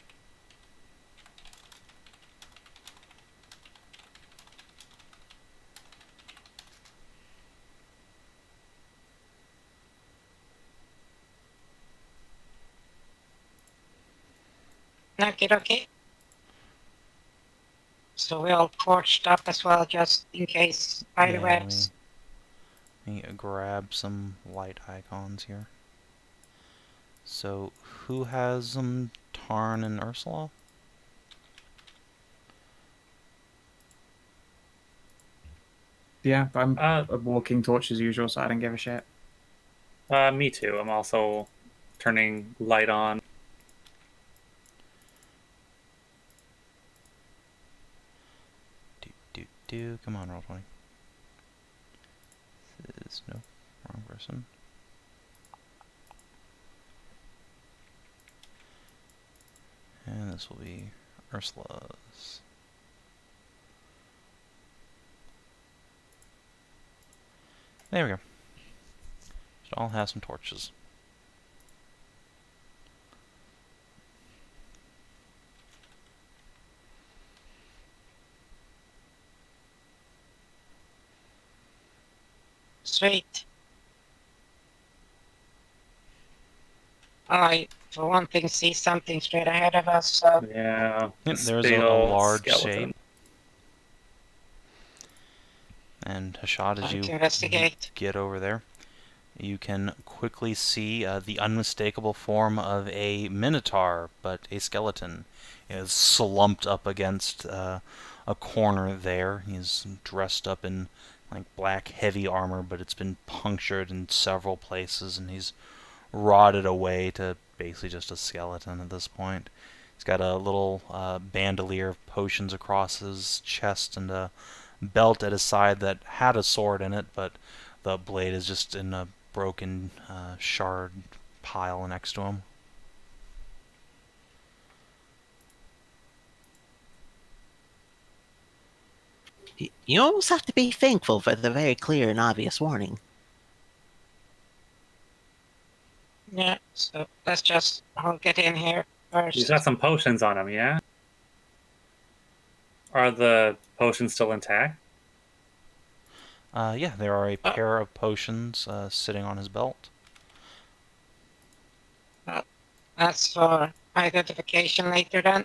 Okay. So we all torched up as well, just in case spider webs. Let me grab some light icons here. So, who has Tarn and Ursula? Yeah, I'm Uh, a walking torch as usual, so I don't give a shit. Me too. I'm also turning light on. Come on, roll 20. This is no wrong person. And this will be Ursula's. There we go. Should all have some torches. Sweet. I, for one thing, see something straight ahead of us, so... Yeah. Yep, this there's big a old large skeleton. shape. And Hashat, as Time you to investigate. get over there, you can quickly see the unmistakable form of a Minotaur, but a skeleton. He is slumped up against a corner there. He's dressed up in like black heavy armor, but it's been punctured in several places, and he's rotted away to basically just a skeleton at this point. He's got a little bandolier of potions across his chest and a belt at his side that had a sword in it, but the blade is just in a broken shard pile next to him. You almost have to be thankful for the very clear and obvious warning. Yeah, so let's just all get in here first. He's got some potions on him, yeah? Are the potions still intact? Yeah, there are a pair of potions sitting on his belt. That's for identification later then.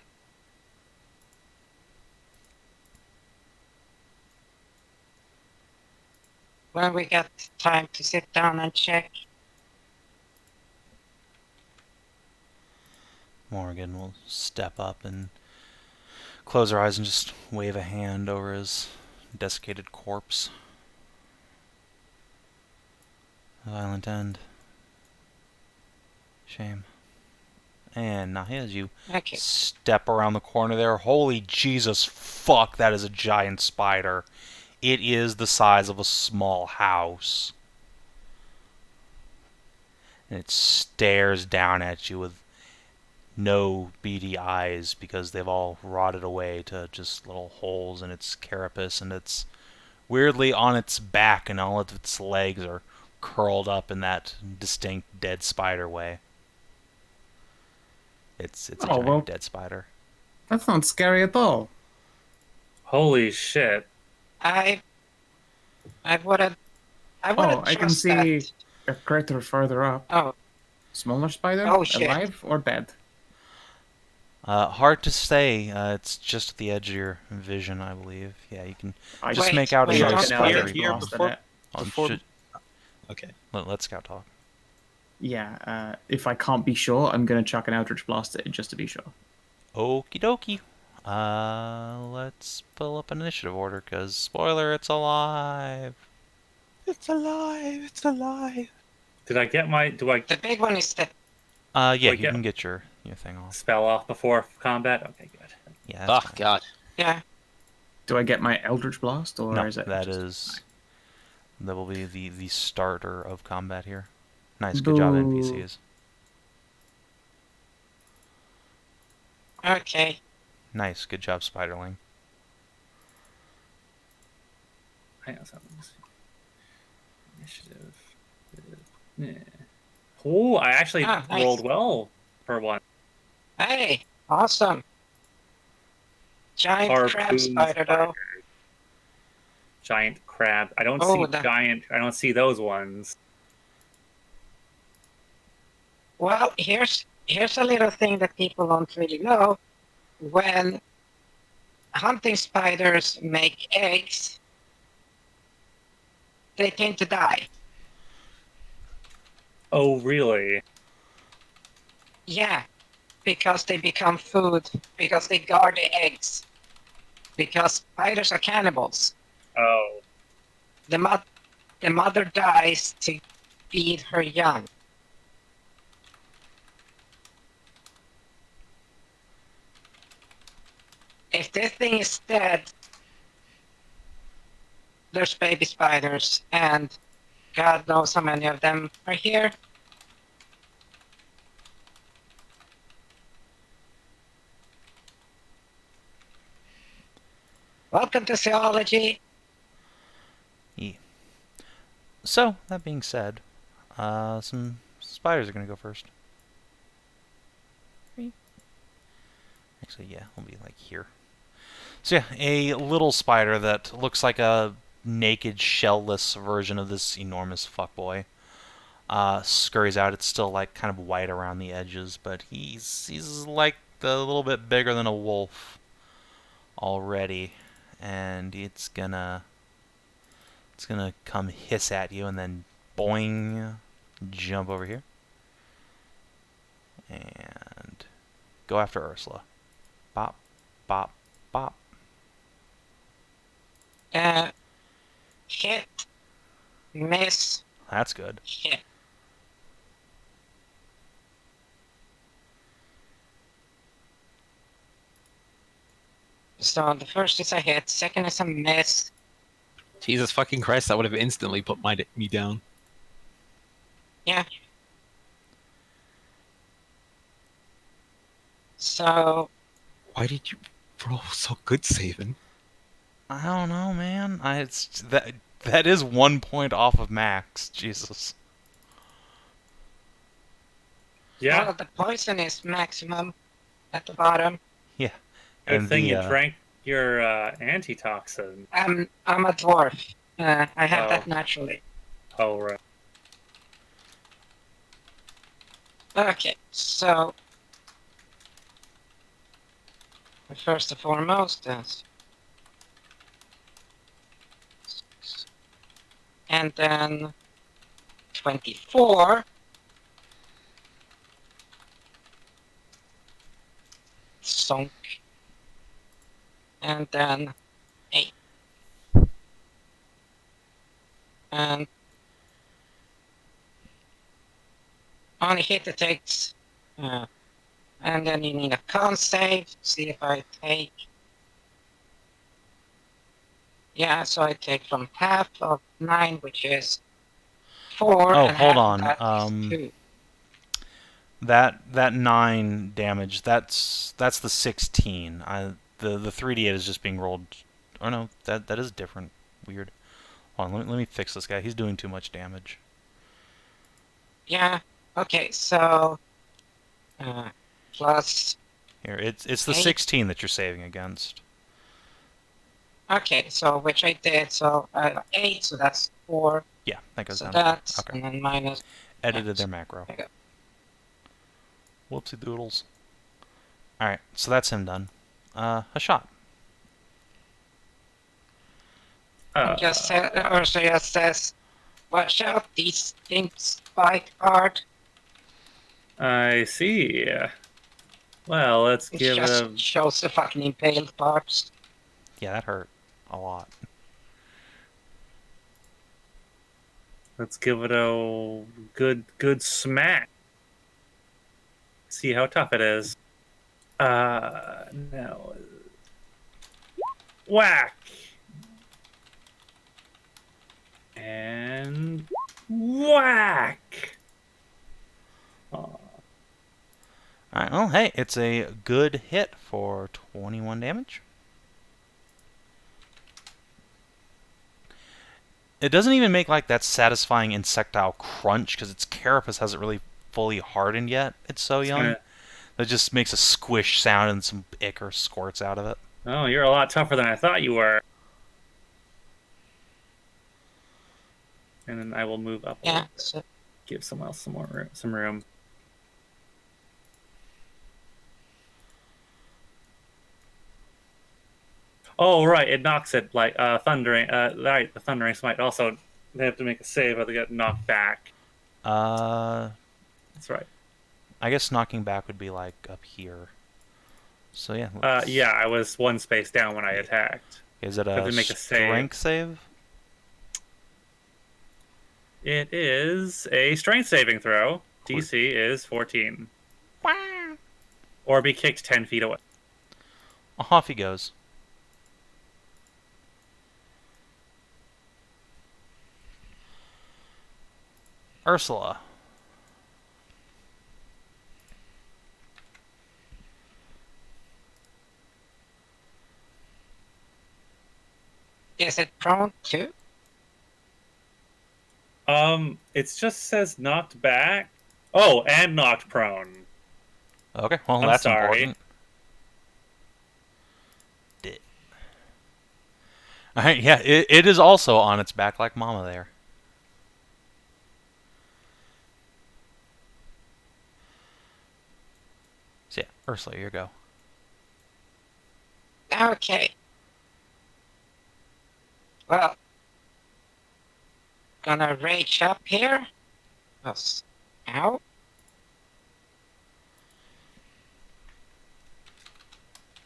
When we get time to sit down and check. Morgan will step up and close her eyes and just wave a hand over his desiccated corpse. A violent end. Shame. And Nahia, as you Okay. step around the corner there, holy Jesus fuck, that is a giant spider. It is the size of a small house. And it stares down at you with no beady eyes because they've all rotted away to just little holes in its carapace, and it's weirdly on its back and all of its legs are curled up in that distinct dead spider way. It's a Oh, giant well. dead spider. That's not scary at all. Holy shit. I wouldn't. I wouldn't I can trust see that. a critter further up. Oh, Smaller spider? Oh, shit. Alive or dead? Hard to say. It's just at the edge of your vision, I believe. Yeah, you can I just Wait, make out a wait, very don't- spidery Here, ball. before- Oh, before- should- Okay. let's scout talk. Yeah, if I can't be sure, I'm going to chuck an Eldritch Blast at it just to be sure. Okie dokie. Let's pull up an initiative order, because, spoiler, it's alive. It's alive. It's alive. Did I get my... Do I the big one is the. Yeah, Wait, you yeah. can get your thing off. spell off before combat? Okay, good. Yeah, Oh, that's fine. God. Yeah. Do I get my Eldritch Blast, or No, is it that just- is... That will be the starter of combat here. Nice, good job, Boo. NPCs. Okay. Nice, good job, Spiderling. Hang on, something. Initiative. Yeah. Oh, I actually Ah, nice. rolled well for one. Hey, awesome. Giant crab Harpoon spider, though. Giant crab. I don't Oh, see that- giant. I don't see those ones. Well, here's a little thing that people don't really know. When hunting spiders make eggs, they tend to die. Oh, really? Yeah, because they become food, because they guard the eggs. Because spiders are cannibals. Oh. The mother dies to feed her young. If this thing is dead, there's baby spiders, and God knows how many of them are here. Welcome to Theology. Yeah. So, that being said, some spiders are going to go first. Actually, yeah, we'll be like here. So yeah, a little spider that looks like a naked, shell-less version of this enormous fuckboy scurries out. It's still like kind of white around the edges, but he's like a little bit bigger than a wolf already, and it's gonna come hiss at you and then boing, jump over here and go after Ursula. Bop, bop, bop. Hit, miss, That's good. hit. So the first is a hit, second is a miss. Jesus fucking Christ, that would have instantly put me down. Yeah. So Why did you roll so good, Savin? I don't know, man. It's that is 1 point off of max. Jesus. Yeah. well, the poison is maximum at the bottom. Yeah. Good And thing the, you drank your antitoxin. I'm a dwarf. I have Oh. that naturally. Oh, right. Okay, so first and foremost, and then 24. Sunk. And then 8. And on a hit it takes... and then you need a con save. See if I take... Yeah, so I take from half of 9, which is 4, Oh, and hold half on. of that is 2. That 9 damage, that's the 16. The 3d8 is just being rolled. Oh no, that is different. Weird. Hold on, let me fix this guy. He's doing too much damage. Okay, so plus... Here, it's the 8. 16 that you're saving against. Okay, so which I did, so 8, so that's 4. Yeah, that goes So down. that's, Okay. and then minus... Edited their macro. There you go. Whoopsie doodles. Alright, so that's him done. Hashat. Ursula says, watch out, these things bite hard. I see. Well, let's It give it a... just shows the fucking impaled parts. Yeah, that hurt a lot. Let's give it a good smack. See how tough it is. No. Whack! And whack! Aw. Alright, well, hey, it's a good hit for 21 damage. It doesn't even make like that satisfying insectile crunch because its carapace hasn't really fully hardened yet. It's so young. It just makes a squish sound and some ichor squirts out of it. Oh, you're a lot tougher than I thought you were. And then I will move up. Yeah, so Give someone else some room. Oh, right, it knocks it like thundering. Right, the thundering smite. Also, they have to make a save or they get knocked back. That's right. I guess knocking back would be like up here. So yeah. Yeah, I was one space down when I attacked. Is it Have a to make a strength save? It is a strength saving throw. DC is 14. Or be kicked 10 feet away. Off he goes. Ursula. is it prone too? It just says knocked back. Oh, and knocked prone. Okay, well, I'm that's sorry. important. Alright, yeah, it is also on its back like Mama there. So yeah, Ursula, your go. Okay. Well, gonna rage up here. Ow.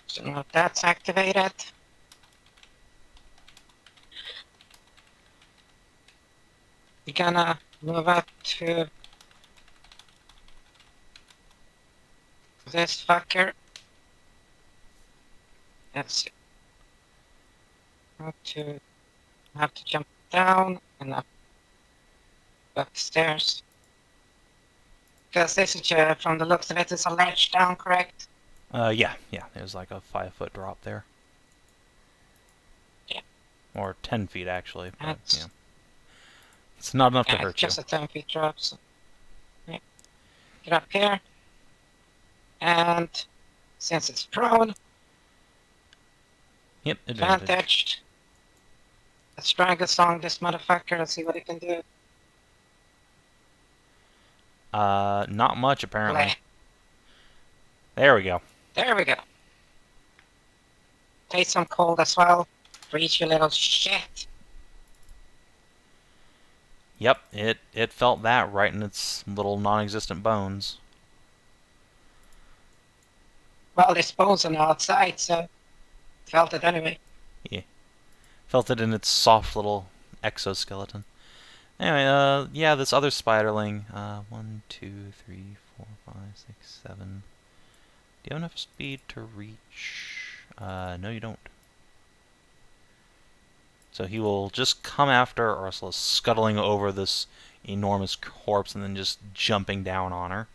So now that's activated. We're gonna move up to this fucker. Let's see. Have to jump down and up upstairs. Because this is from the looks of it, it's a ledge down, correct? Yeah, there's like a 5-foot drop there. Yeah. Or 10 feet, actually. But, That's- yeah. It's not enough to Yeah, hurt it's just you. a 10 feet drop. So. Yeah. Get up here. And since it's prone, Yep, advantage. advantaged. Let's drag us on this motherfucker and see what it can do. Not much, apparently. Bleh. There we go. There we go. Take some cold as well. Breathe, you little shit. Yep, it felt that right in its little non-existent bones. Well, this bones on the outside, so felt it anyway. Felt it in its soft little exoskeleton. Anyway, yeah, this other spiderling. 1, 2, 3, 4, 5, 6, 7. Do you have enough speed to reach? No, you don't. So he will just come after Ursula, scuttling over this enormous corpse and then just jumping down on her.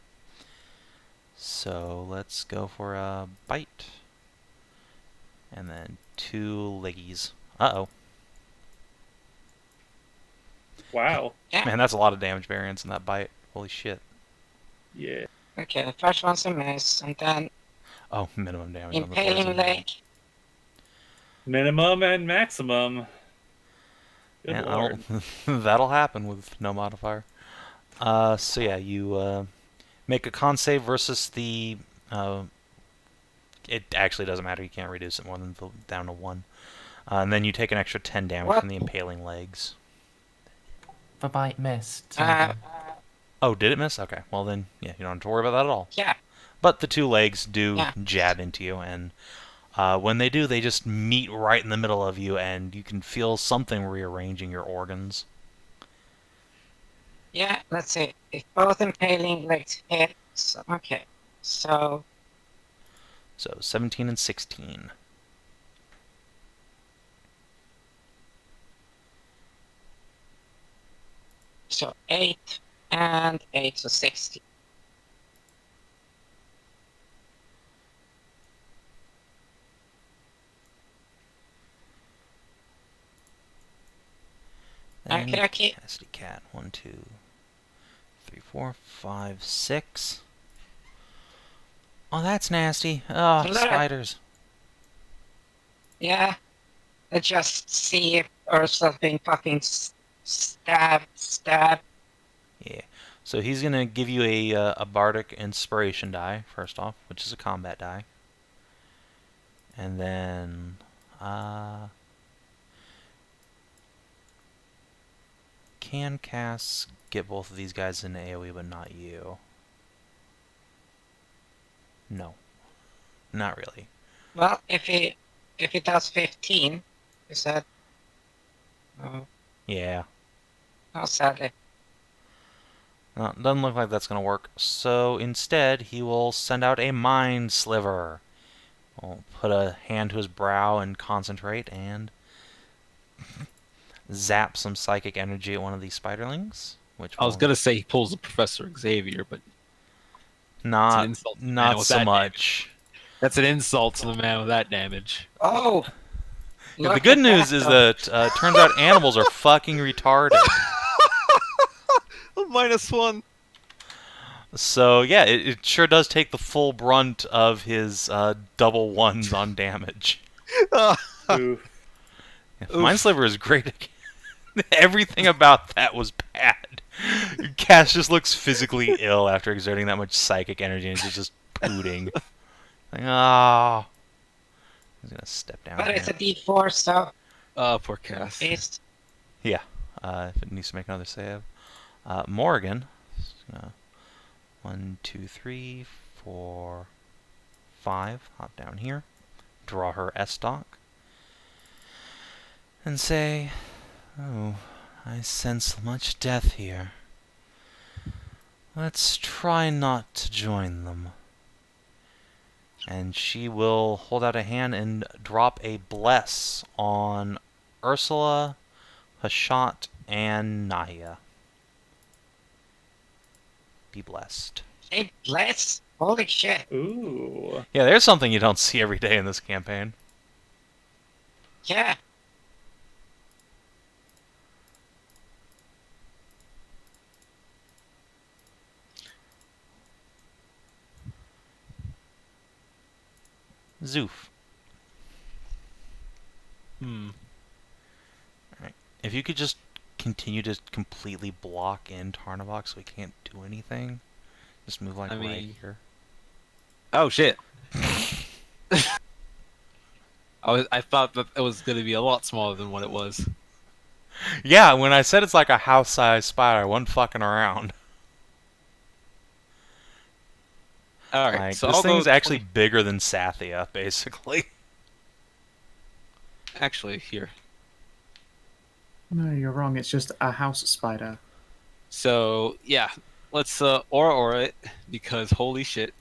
So let's go for a bite. And then 2 leggies. Uh-oh. Wow. Yeah. Man, that's a lot of damage variance in that bite. Holy shit. Yeah. Okay, the first one's a miss, and then Oh, minimum damage on the impaling poison. leg. Minimum and maximum. Good Yeah, lord. that'll happen with no modifier. So yeah, you make a con save versus the... it actually doesn't matter, you can't reduce it more than down to 1. And then you take an extra 10 damage What? from the impaling legs. The bite missed. Oh, did it miss? Okay, well then, yeah, you don't have to worry about that at all. Yeah. But the 2 legs do Yeah. jab into you, and when they do, they just meet right in the middle of you, and you can feel something rearranging your organs. Yeah, let's see. If both impaling legs hit, so, okay. So, 17 and 16. so 8 and 8, so 60. And Okay. Nasty cat. 1, 2, 3, 4, 5, 6. Oh, that's nasty. Oh, Look. spiders. Yeah. I just see Ursula being fucking stab. Yeah. So he's gonna give you a bardic inspiration die first off, which is a combat die, and then can cast get both of these guys in AoE, but not you. No, not really. Well, if he does 15, you said. Yeah. Oh, sadly. No, doesn't look like that's going to work. So instead, he will send out a Mind Sliver. We'll put a hand to his brow and concentrate and zap some psychic energy at one of these spiderlings. Which I was will- gonna say he pulls a Professor Xavier, but it's an not insult to the man not with so that much. that's an insult to the man with that damage. Oh! Yeah, the Look good at news is though. that turns out animals are fucking retarded. -1. So yeah, it sure does take the full brunt of his double 1s on damage. Oof. Yeah, Mind Sliver is great. Everything about that was bad. Cass just looks physically ill after exerting that much psychic energy and is just pooting. Like, oh. He's gonna step down But here. it's a D4, so Poor Cass. it's... Yeah, if it needs to make another save. Morgan. 1, 2, 3, 4, 5. Hop down here. Draw her S-Dock. And say, oh, I sense much death here. Let's try not to join them. And she will hold out a hand and drop a bless on Ursula, Hashat, and Nahia. Be blessed. Hey, bless! Holy shit. Ooh. Yeah, there's something you don't see every day in this campaign. Yeah. Szooth. Hmm. If you could just continue to completely block in Tarnavak so we can't do anything. Just move like I right mean- here. Oh shit. I thought that it was gonna be a lot smaller than what it was. Yeah, when I said it's like a house-sized spider, I wasn't fucking around. All right, Like, so this I'll go thing's actually bigger than Sathia, basically. actually, here. No, you're wrong. It's just a house spider. So, yeah. Let's aura it, because holy shit.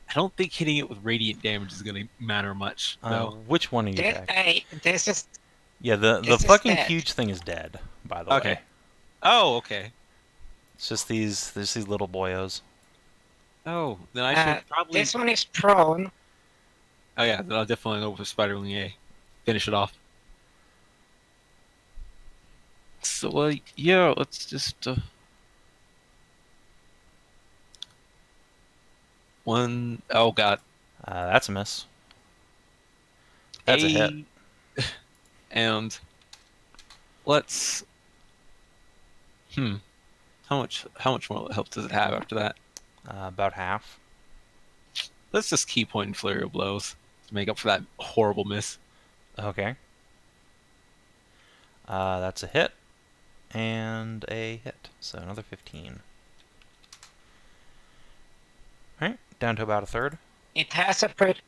I don't think hitting it with radiant damage is going to matter much, though. Which one are you Did attacking? this is Yeah, the this is fucking dead. huge thing is dead, by the Okay. way. Oh, okay. It's just there's these little boyos. Oh, then I should probably... this one is prone. Oh, yeah, then I'll definitely go with Spiderling A. Finish it off. So, yeah, let's just... One... Oh, God. That's a miss. That's a hit. And... Let's... How much more health does it have after that? About half. Let's just key point and flurry of blows to make up for that horrible miss. Okay. That's a hit. And a hit. So another 15. Alright, down to about a third. It has a pretty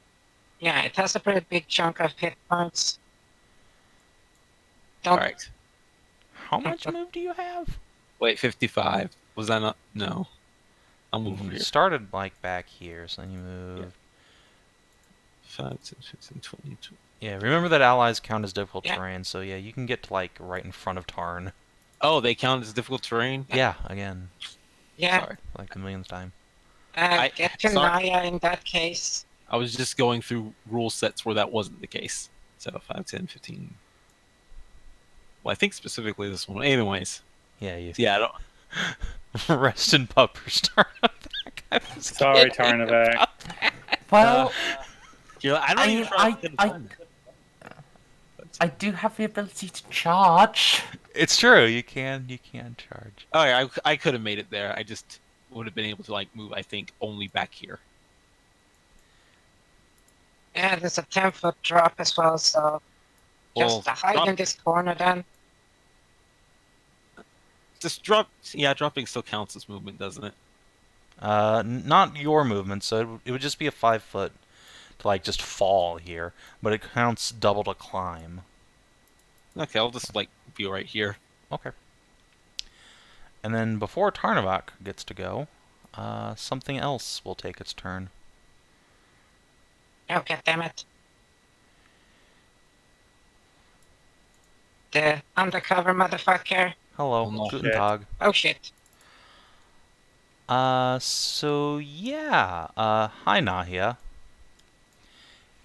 big chunk of hit points. Don't Alright. How much move do you have? Wait, 55. Was that not... No. I'll move from You here. started like back here, so then you move. 5, 10, 15, 20, 20. Yeah, remember that allies count as difficult Yeah. terrain, so yeah, you can get to like right in front of Tarn. Oh, they count as difficult terrain? Yeah, again, yeah. Sorry. like the millionth time. Get to sorry. Nahia in that case. I was just going through rule sets where that wasn't the case. So 5, 10, 15. Well, I think specifically this one. Anyways. Yeah, you Yeah, I don't... rest in puppers, Tarnavak. I was Sorry, kidding Tarnavak. about that. Well, I don't even try I do have the ability to charge. It's true. You can charge. Oh, yeah, I could have made it there. I just would have been able to like move, I think, only back here. Yeah, there's a 10-foot drop as well, so just hide in this corner then. Just drop. Yeah, dropping still counts as movement, doesn't it? Not your movement, so it would just be a 5 foot to like just fall here, but it counts double to climb. Okay, I'll just like be right here. Okay. And then before Tarnavak gets to go, something else will take its turn. Okay, damn it. The undercover motherfucker. Hello, Oh, no. Guten Tag. Oh shit. So yeah, hi Nahia.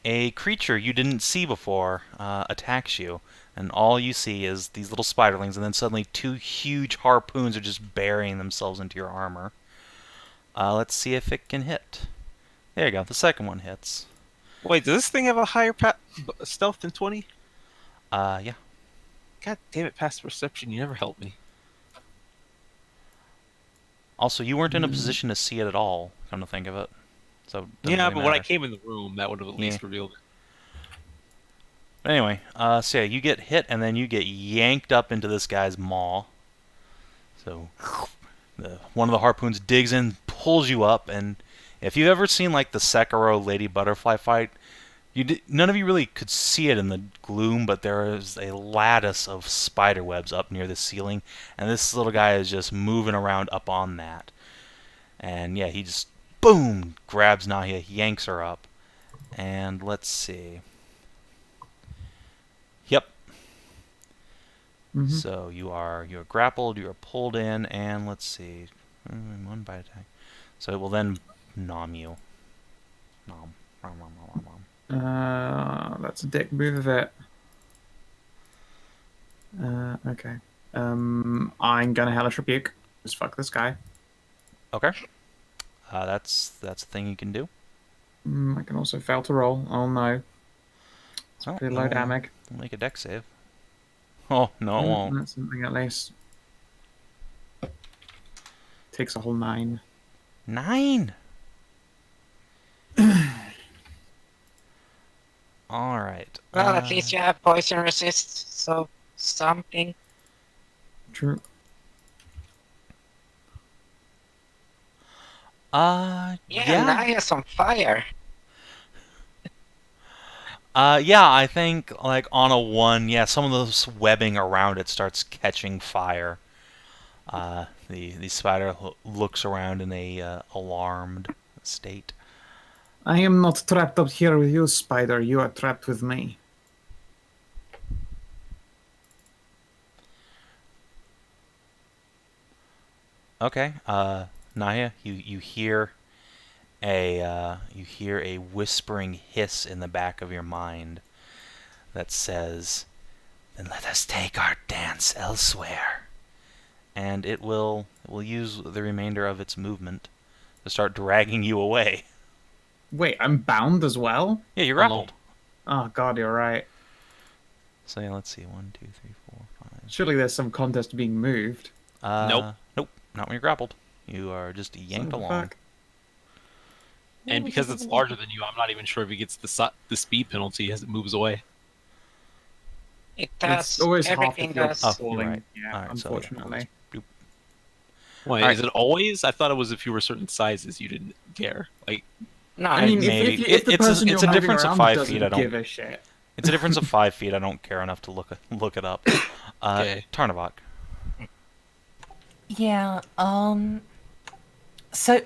A creature you didn't see before attacks you, and all you see is these little spiderlings, and then suddenly 2 huge harpoons are just burying themselves into your armor. Let's see if it can hit. There you go, the second one hits. Wait, does this thing have a higher stealth than 20? Yeah. God damn it, past perception, you never helped me. Also, you weren't in a position to see it at all, come to think of it. So it doesn't Yeah, really but when I matter. came in the room, that would have at least revealed it. But anyway, so yeah, you get hit and then you get yanked up into this guy's maw. So one of the harpoons digs in, pulls you up, and if you've ever seen like the Sekiro Lady Butterfly fight, none of you really could see it in the gloom, but there is a lattice of spider webs up near the ceiling, and this little guy is just moving around up on that. And yeah, he just, boom, grabs Nahia, yanks her up. And let's see. Yep. Mhm. So you're grappled, you are pulled in, and let's see. 1 bite attack. So it will then nom you. Nom. Nom, nom, nom, nom, nom. That's a dick move of it. Okay. I'm gonna Hellish Rebuke. Just fuck this guy. Okay. That's a thing you can do. I can also fail to roll. Oh no. It's Well, pretty low we'll damage. make a dex save. Oh, no, it won't. That's something at least. Takes a whole 9. 9! Alright. Well, at least you have poison resist, so something. True. Yeah, Nahia's on fire. Yeah, I think like on a 1, yeah, some of the webbing around it starts catching fire. The spider looks around in a alarmed state. I am not trapped up here with you, spider. You are trapped with me. Okay, Nahia, you hear a whispering hiss in the back of your mind that says, "Then let us take our dance elsewhere." And it will use the remainder of its movement to start dragging you away. Wait, I'm bound as well? Yeah, you're grappled. Oh god, you're right. So yeah, let's see, 1, 2, 3, 4, 5. Surely there's some contest being moved. Nope. Nope, not when you're grappled. You are just yanked along. Fuck. And because it's larger than you, I'm not even sure if he gets the speed penalty as it moves away. It It's does. always half the Everything field does. Oh, you're falling. right. Yeah, Alright, unfortunately. so yeah, Wait, Alright. is it always? I thought it was if you were certain sizes, you didn't care. Like, No, I mean, maybe. if the It's a- person it's you're a difference of having 5 around feet, I doesn't don't- give a shit. It's a difference of 5 feet. I don't care enough to look it up. Okay. Tarnavak. Yeah, so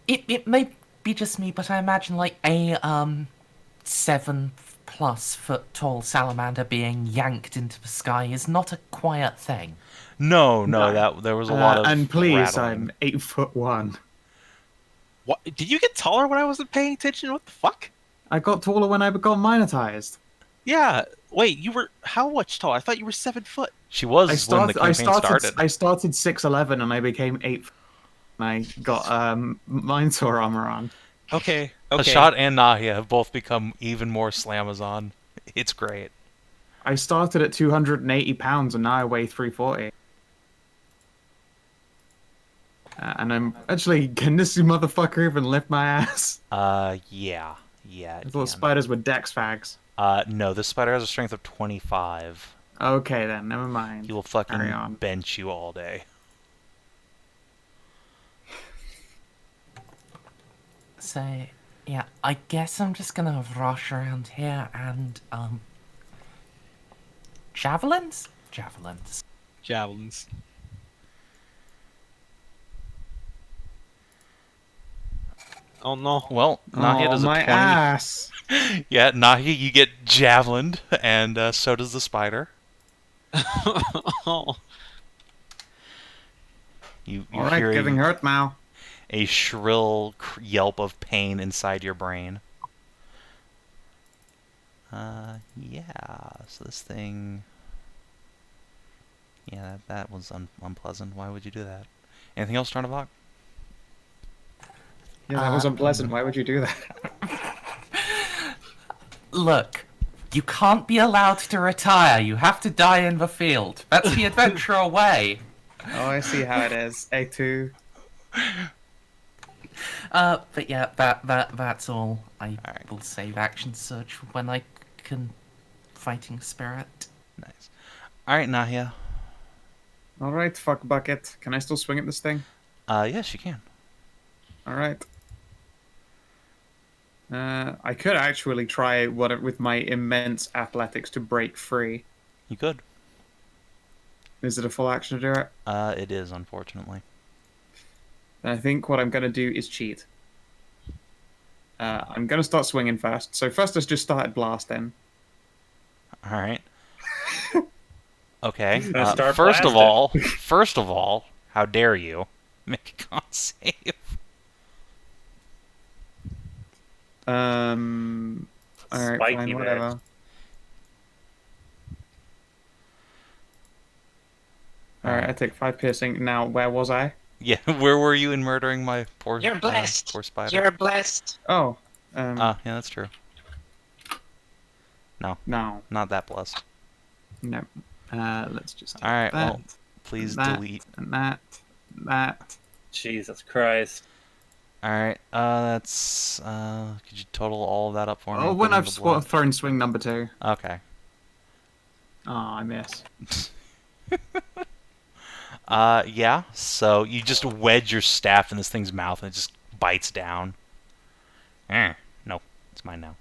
it may be just me, but I imagine like a 7+ foot tall salamander being yanked into the sky is not a quiet thing. No, No. there was a lot of And please, rattling. I'm 8'1". what? Did you get taller when I wasn't paying attention? What the fuck? I got taller when I got monetized. Yeah. Wait, you were how much tall? I thought you were 7 foot. She was when the campaign started. I started 6'11" and I became 8. And I got Minotaur armor on. Okay. Okay. Hashat and Nahia have both become even more Slamazon. It's great. I started at 280 pounds and now I weigh 340. And I'm actually, can this motherfucker even lift my ass? Yeah, I it thought can. spiders were dex fags. No, this spider has a strength of 25. Okay then, never mind. He will Carry fucking on. bench you all day. So yeah, I guess I'm just gonna rush around here and javelins. Javelins. Oh no. Well, Nahia Oh, does a my 20. ass! Yeah, Nahia, you get javelined, and so does the spider. Oh. You Alright, hear getting hurt now. a shrill yelp of pain inside your brain. Yeah, so this thing... Yeah, that was unpleasant. Why would you do that? Anything else, Tarnavak? Yeah, that was unpleasant. Why would you do that? Look, you can't be allowed to retire. You have to die in the field. That's the adventurer way. Oh, I see how it is. A2. But yeah, that's all. I Alright. will save action search when I can. Fighting spirit. Nice. Alright, Nahia. Alright, fuck bucket. Can I still swing at this thing? Yes, you can. Alright. I could actually try with my immense athletics to break free. You could. Is it a full action to do it? It is, unfortunately. I think what I'm going to do is cheat. I'm going to start swinging first. So first let's just start blasting. Alright. Okay. Gonna start First of blasting. all, how dare you make a con save? Alright, Spiky fine, bit. whatever. Alright, I take 5 piercing. Now, where was I? Yeah, where were you in murdering my poor, You're blessed. poor spider? You're blessed. Oh, Yeah, that's true. no, Not that blessed. no. Let's just take Alright, that, well, please that, delete. and that. Jesus Christ. Alright, that's, could you total all of that up for me? Oh, and when put it I've into blood? thrown swing number 2. Okay. Oh, I miss. Yeah, so you just wedge your staff in this thing's mouth and it just bites down. No. It's mine now.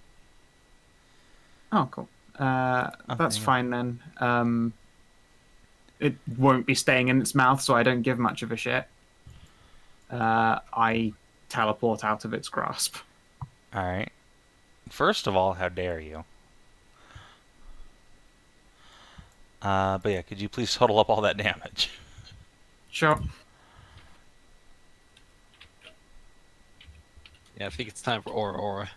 Oh, cool. That's there you go. fine then. It won't be staying in its mouth, so I don't give much of a shit. I teleport out of its grasp. Alright. First of all, how dare you? But yeah, could you please total up all that damage? Sure. Yeah, I think it's time for Aura.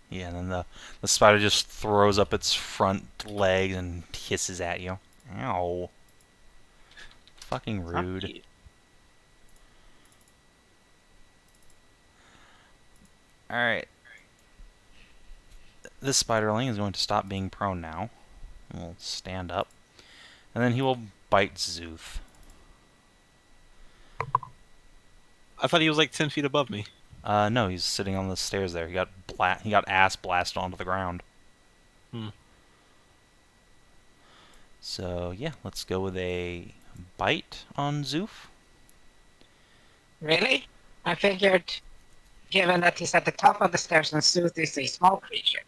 Yeah, and then the spider just throws up its front leg and hisses at you. Ow. Fucking rude. Fuck you. Alright. This spiderling is going to stop being prone now. We'll stand up. And then he will bite Szooth. I thought he was like 10 feet above me. No, he's sitting on the stairs there. He got ass blasted onto the ground. Hmm. So, yeah, let's go with a bite on Szooth. Really? I figured, given that he's at the top of the stairs and Szooth is a small creature.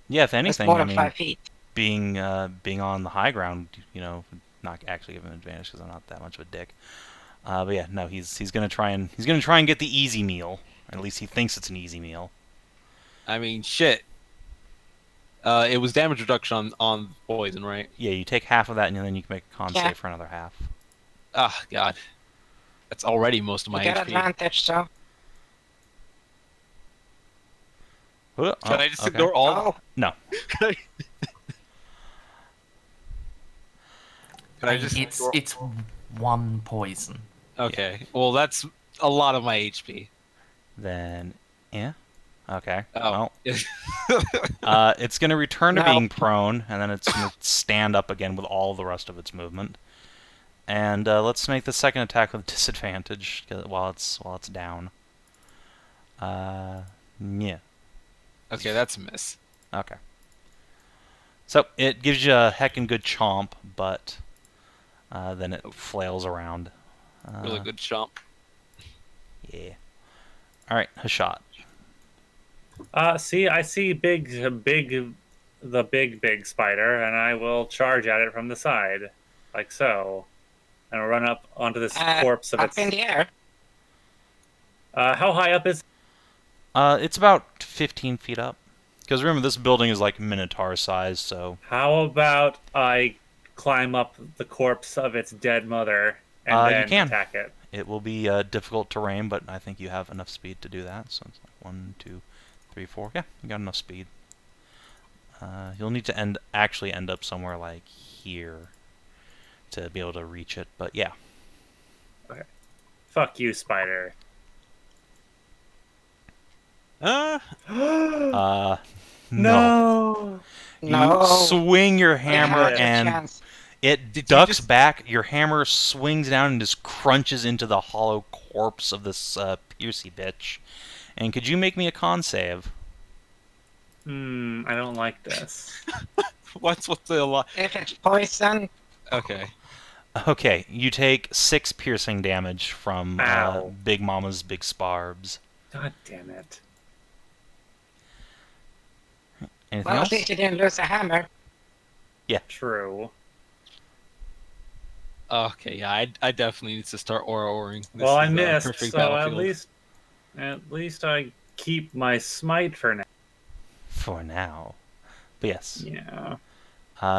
Yeah, if That's anything, more I than mean, 5 feet. being on the high ground, you know, not actually give him an advantage because I'm not that much of a dick. But yeah, no, he's gonna try and get the easy meal. Or at least he thinks it's an easy meal. I mean, shit. It was damage reduction on poison, right? Yeah, you take half of that and then you can make a con Yeah. save for another half. Ah, God. That's already most of You my get HP. advantage, so. Oh, Can I just okay. ignore all? Oh, No. Can I just ignore... It's one poison. Okay. Well, that's a lot of my HP. Then, yeah. Okay. Oh. Well, it's going to return to No. being prone, and then it's going to stand up again with all the rest of its movement. And let's make the second attack with disadvantage while it's down. Yeah. Okay, that's a miss. Okay. So it gives you a heckin' good chomp, but then it flails around. Really good chomp. Yeah. All right, Hashat. See, I see the big spider, and I will charge at it from the side, like so, and I'll run up onto this corpse of up its. in the air. How high up is? It's about 15 feet up. Because remember, this building is like Minotaur size, so... How about I climb up the corpse of its dead mother and You then can. attack it? It will be difficult terrain, but I think you have enough speed to do that. So it's like 1, 2, 3, 4. Yeah, you got enough speed. You'll need to actually end up somewhere like here to be able to reach it, but yeah. Okay. Fuck you, spider. No. No. You No. swing your hammer Yeah, and chance. it Did you ducks just- back. Your hammer swings down and just crunches into the hollow corpse of this Piercy bitch. And could you make me a con save? I don't like this. What's the lot? If it's poison, Okay. Okay, you take 6 piercing damage from Ow. Big Mama's big sparbs. God damn it. Anything well, else? at least you didn't lose a hammer. True. Okay, yeah, I definitely need to start aura-oring. Well, I missed, so at least I keep my smite for now. For now. But yes. Yeah.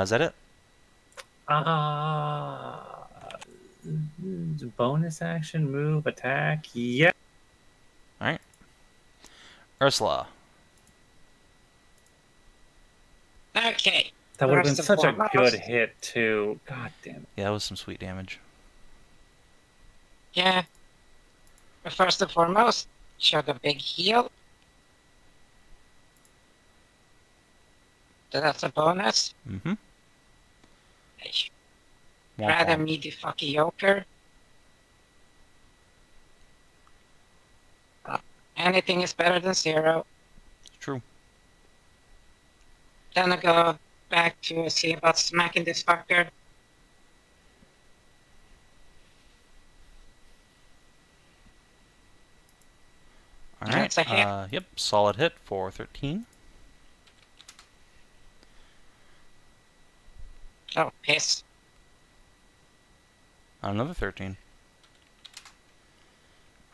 Is that it? Bonus action, move, attack. Yeah. Alright. Ursula. Okay. That would have been First and such a foremost- good hit, too. God damn it. Yeah, that was some sweet damage. Yeah. But first and foremost, show the big heal. So that's a bonus. Mm-hmm. Rather me the fucking yoker. Anything is better than 0. True. Then I go back to see about smacking this fucker. Alright. That's a hit. Yep, solid hit for 13. Oh, piss. Another 13.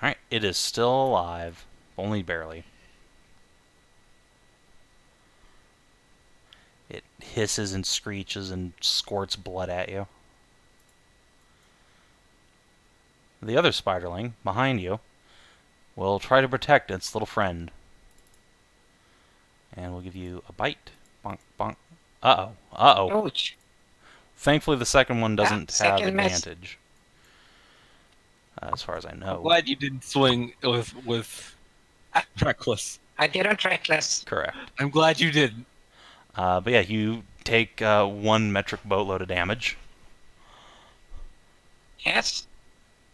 Alright, it is still alive. Only barely. It hisses and screeches and squirts blood at you. The other spiderling, behind you, will try to protect its little friend. And we'll give you a bite. Bonk, bonk. Uh-oh. Uh-oh. Ouch. Thankfully, the second one doesn't have second miss. advantage. As far as I I'm know. glad you didn't swing with reckless. I didn't reckless. Correct. I'm glad you didn't. But yeah, you take 1 metric boatload of damage. Yes.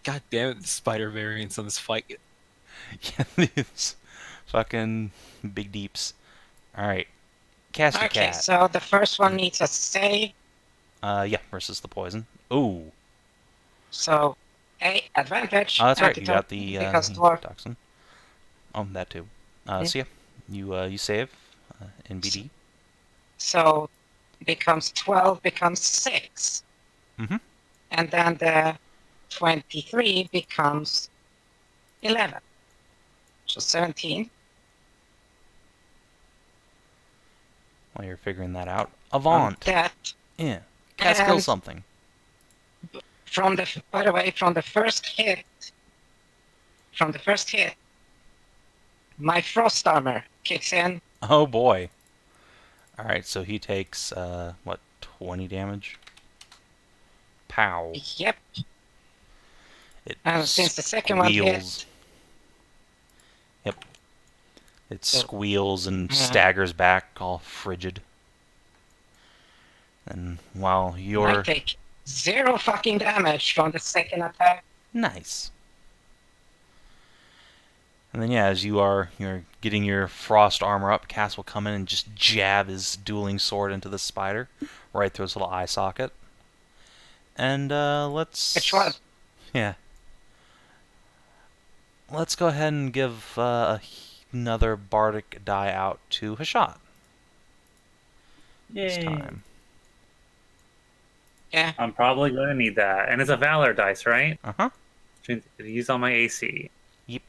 God damn it, the spider variants on this fight. Yeah, these fucking big deeps. Alright. Cast your Okay, cat. so the first one needs a save. Yeah, versus the poison. Ooh. So, advantage. Oh, that's right. You antidote, got the because dwarf. toxin. Oh, that too. So yeah, you save in BD. So, becomes 12, becomes 6. Mhm. And then the 23 becomes 11. So 17. While you're figuring that out, Avant. That, Yeah, cast kill And- something. by the way, from the first hit, my frost armor kicks in. Oh boy. All right, so he takes what, 20 damage. Pow. Yep. It And since the second one hit, squeals. Yep. It So- squeals and Yeah. staggers back, all frigid. And while I you're take 0 fucking damage from the second attack. nice. And then yeah, as you're getting your frost armor up, Cass will come in and just jab his dueling sword into the spider, right through his little eye socket. And let's. Which one? Yeah. Let's go ahead and give another bardic die out to Hashat this time. Yeah. I'm probably going to need that. And it's a Valor dice, right? Uh-huh. To use on my AC. Yep.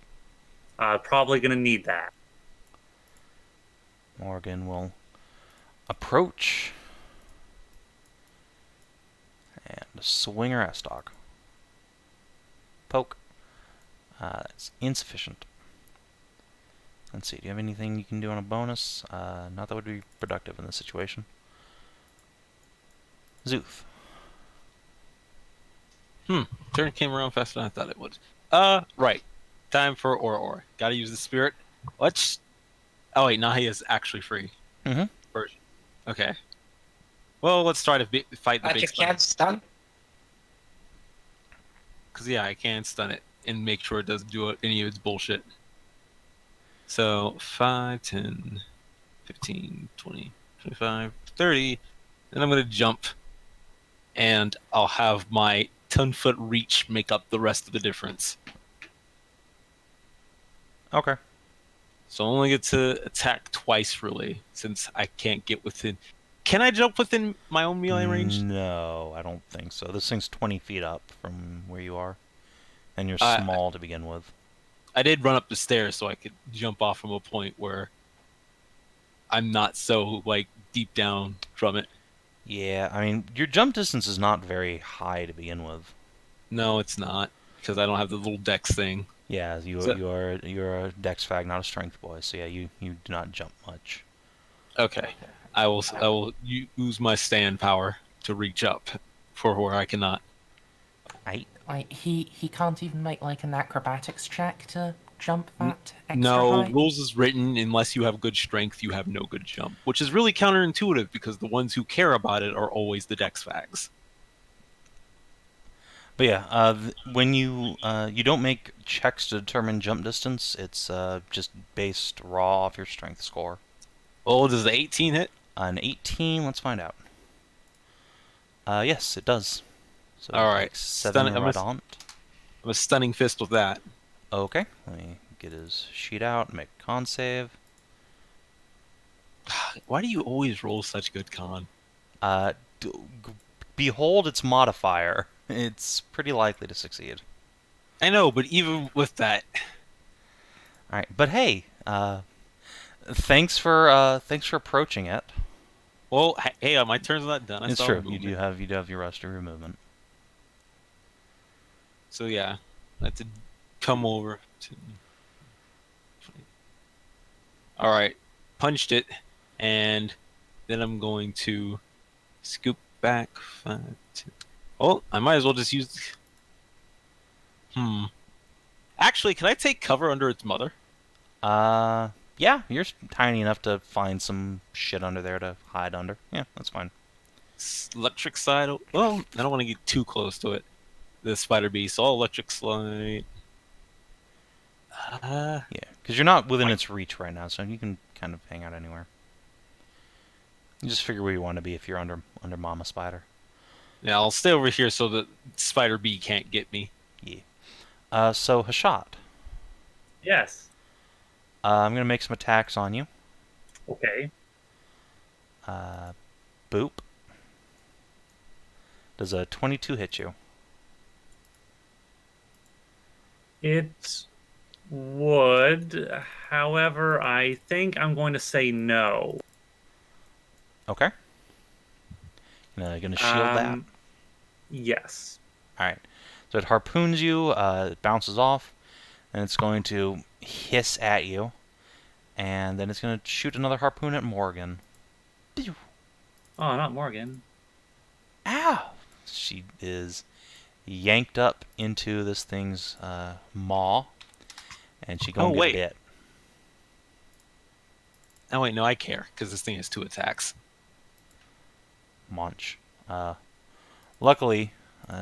Probably going to need that. Morgan will approach and swing her S-Dog. Poke. It's insufficient. Let's see, do you have anything you can do on a bonus? Not that would be productive in this situation. Szooth. Turn came around faster than I thought it would. Right. Time for Or. Gotta use the spirit. Let's. Oh wait, Nahia is actually free. Mhm. Version. Okay. Well, let's try to fight the But big you spider. can't stun. Because yeah, I can stun it and make sure it doesn't do any of its bullshit. So 5, 10, 15, 20, 25, 30, and I'm gonna jump, and I'll have my 10-foot reach make up the rest of the difference. Okay. So I only get to attack twice, really, since I can't get within. Can I jump within my own melee range? No, I don't think so. This thing's 20 feet up from where you are. And you're Uh, small to begin with. I did run up the stairs so I could jump off from a point where I'm not so like deep down from it. Yeah, I mean, your jump distance is not very high to begin with. No, it's not because I don't have the little dex thing. Yeah, you're a dex fag, not a strength boy. So yeah, you do not jump much. Okay, I will use my stand power to reach up for where I cannot. Like, he can't even make, like, an acrobatics check to jump that extra No, height? rules is written unless you have good strength, you have no good jump, which is really counterintuitive because the ones who care about it are always the dex fags. But yeah, when you don't make checks to determine jump distance, it's just based raw off your strength score. Oh, does the 18 hit? An 18, let's find out. Yes, it does. So All right. 7 I'm Radant. a stunning fist with that. Okay, let me get his sheet out and make a con save. Why do you always roll such good con? behold its modifier, it's pretty likely to succeed. I know, but even with that, All right, but hey, thanks for approaching it. well, hey, my turn's not done. I It's still true. have You movement. do have your rest of your movement. So yeah, I have to come over. All right, punched it, and then I'm going to scoop back 5, 2. Oh, I might as well just use. Actually, can I take cover under its mother? Yeah, you're tiny enough to find some shit under there to hide under. Yeah, that's fine. Electric side. Well, I don't want to get too close to it. The spider beast, all electric slide. Yeah, because you're not within its reach right now, so you can kind of hang out anywhere. You just figure where you want to be if you're under Mama Spider. Yeah, I'll stay over here so that Spider Bee can't get me. Yeah. So Hashat, Yes. I'm gonna make some attacks on you. Okay. Boop. Does a 22 hit you? It would. However, I think I'm going to say no. Okay. Gonna shield that. Yes. Alright. So it harpoons you, it bounces off, and it's going to hiss at you. And then it's going to shoot another harpoon at Morgan. Oh, not Morgan. Ow! She is yanked up into this thing's maw, and she gonna get bit. Oh wait, no, I care, because this thing has 2 attacks. Munch. Luckily,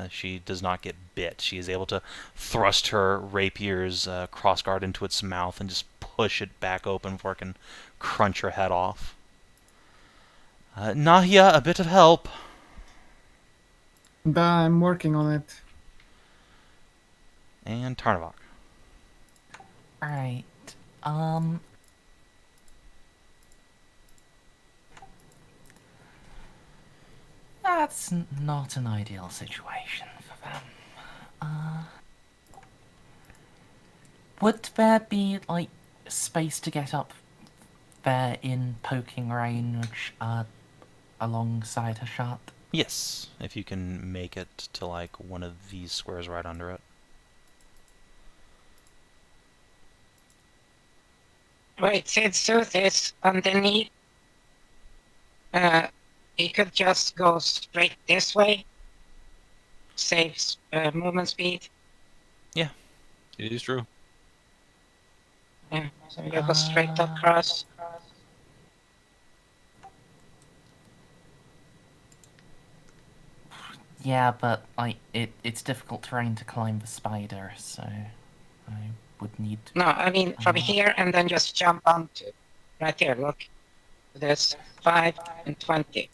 she does not get bit. She is able to thrust her rapier's crossguard into its mouth and just push it back open before it can crunch her head off. Nahia, a bit of help. I'm working on it. And Tarnavak. Right. That's not an ideal situation for them. Would there be, like, space to get up there in poking range, alongside Hashat? Yes, if you can make it to, like, one of these squares right under it. Wait, since Szooth is underneath, he could just go straight this way. Saves movement speed. Yeah. It is true. Yeah, so we go straight across. Yeah, but it's difficult terrain to climb the spider, so I would need. No, I mean from here and then just jump onto. Right here, look. There's 5 and 20.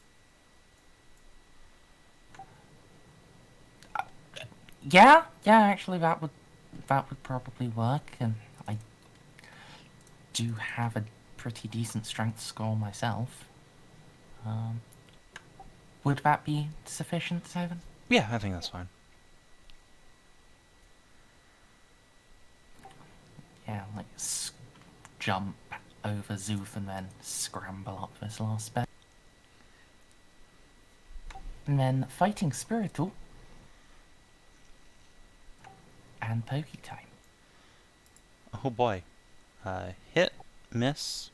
Yeah, actually that would probably work, and I do have a pretty decent strength score myself. Would that be sufficient, Savin? Yeah, I think that's fine. Yeah, like jump over Szooth and then scramble up this last bit. And then fighting spiritual. And pokey time. Oh boy. Hit, miss.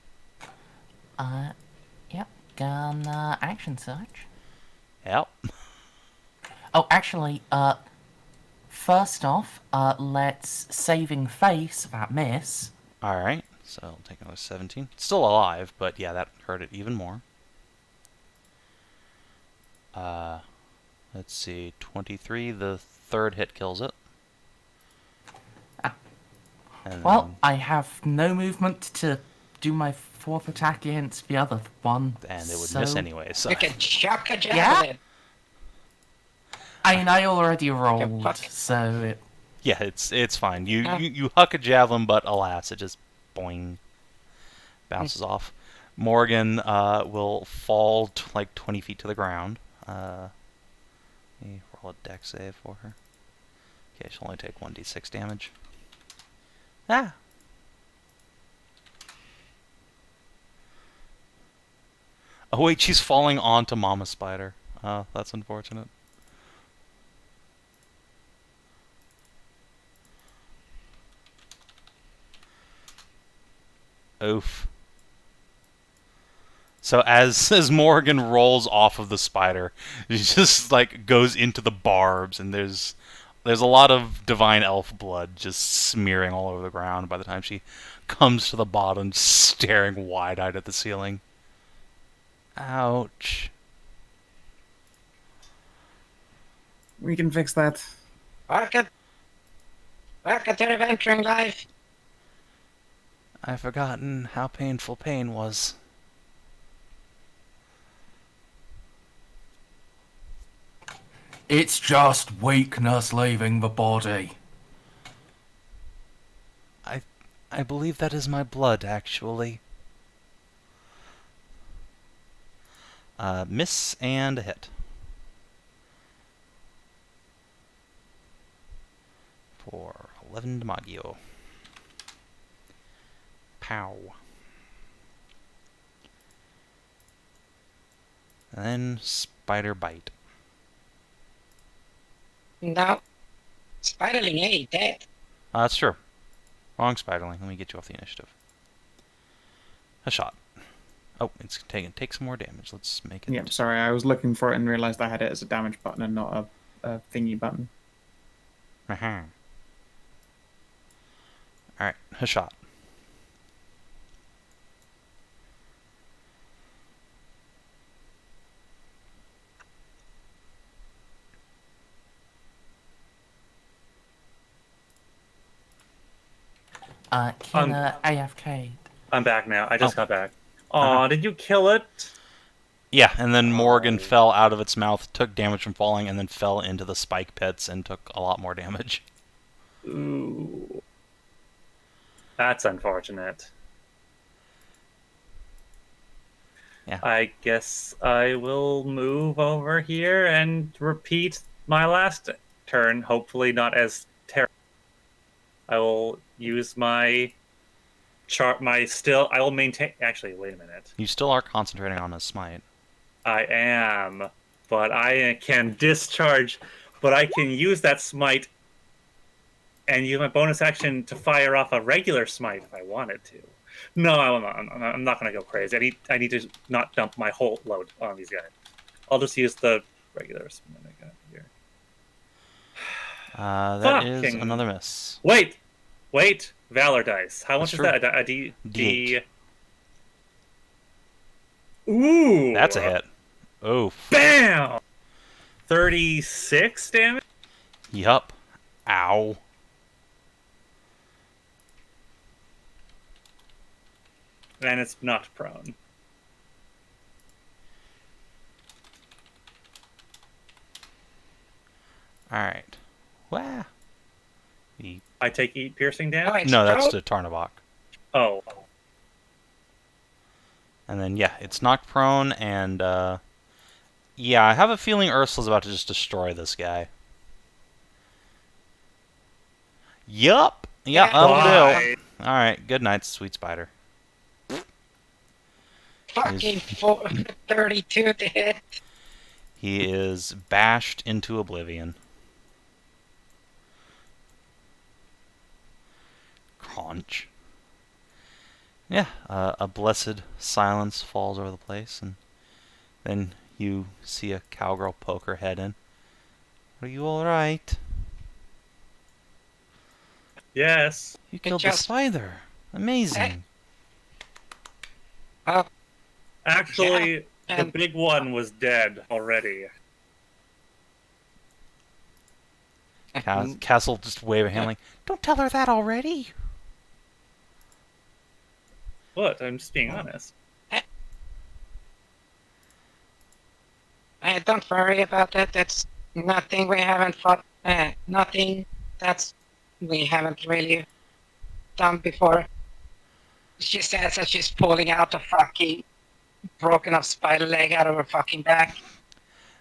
Yep. Gonna action search. Yep. Oh, actually, first off, let's saving face that miss. Alright, so I'll take another 17. It's still alive, but yeah, that hurt it even more. Let's see, 23, the third hit kills it. Well, I have no movement to do my 4th attack against the other one. And it would miss anyway, so... You can chuck a javelin. I mean, I already rolled, so it... Yeah, it's fine. You huck a javelin, but alas, it just boing, bounces off. Morgan will fall like 20 feet to the ground. Let me roll a dex save for her. Okay, she'll only take 1d6 damage. Ah! Oh wait, she's falling onto Mama Spider. Oh, that's unfortunate. Oof. So as Morgan rolls off of the spider, she just like goes into the barbs, and there's a lot of divine elf blood just smearing all over the ground by the time she comes to the bottom, staring wide-eyed at the ceiling. Ouch. We can fix that. Welcome to adventuring life. I've forgotten how painful pain was. It's just weakness leaving the body. I believe that is my blood, actually. Miss and a hit. For 11 Damagio. Pow. And then Spider Bite. No. Spiderling ain't dead. That's true. Wrong Spiderling. Let me get you off the initiative. Hashat. Oh, it's take some more damage. Let's make it. Yeah, sorry, I was looking for it and realized I had it as a damage button and not a thingy button. Alright, Hashat. Kina AFK. I'm back now. I just got back. Aw, did you kill it? Yeah, and then Morgan fell out of its mouth, took damage from falling, and then fell into the spike pits and took a lot more damage. Ooh. That's unfortunate. Yeah. I guess I will move over here and repeat my last turn. Hopefully not as terrible. I will use my I will maintain. Actually, wait a minute. You still are concentrating on a smite. I am, but I can discharge. But I can use that smite and use my bonus action to fire off a regular smite if I wanted to. No, I'm not going to go crazy. I need to not dump my whole load on these guys. I'll just use the regular smite I got here. That is another miss. Wait. Valor dice. How much is that? A D? D8. Ooh! That's a hit. Oh. Bam! 36 damage? Yup. Ow. And it's not prone. Alright. Wow. I take 8 piercing damage? No, that's to Tarnavak. Oh. And then, yeah, it's knocked prone, and, yeah, I have a feeling Ursula's about to just destroy this guy. Yup! Yeah, that'll do. Alright, good night, sweet spider. Fucking 32 to hit. He is bashed into oblivion. Crunch. Yeah, a blessed silence falls over the place, and then you see a cowgirl poke her head in. Are you alright? Yes. You killed the spider. Amazing. Actually, the big one was dead already. Castle just wave a hand like, don't tell her that already. What? I'm just being honest. Don't worry about that. That's nothing we haven't fought. Nothing we haven't really done before. She says that she's pulling out a fucking broken up spider leg out of her fucking back.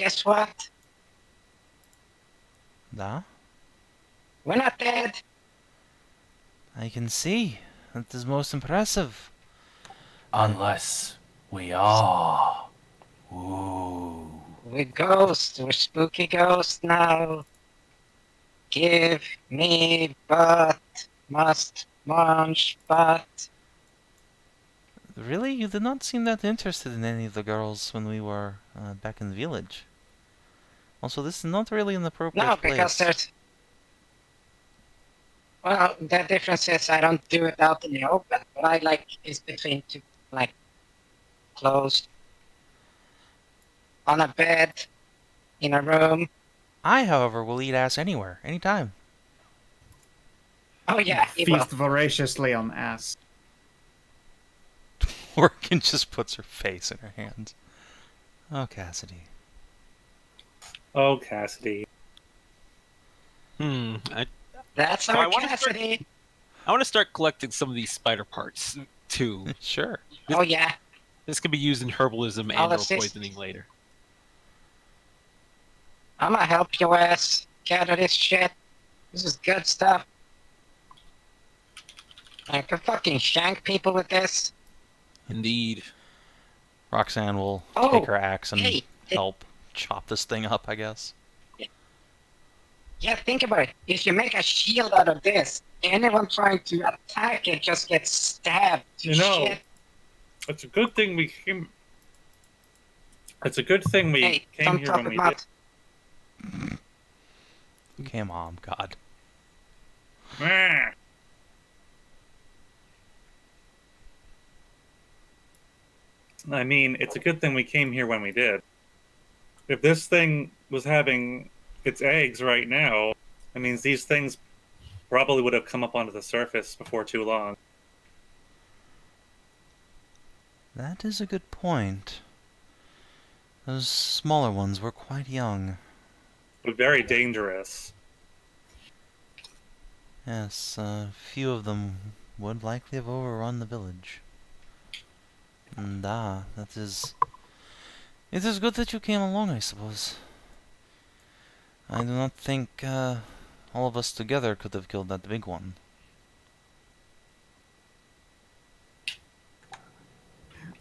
guess what? Da? We're not dead. I can see. That is most impressive. Unless we are. Ooh. We're ghosts. We're spooky ghosts now. Give me but. Must munch but. Really? You did not seem that interested in any of the girls when we were back in the village. Also, this is not really an appropriate No, place. because there's... Well, the difference is I don't do it out in the open, but I like is between two, like, closed, on a bed, in a room. I, however, will eat ass anywhere, anytime. Oh yeah, he will. Feast voraciously on ass. Workin just puts her face in her hands. Oh, Cassidy. Oh, Cassidy. That's So I our wanna Cassidy. I want to start collecting some of these spider parts too. Sure. Oh yeah. This can be used in herbalism I'll and or assist. poisoning later. I'm gonna help your ass gather this shit. This is good stuff. I can fucking shank people with this. Indeed. Roxanne will Oh, take her axe and hey, help chop this thing up, I guess. Yeah, think about it. If you make a shield out of this, anyone trying to attack it just gets stabbed to You know, shit. it's a good thing we came. It's a good thing we Hey, came don't here talk when we about... did. Okay, Mom, God. Ah. I mean, it's a good thing we came here when we did. If this thing was having its eggs right now, that means these things probably would have come up onto the surface before too long. That is a good point. Those smaller ones were quite young. But very dangerous. Yes, a few of them would likely have overrun the village. And that is... It is good that you came along, I suppose. I do not think all of us together could have killed that big one.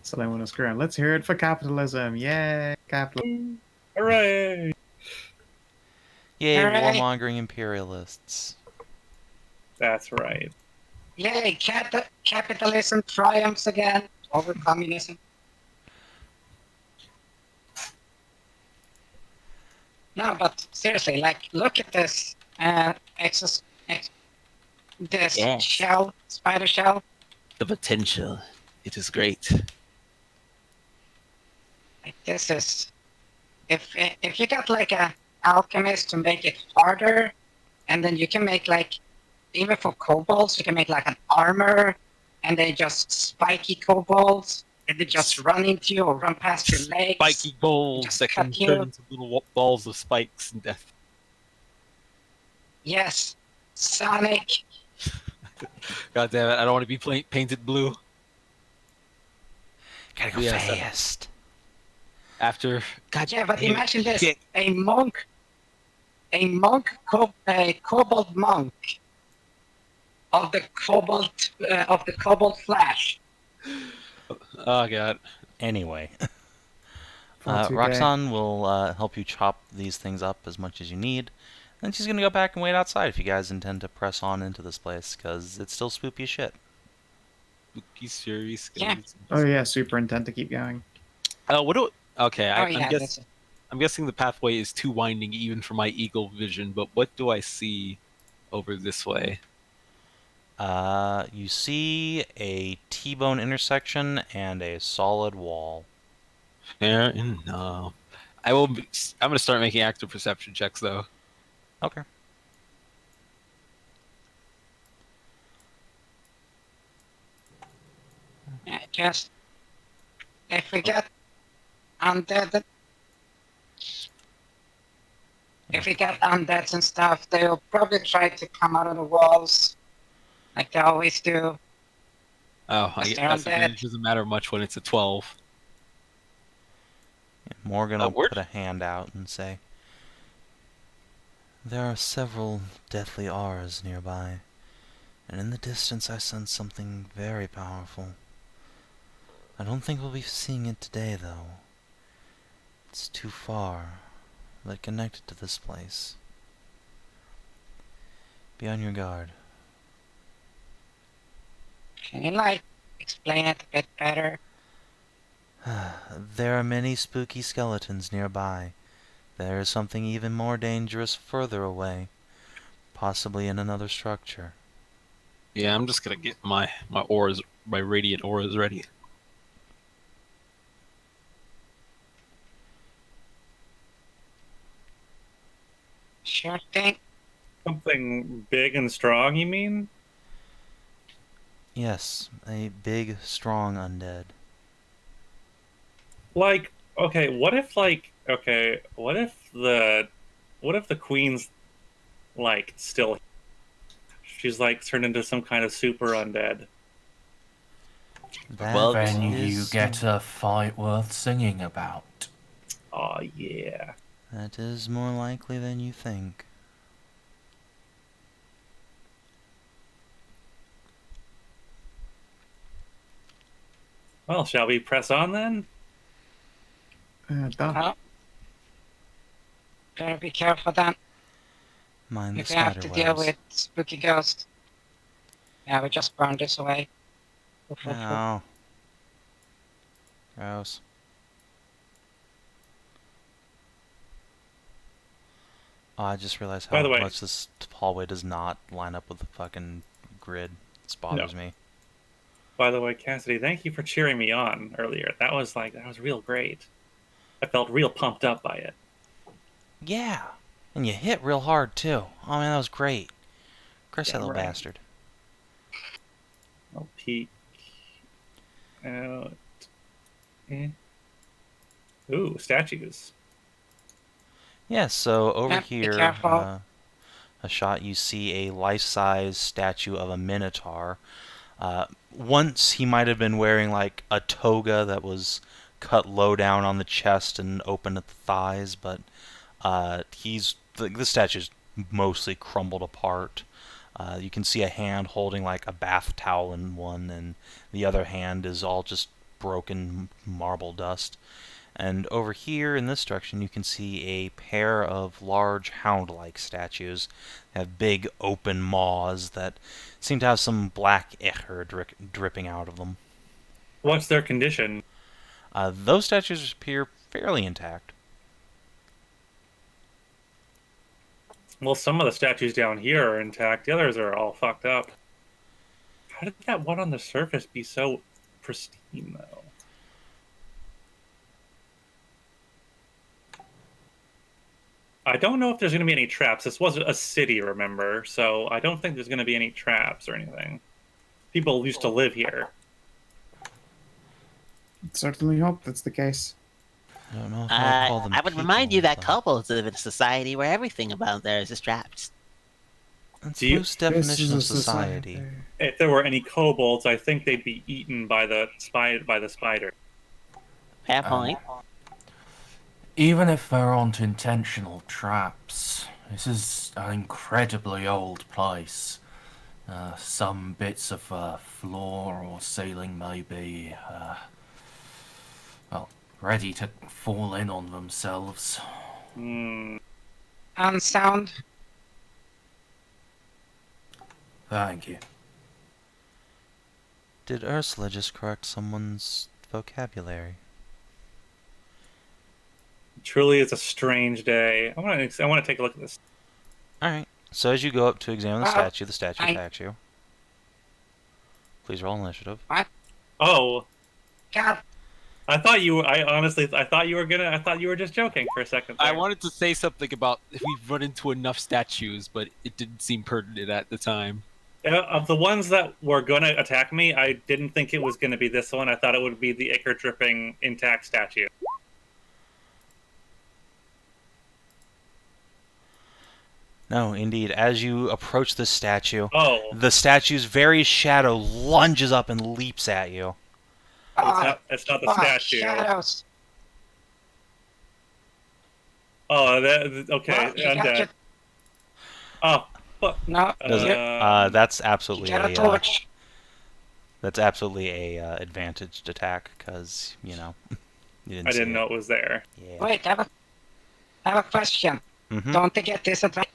So I want to screw around. Let's hear it for capitalism. Yay, capitalism. Hooray! Yay, Hooray. warmongering imperialists. That's right. Yay, capitalism triumphs again over communism. No, but seriously, like, look at this this Yes. shell, spider shell. The potential. It is great. Like, this is... If you got, like, a alchemist to make it harder, and then you can make, like, even for kobolds, you can make, like, an armor, and they just spiky kobolds, and they just run into you or run past your legs. Spiky bolts Just that can cut you. turn into little balls of spikes and death. Yes, Sonic. God damn it, I don't want to be painted blue. Gotta go Yes, fast. After... God Yeah, but damn it, imagine this: shit. a kobold monk of the kobold flash. Oh god. Anyway. For today. Roxanne will help you chop these things up as much as you need. Then she's gonna go back and wait outside if you guys intend to press on into this place, because it's still spoopy as shit. Spooky, scary, Yeah. skeletons. Oh yeah, super intent to keep going. What do... Okay, Oh yeah, I'm guessing the pathway is too winding even for my eagle vision, but what do I see over this way? You see a T-bone intersection and a solid wall. Fair enough. I'm gonna start making active perception checks though. Okay. Yeah, just if we get undead, undeads and stuff, they'll probably try to come out of the walls, like they always do. Oh, I Yes, guess they're that's undead. it doesn't matter much when it's a 12. Morgan will word? put a hand out and say, "There are several deathly auras nearby, and in the distance I sense something very powerful. I don't think we'll be seeing it today, though. It's too far, but connected to this place. Be on your guard." Can you, like, explain it a bit better? There are many spooky skeletons nearby. There is something even more dangerous further away, possibly in another structure. Yeah, I'm just gonna get my auras, my radiant auras ready. Sure thing. Something big and strong, you mean? Yes, a big, strong undead. Like, okay, what if the queen's like still, she's like turned into some kind of super undead. Well, Then you is- get a fight worth singing about. Oh yeah. That is more likely than you think. Well, shall we press on then? Done. Oh. Better be careful then. Mind the If we have spider to deal webs. with spooky ghosts. Yeah, we just burned this away. Woof, woof, woof. No. Gross. Oh, I just realized By how the way- much this hallway does not line up with the fucking grid. This bothers me. By the way, Cassidy, thank you for cheering me on earlier. That was real great. I felt real pumped up by it. Yeah. And you hit real hard, too. Oh, man, that was great. Curse that Damn little right. bastard. I'll peek out. Ooh, statues. Yeah, so over Yep, be here, careful. a shot, you see a life-size statue of a Minotaur. Once he might have been wearing like a toga that was cut low down on the chest and open at the thighs, but the statue's mostly crumbled apart. You can see a hand holding like a bath towel in one, and the other hand is all just broken marble dust. And over here in this direction, you can see a pair of large hound-like statues. They have big open maws that seem to have some black ichor dripping out of them. What's their condition? Those statues appear fairly intact. Well, some of the statues down here are intact. The others are all fucked up. How did that one on the surface be so pristine, though? I don't know if there's going to be any traps. This was a city, remember? So I don't think there's going to be any traps or anything. People used to live here. Certainly hope that's the case. I don't know if I call them I would remind you people, that but kobolds live in a society where everything about theirs is trapped. That's Do you- loose definition This of is a society. If there were any kobolds, I think they'd be eaten by the spider. Fair point. Even if there aren't intentional traps, this is an incredibly old place. Some bits of floor or ceiling may be, ready to fall in on themselves. Hmm. And sound. Thank you. Did Ursula just correct someone's vocabulary? Truly, it's a strange day. I want to take a look at this. Alright, so as you go up to examine the statue attacks you. Please roll initiative. Oh, God, I thought you were just joking for a second. I there. wanted to say something about if we've run into enough statues, but it didn't seem pertinent at the time. Of the ones that were going to attack me, I didn't think it was going to be this one. I thought it would be the ichor dripping intact statue. No, indeed. As you approach the statue, Oh, the statue's very shadow lunges up and leaps at you. it's not the statue. Shadows. Oh, that okay. Well, you got Undead. your, Oh, fuck. no, Does it? That's you absolutely got a a torch. advantaged attack because you know you didn't I see didn't it. know it was there. Yeah. Wait, I have a question. Mm-hmm. Don't they get disadvantage?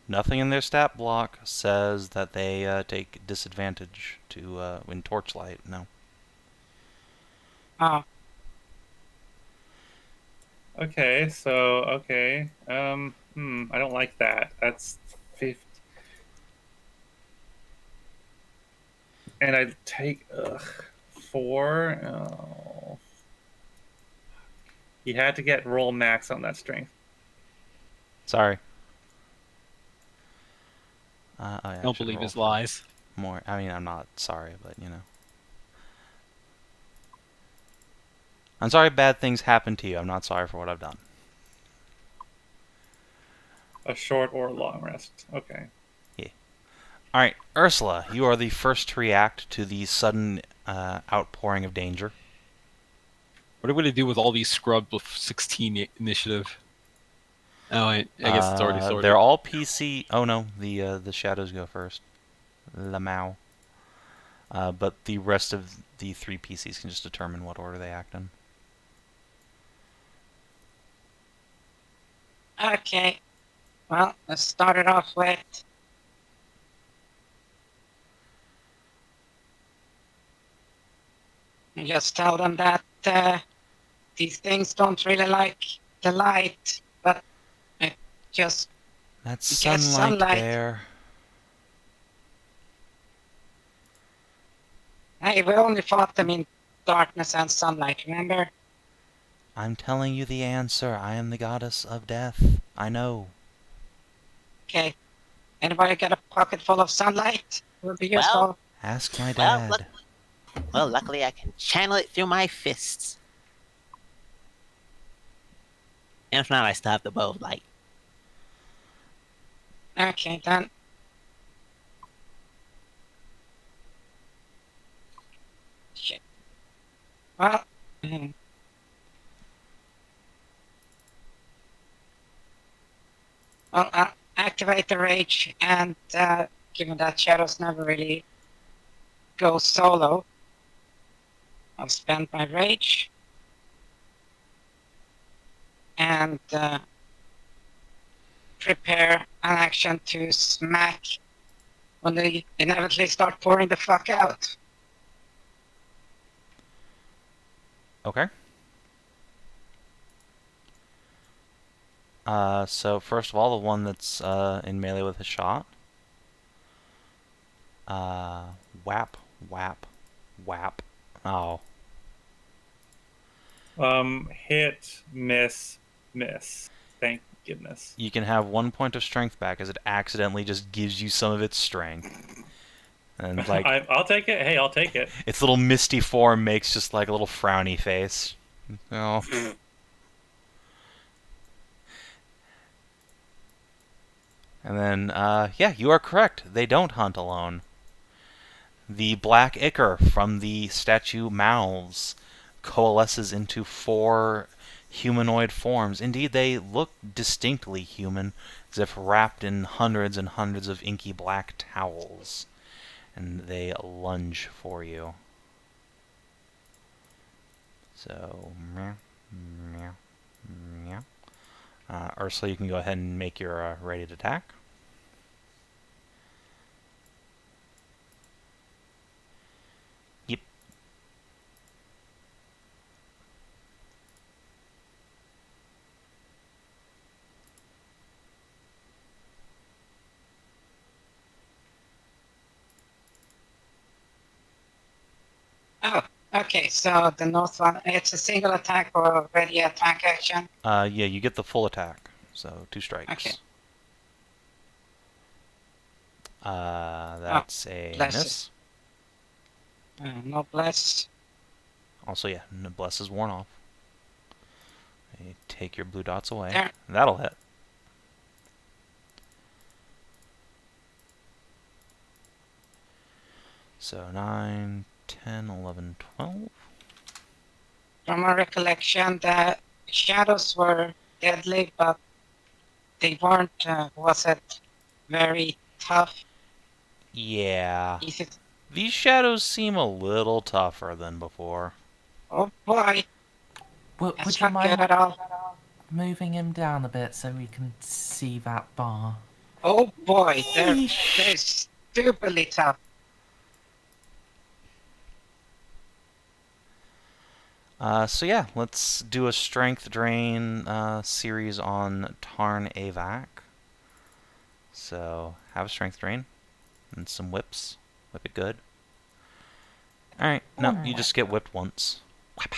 Nothing in their stat block says that they take disadvantage to in torchlight. No. Oh, Okay, so okay. I don't like that. That's 50. And I take 4. Oh. You had to get roll max on that strength. Sorry. Oh, yeah, I I don't should believe roll his for lies. more. I mean, I'm not sorry, but you know. I'm sorry bad things happen to you. I'm not sorry for what I've done. A short or long rest. Okay. Alright, Ursula, you are the first to react to the sudden outpouring of danger. What are we going to do with all these scrubs with 16 initiative? Oh, I guess it's already sorted. They're all PC. Oh no, the shadows go first. Lamau. But the rest of the 3 PCs can just determine what order they act in. okay. Well, let's start it off with. And just tell them that these things don't really like the light, but it just That's You get sunlight sunlight. there. hey, we only fought them in darkness and sunlight. Remember? I'm telling you the answer. I am the goddess of death. I know. Okay. Anybody got a pocket full of sunlight? Would be Well, useful. Ask my Well, dad. luckily I can channel it through my fists. And if not, I still have the bow of light. Okay, then. Shit. Well, I'll activate the rage, and given that shadows never really go solo, I'll spend my rage and prepare an action to smack when they inevitably start pouring the fuck out. Okay. So first of all, the one that's in melee with a shot. Whap, whap, whap. Oh. Hit, miss, miss. Thank goodness. You can have 1 point of strength back as it accidentally just gives you some of its strength. And like I'll take it. Hey, I'll take it. its little misty form makes just like a little frowny face. Oh. And then, yeah, you are correct. They don't hunt alone. The black ichor from the statue mouths coalesces into 4 humanoid forms. Indeed, they look distinctly human, as if wrapped in hundreds and hundreds of inky black towels. And they lunge for you. So, meow, meow, meow. Ursula, you can go ahead and make your ready to attack. Yep. Oh, okay, so the north one, it's a single attack or ready attack action. Yeah, you get the full attack. So 2 strikes. Okay. That's a bless miss. No bless. Also, yeah, bless is worn off. You take your blue dots away. There. That'll hit. So 9, 10, 11, 12. from my recollection, the shadows were deadly, but they weren't, was it very tough? Yeah. Easy. These shadows seem a little tougher than before. Oh boy, Would that's you not good mind at all. moving him down a bit so we can see that bar? Oh boy, they're Yeesh. stupidly tough. So yeah, let's do a strength drain series on Tarnavak. So have a strength drain and some whips. Whip it good. Alright, no, you just get whipped once. Whap.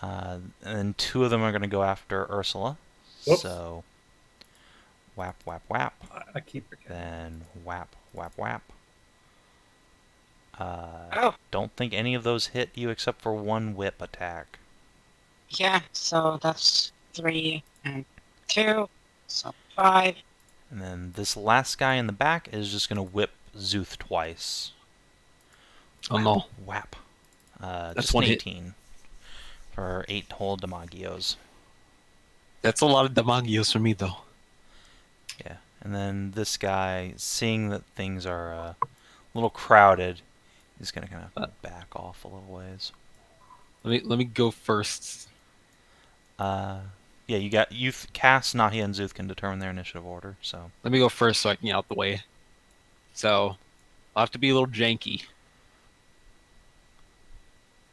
And then 2 of them are going to go after Ursula. Whoops. So whap, whap, whap. I keep forgetting. Then whap, whap, whap. Oh, Don't think any of those hit you except for 1 whip attack. yeah, so that's 3 and 2, so 5. And then this last guy in the back is just going to whip Szooth twice. Oh no. Whap. That's Just one an hit. 18 for 8 whole damagios. That's a lot of damagios for me, though. Yeah. And then this guy, seeing that things are a little crowded, he's going to kind of back off a little ways. Let me go first. Yeah, you cast Nahia and Szooth can determine their initiative order, so. Let me go first so I can get out the way. So, I'll have to be a little janky.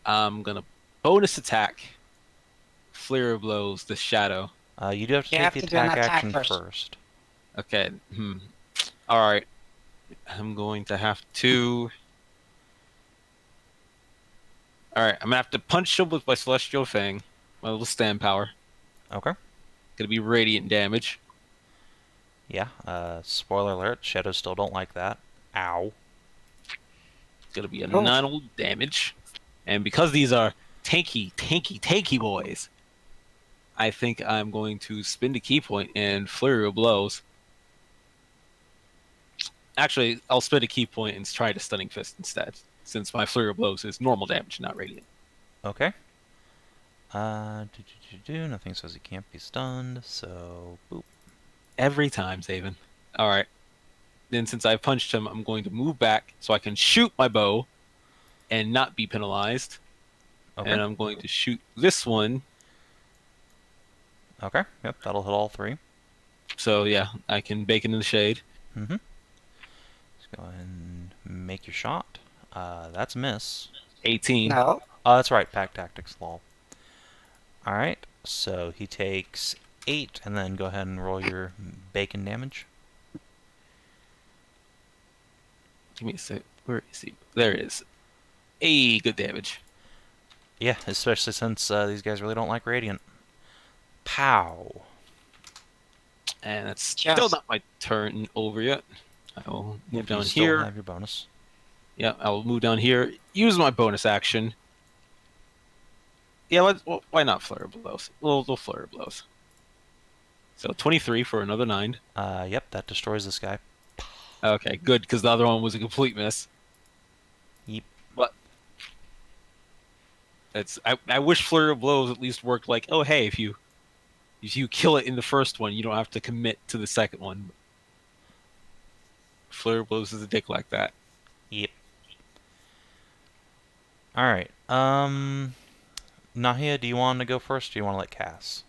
I'm gonna bonus attack. Flare of blows, the shadow. You do have to You take have the to do an attack attack action first. first. Okay. Alright. I'm going to have to... Alright, I'm gonna have to punch him with my Celestial Fang. My little stand power. Okay. Gonna be radiant damage. Yeah, spoiler alert, shadows still don't like that. Ow. Gonna be a Oh. 9 damage. And because these are tanky boys, I think I'm going to spend a key point and flurry of blows. Actually, I'll spend a key point and try the stunning fist instead, since my flurry of blows is normal damage, not radiant. Okay. Nothing says he can't be stunned, so boop. Every time, Savin. Alright. Then since I punched him, I'm going to move back so I can shoot my bow and not be penalized. Okay. And I'm going to shoot this one. Okay, yep, that'll hit all 3. So yeah, I can bake it in the shade. Mm-hmm. Let's go ahead and make your shot. That's a miss. 18. No. Oh, that's right, pack tactics, lol. Alright, so he takes 8, and then go ahead and roll your bacon damage. Give me a sec. Where is he? There it is. Hey, good damage. Yeah, especially since these guys really don't like radiant. Pow. And that's Yes. still not my turn over yet. I will move You down still here. have your bonus. Yeah, I'll move down here. Use my bonus action. Yeah, why not flare blows? Little flare blows. So 23 for another 9. Yep, that destroys this guy. Okay, good, because the other one was a complete miss. Yep. But I wish flare of blows at least worked like, oh hey, if you kill it in the first one, you don't have to commit to the second one. Flare of blows is a dick like that. Yep. Alright, Nahia, do you want to go first, or do you want to let Cass?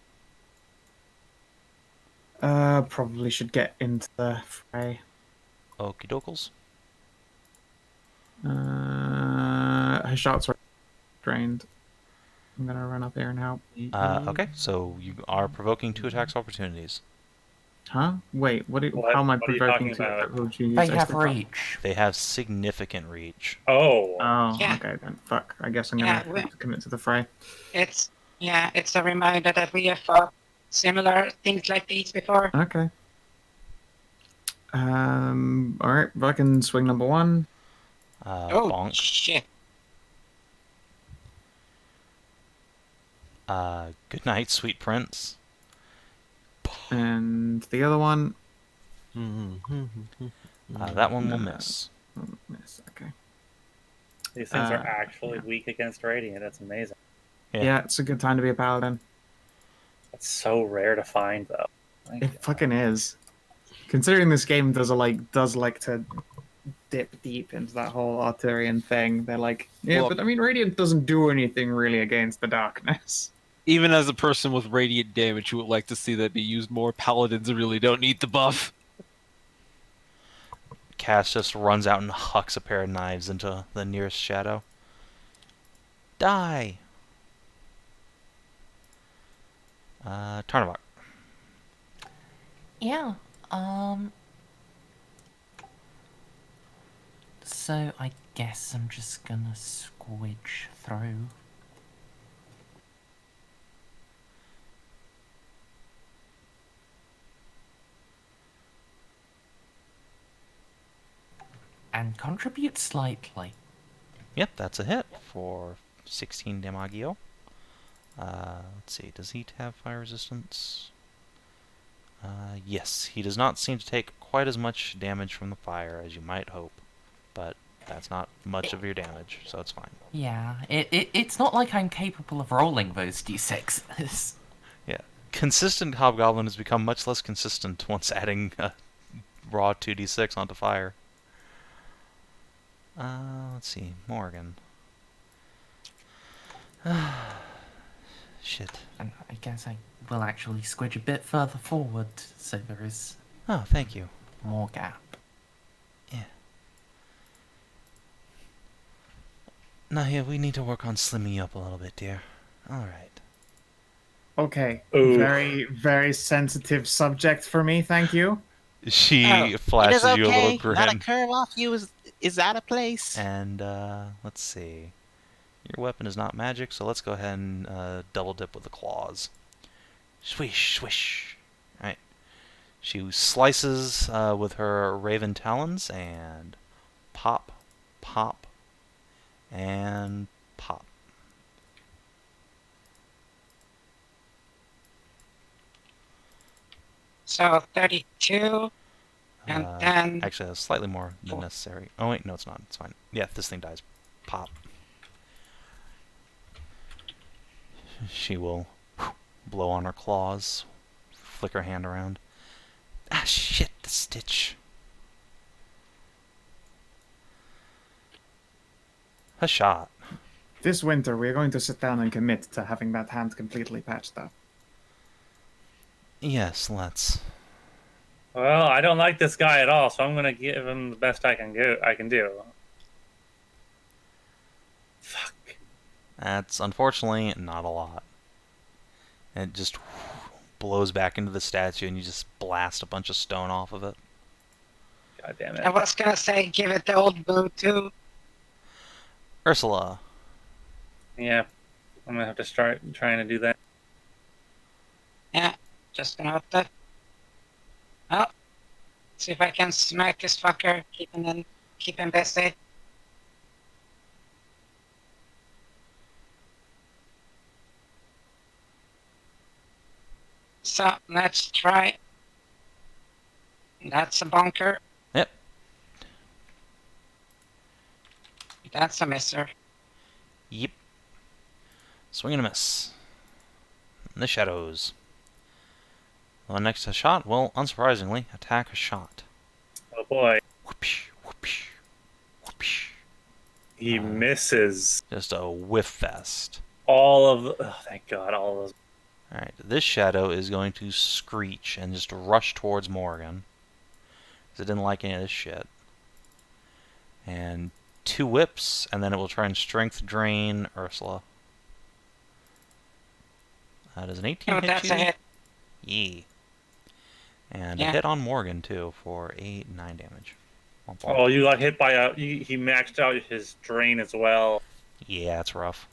Probably should get into the fray. Okie dokes. Hashat's drained. I'm gonna run up here and help. Okay, so you are provoking 2 attacks opportunities. Huh? Wait, What- how am I what are you provoking talking to? about? Would you use They have extra- reach. They have significant reach. Oh. Oh, Yeah. okay then. Fuck. I guess I'm gonna Yeah, have to commit to the fray. It's a reminder that we have fought similar things like these before. Okay. Alright, I can swing number 1. Oh Bonk. shit! Good night, sweet prince. And the other one. That one will miss. Miss, okay. These things are actually weak against Radiant. That's amazing. Yeah, it's a good time to be a paladin. That's so rare to find, though. It fucking is. Considering this game does like to dip deep into that whole Arturian thing, they're like, yeah, Well, but I mean, Radiant doesn't do anything really against the darkness. Even as a person with radiant damage, you would like to see that be used more. Paladins really don't need the buff. Cass just runs out and hucks a pair of knives into the nearest shadow. Die! Tarnavak. Yeah. So I guess I'm just gonna squidge through. And contribute slightly. Yep, that's a hit for 16 Damagio. Let's see, does he have fire resistance? Yes, he does not seem to take quite as much damage from the fire as you might hope, but that's not much of your damage, so it's fine. Yeah, it's not like I'm capable of rolling those d6s. Yeah, consistent Hobgoblin has become much less consistent once adding raw 2d6 onto fire. Let's see, Morgan. Shit. And I guess I will actually squidge a bit further forward, so there is Oh, thank you. more gap. Yeah. Nahia, we need to work on slimming you up a little bit, dear. Alright. Okay. Ooh. Very, very sensitive subject for me, thank you. She It flashes is you a okay. little grin. Not a curve off you is out of place. And, let's see. Your weapon is not magic, so let's go ahead and double dip with the claws. Swish, swish. Alright. She slices with her raven talons, and pop, pop, and pop. So 32, and then Actually, that's slightly more than necessary. Oh, wait, no, it's not. It's fine. Yeah, this thing dies. Pop. She will blow on her claws, flick her hand around. Ah, shit, the stitch. Hashat. This winter, we're going to sit down and commit to having that hand completely patched up. Yes, let's. Well, I don't like this guy at all, so I'm gonna give him the best I can do. Fuck. That's unfortunately not a lot. It just blows back into the statue, and you just blast a bunch of stone off of it. God damn I it. was gonna say give it the old boo too. Ursula. Yeah, I'm gonna have to start trying to do that. Yeah, just gonna hope that. Oh, see if I can smack this fucker. Keep him busy. So let's try. That's a bunker. Yep. That's a misser. Yep. Swing and a miss. In the shadows. The next Hashat will, unsurprisingly, attack Hashat. Oh boy, Whoopsh, whoopsh, whoopsh. he misses Just a whiff fest. all of. Oh, thank God, all of those. Alright, this shadow is going to screech and just rush towards Morgan. Because it didn't like any of this shit. And 2 whips, and then it will try and strength drain Ursula. That is an 18 Oh, hit that's you? a hit. Yee. And Yeah. a hit on Morgan, too, for 9 damage. Womp womp. Oh, you got hit by a. He maxed out his drain as well. Yeah, it's rough.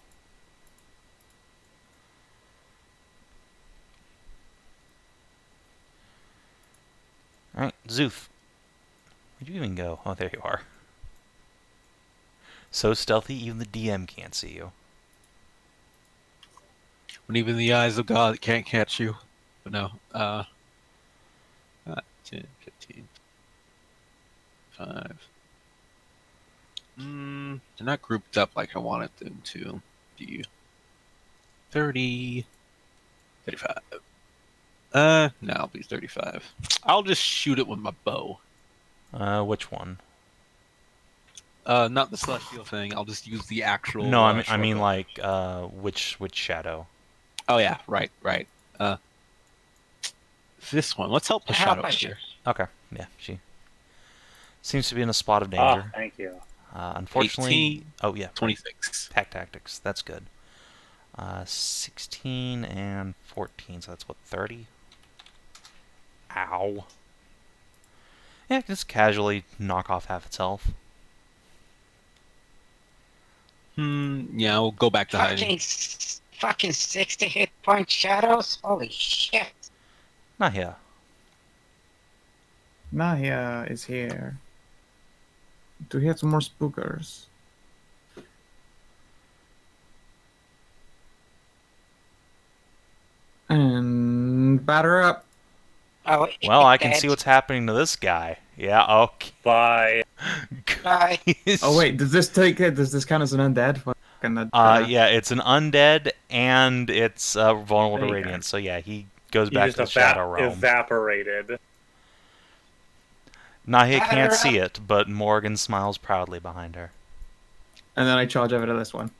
Alright, Szooth. Where'd you even go? Oh, there you are. So stealthy, even the DM can't see you. When even the eyes of God can't catch you. But no. 10, 15, 5, They're not grouped up like I wanted them to be. 30, 35. No, I'll be 35. I'll just shoot it with my bow. Which one? Not the celestial thing. I'll just use the actual. No, I short mean bow. like which shadow? Oh yeah, right. This one. Let's help the shadow here. Okay, yeah, she seems to be in a spot of Oh, danger. thank you. Unfortunately, 18, oh yeah, 26. Pack tactics. That's good. 16 and 14. So that's what, 30? Ow. Yeah, just casually knock off half its health. Yeah, we'll go back to hiding. Fucking 60 hit point shadows? Holy shit. Nahia. Nahia is here. Do we have some more spookers? And batter up. Oh, Well, I can dead. see what's happening to this guy. Yeah, okay. Bye. Bye. Oh wait, does this count as an undead? Fucking, Yeah, it's an undead and it's vulnerable There to you radiance. So yeah, he goes You back to the just shadow realm. evaporated. Nahia can't see it, but Morgan smiles proudly behind her. And then I charge over to this one,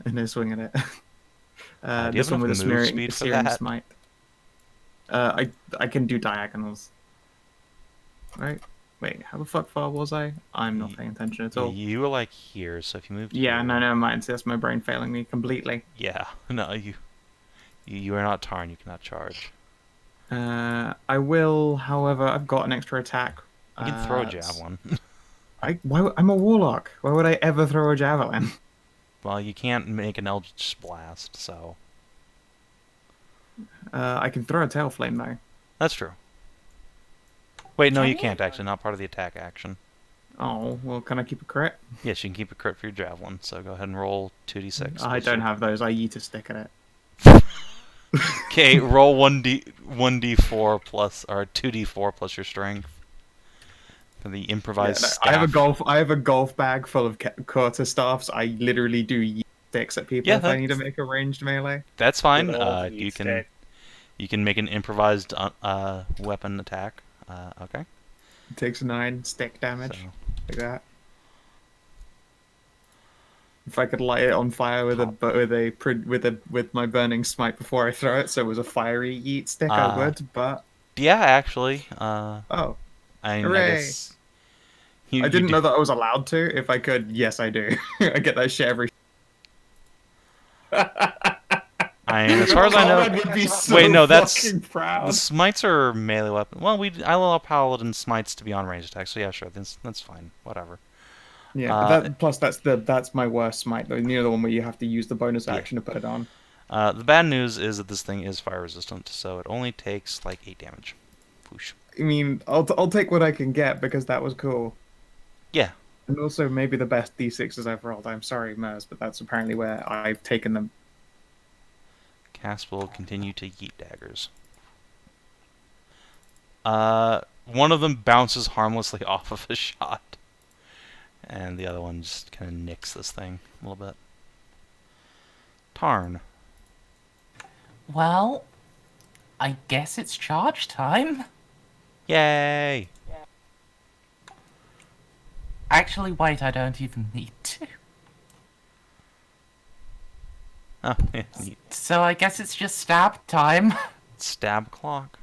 and then swing at it. Do you This have one with a enough move smearing, speed for searing that? smite. I can do diagonals. Right? Wait, how the fuck far was I? I'm not paying attention at all. You were like here, so if you moved Yeah, here... no, never mind. That's my brain failing me completely. Yeah, no, you are not Tarn. You cannot charge. I will, however, I've got an extra attack. You can throw a javelin. I'm a warlock. Why would I ever throw a javelin? Well, you can't make an Eldritch Blast, so... I can throw a tail flame though. That's true. Wait, no, you can't actually. Not part of the attack action. Oh, well, can I keep a crit? Yes, you can keep a crit for your javelin, so go ahead and roll 2d6. I don't have those. I yeet a stick at it. Okay, roll 1d4 plus, or 2d4 plus your strength. For the improvised staff. I have a golf bag full of quarter staffs. I literally do yeet sticks at people if I need to make a ranged melee. That's fine. Good old You stick. can make an improvised weapon attack. Okay. It takes 9 stick damage, So, like that. If I could light it on fire with my burning smite before I throw it, so it was a fiery yeet stick, I would. But yeah, actually. oh, I hooray. guess I didn't know that I was allowed to. If I could, yes, I do. I get that shit every. I mean, as far as I know, would be so wait, no, that's fucking proud. the smites are melee weapon. Well, I allow paladin smites to be on ranged attacks, so yeah, sure, that's fine, whatever. Yeah, plus that's my worst smite though. The one where you have to use the bonus action to put it on. The bad news is that this thing is fire resistant, so it only takes like 8 damage. Whoosh. I mean, I'll take what I can get because that was cool. Yeah. And also maybe the best d6s I've rolled. I'm sorry, Merz, but that's apparently where I've taken them. Cast will continue to yeet daggers. One of them bounces harmlessly off of a shot. And the other one just kind of nicks this thing a little bit. Tarn. Well, I guess it's charge time. Yay! Actually, wait, I don't even need to. Oh, yeah, neat. So I guess it's just stab time. Stab clock.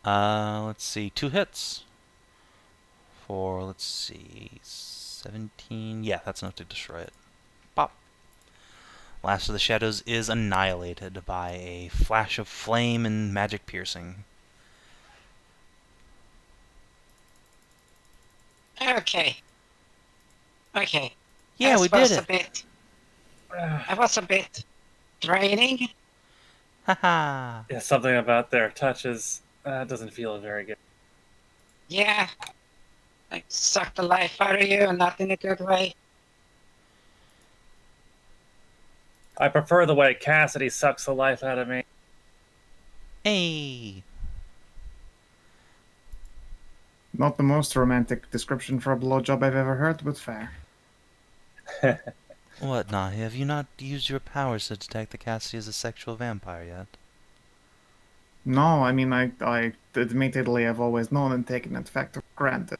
Let's see, 2 hits. For, let's see, 17. Yeah, that's enough to destroy it. Pop. Last of the Shadows is annihilated by a flash of flame and magic piercing. Okay. Yeah, we did it. That was a bit draining. Haha. Yeah, something about their touches doesn't feel very good. Yeah. Like, suck the life out of you, and not in a good way. I prefer the way Cassidy sucks the life out of me. Hey. Not the most romantic description for a blowjob I've ever heard, but fair. What, Nahia? Have you not used your powers to detect that Cassidy is a sexual vampire yet? No, I mean, I admittedly have always known and taken that fact for granted.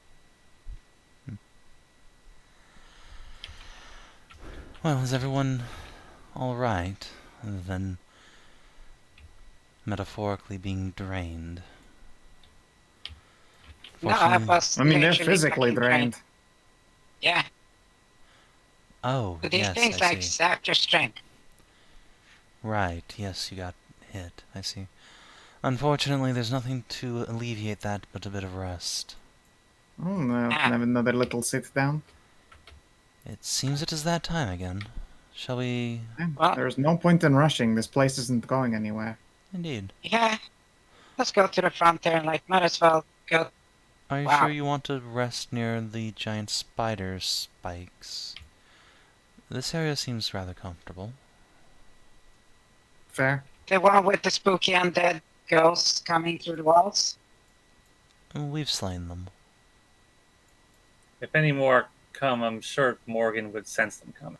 Well, is everyone alright, other than metaphorically being drained? No, I Fortunately- was I mean, they're literally physically fucking drained. Yeah, Oh, but these yes, things I like see. sap your strength. Right, yes, you got hit, I see. Unfortunately, there's nothing to alleviate that but a bit of rest. Oh, no, Ah. have another little sit down. It seems it is that time again. Shall we... Well- There's no point in rushing. This place isn't going anywhere. Indeed. Yeah, let's go to the front there and like might as well go. Are you Wow. sure you want to rest near the giant spider spikes? This area seems rather comfortable. Fair. The one with the spooky undead ghosts coming through the walls. We've slain them. If any more come, I'm sure Morgan would sense them coming.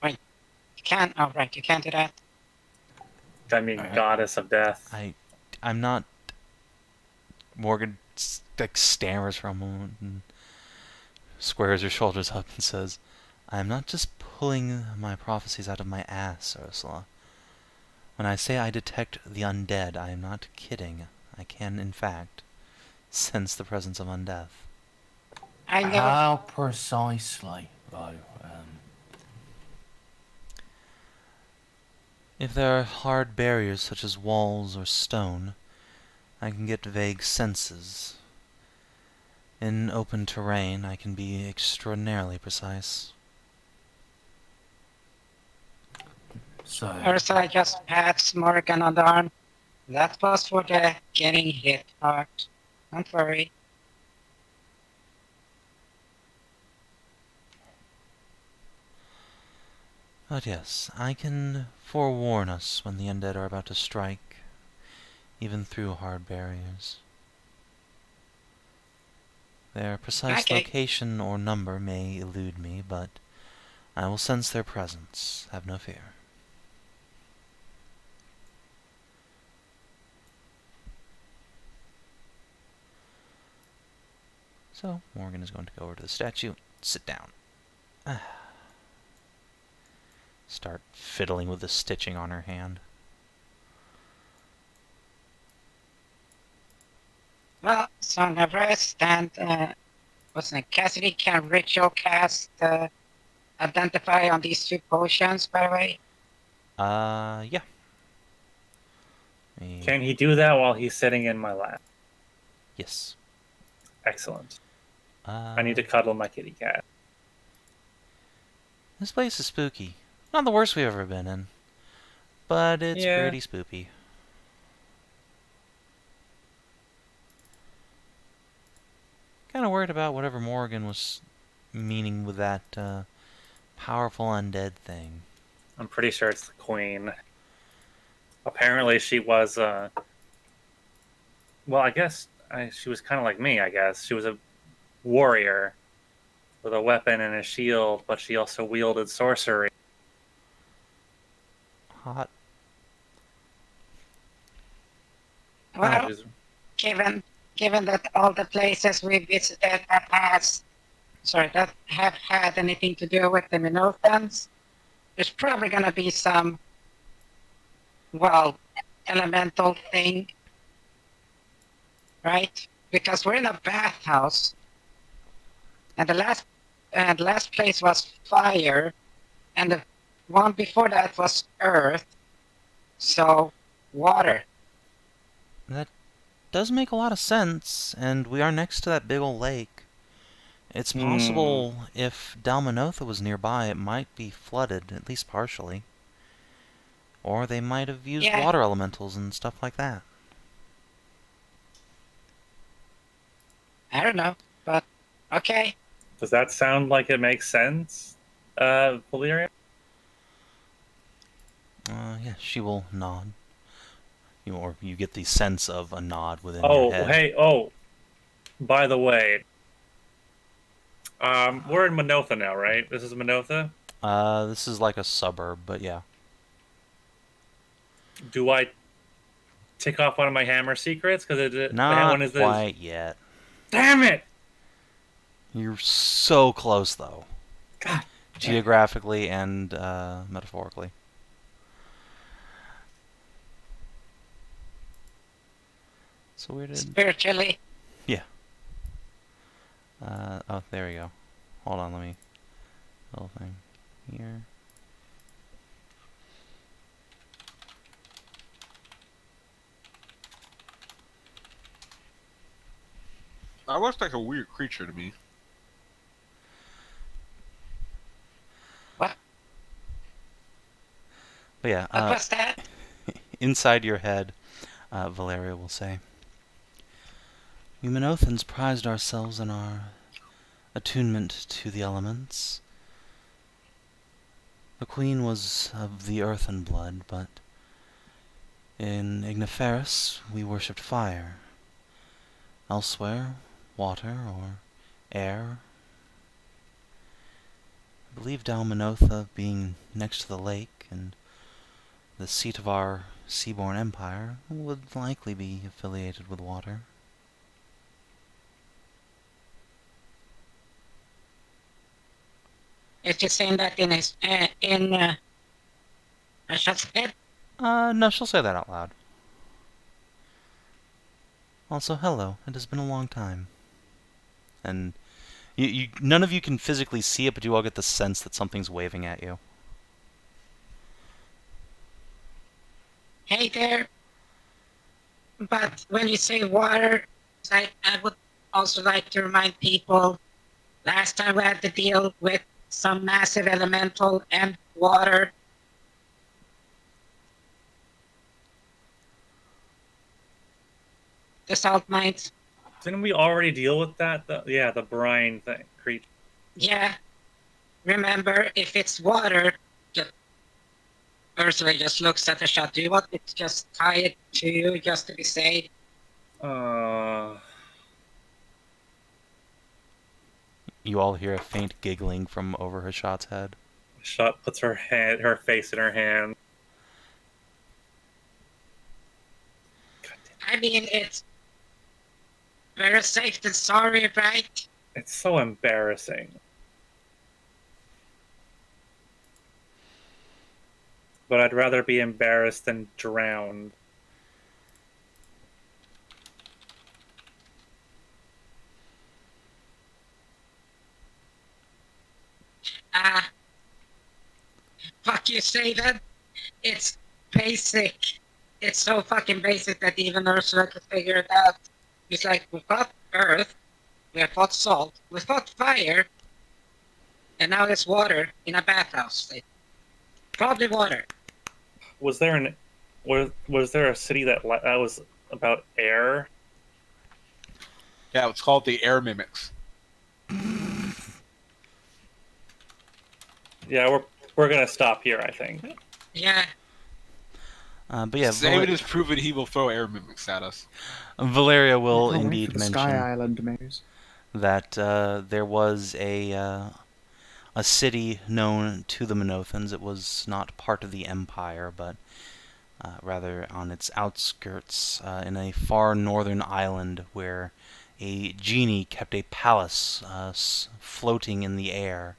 You can't. Oh right, you can't do that. I mean, goddess of death. I'm not... Morgan stammers for a moment and squares her shoulders up and says, I'm not just pulling my prophecies out of my ass, Ursula. When I say I detect the undead, I am not kidding. I can, in fact, sense the presence of undeath. I know. How precisely, though? If there are hard barriers such as walls or stone, I can get vague senses. In open terrain, I can be extraordinarily precise. So, Ursula just pats Morgan on the arm. That was for the getting hit part. Don't worry. But yes, I can forewarn us when the undead are about to strike, even through hard barriers. Their precise Okay. location or number may elude me, but I will sense their presence. Have no fear. So, Morgan is going to go over to the statue, sit down. Start fiddling with the stitching on her hand. Well, Song of Rest and what's it? Cassidy can ritual cast identify on these two potions, by the way. Yeah. Can he do that while he's sitting in my lap? Yes. Excellent. I need to cuddle my kitty cat. This place is spooky. Not the worst we've ever been in, but it's Yeah. pretty spooky. Kind of worried about whatever Morgan was meaning with that powerful undead thing. I'm pretty sure it's the queen. Apparently, she was. Well, I guess she was kind of like me. I guess she was a warrior with a weapon and a shield, but she also wielded sorcery. Hot. Well, She was- given that all the places we visited that have had anything to do with the Minotaurs, there's probably gonna be some, well, elemental thing, right? Because we're in a bathhouse, and the last place was fire, and the one before that was earth, so water. That does make a lot of sense, and we are next to that big old lake. It's possible if Dal'Minotha was nearby, it might be flooded, at least partially. Or they might have used Yeah. water elementals and stuff like that. I don't know, but okay. Does that sound like it makes sense, Valyria? Yeah, she will nod. or you get the sense of a nod within your head. Hey, by the way, we're in Minotaur now, right? This is Minotaur? This is like a suburb, but yeah. Do I tick off one of my hammer secrets? Because Not quite yet. Damn it! You're so close, though. God. Geographically and metaphorically. So where did... Spiritually. Yeah. Oh, there we go. Hold on, let me... Little thing here. That looks like a weird creature to me. What? But yeah, What was that? inside your head, Valeria will say, "We Minothans prized ourselves in our attunement to the elements. The queen was of the earth and blood, but in Igniferus we worshipped fire. Elsewhere, water or air. I believe Dal'Minotha, being next to the lake and the seat of our seaborne empire, would likely be affiliated with water." Is he saying that in his Hashat's head? No, she'll say that out loud. Also, hello. It has been a long time. And none of you can physically see it, but you all get the sense that something's waving at you. Hey there. But when you say water, I would also like to remind people, last time we had to deal with some massive elemental and water. The salt mines. Didn't we already deal with that? The brine thing. Creature. Yeah. Remember, if it's water, Ursula just looks at the shot. Do you want me to just tie it to you just to be safe? You all hear a faint giggling from over Hashat's head. Hashat puts her face in her hand. I mean, it's better safe than sorry, right? It's so embarrassing. But I'd rather be embarrassed than drowned. Fuck you say that? It's basic. It's so fucking basic that even Ursula could figure it out. It's like, we've got earth, we have fought salt, we've fought fire, and now it's water in a bathhouse. Probably water. Was there a city that was about air? Yeah, it's called the Air Mimics. Yeah, we're gonna stop here, I think. Yeah. But yeah, David has proven he will throw air mimics at us. Valeria will Can't wait for indeed the mention Sky Island maze. that there was a city known to the Minothans. It was not part of the Empire, but rather on its outskirts, in a far northern island where a genie kept a palace floating in the air,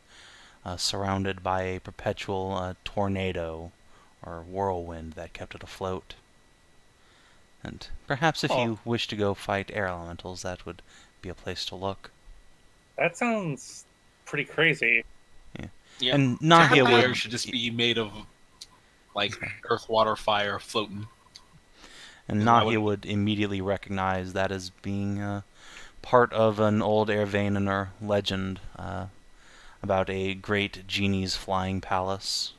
surrounded by a perpetual tornado or whirlwind that kept it afloat. And perhaps if you wish to go fight air elementals, that would be a place to look. That sounds pretty crazy. Yeah. And Nahia Air would should just be made of like earth, water, fire floating. And Nahia would immediately recognize that as being part of an old Airvainer legend about a great genie's flying palace,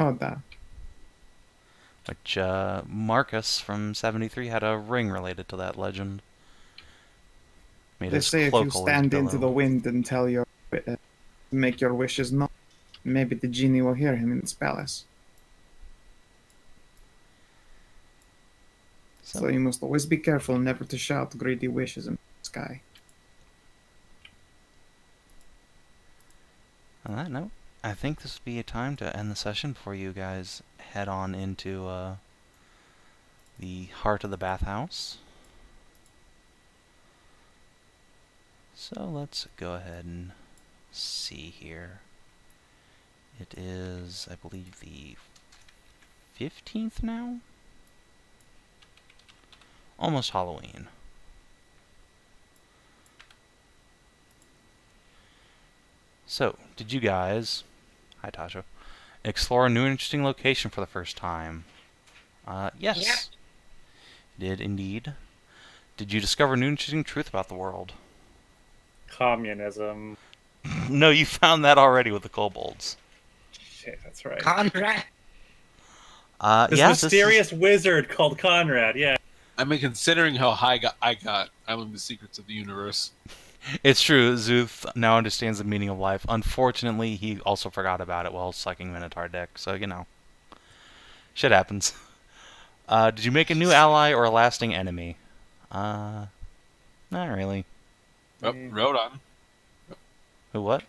Oh, that. which Marcus from 73 had a ring related to that legend. Made They his say if cloak you always stand into billow. the wind and tell make your wishes known, maybe the genie will hear him in his palace. So you must always be careful never to shout greedy wishes in the sky. On that note, I think this would be a time to end the session before you guys head on into the heart of the bathhouse. So let's go ahead and see here. It is, I believe, the 15th now? Almost Halloween. So, did you guys, hi Tasha, explore a new and interesting location for the first time? Yes. Did indeed. Did you discover new and interesting truth about the world? Communism. No, you found that already with the kobolds. Shit, that's right. Conrad. This mysterious wizard called Conrad, yeah. I mean, considering how high I got, I learned the secrets of the universe. It's true, Szooth now understands the meaning of life. Unfortunately, he also forgot about it while sucking Minotaur dick, so, you know. Shit happens. Did you make a new ally or a lasting enemy? Not really. Oh, Rodon. Who, what?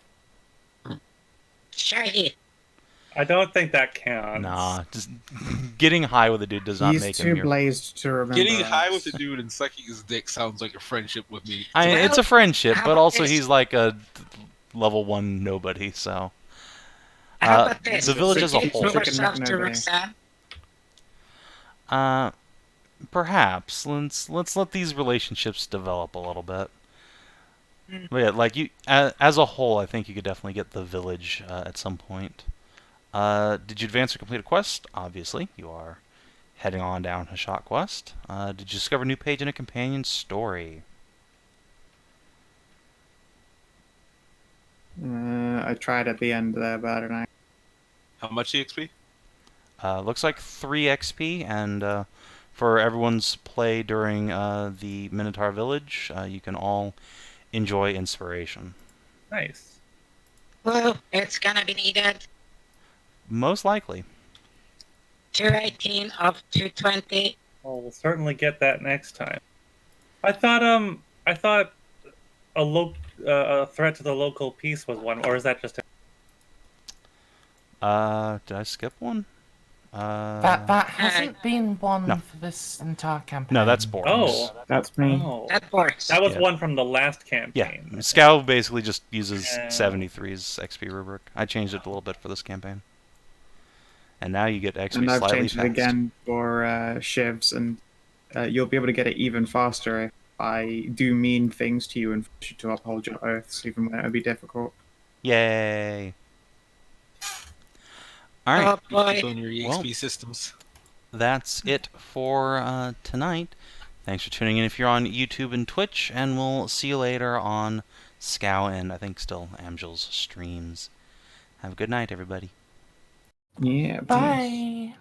Shaggy. I don't think that counts. Nah, just getting high with a dude does not He's make too him your... blazed to remember. Getting high us. with a dude and sucking his dick sounds like a friendship with me. It's a friendship, how but about also this? he's like a level 1 nobody, so... How about this? the village as a Did you whole. prove Chicken yourself to nobody. Roxanne? Perhaps. Let's let these relationships develop a little bit. But yeah, like you, as a whole, I think you could definitely get the village at some point. Did you advance or complete a quest? Obviously, you are heading on down Hashat quest. Did you discover a new page in a companion story? I tried at the end there, but I don't know. How much EXP? Looks like 3 XP, and for everyone's play during the Minotaur village, you can all enjoy inspiration. Nice. Well, it's gonna be needed. Most likely. 218 of 220. Well, we'll certainly get that next time. I thought a threat to the local peace was one, or is that just Did I skip one? That hasn't been one No. for this entire campaign. No, that's boring. Oh, That's me. oh. That works. That was Yeah. one from the last Yeah, campaign. Scow basically just uses Yeah. 73's XP rubric. I changed it a little bit for this campaign. And now you get XP And I've slightly changed fast. it again for shivs, and you'll be able to get it even faster if I do mean things to you and force you to uphold your oaths, even when it would be difficult. Yay! Alright, Oh boy. Keep on your EXP Well. systems. that's it for tonight. Thanks for tuning in if you're on YouTube and Twitch, and we'll see you later on Scow and I think still Amgel's streams. Have a good night, everybody. Yeah. please. Bye.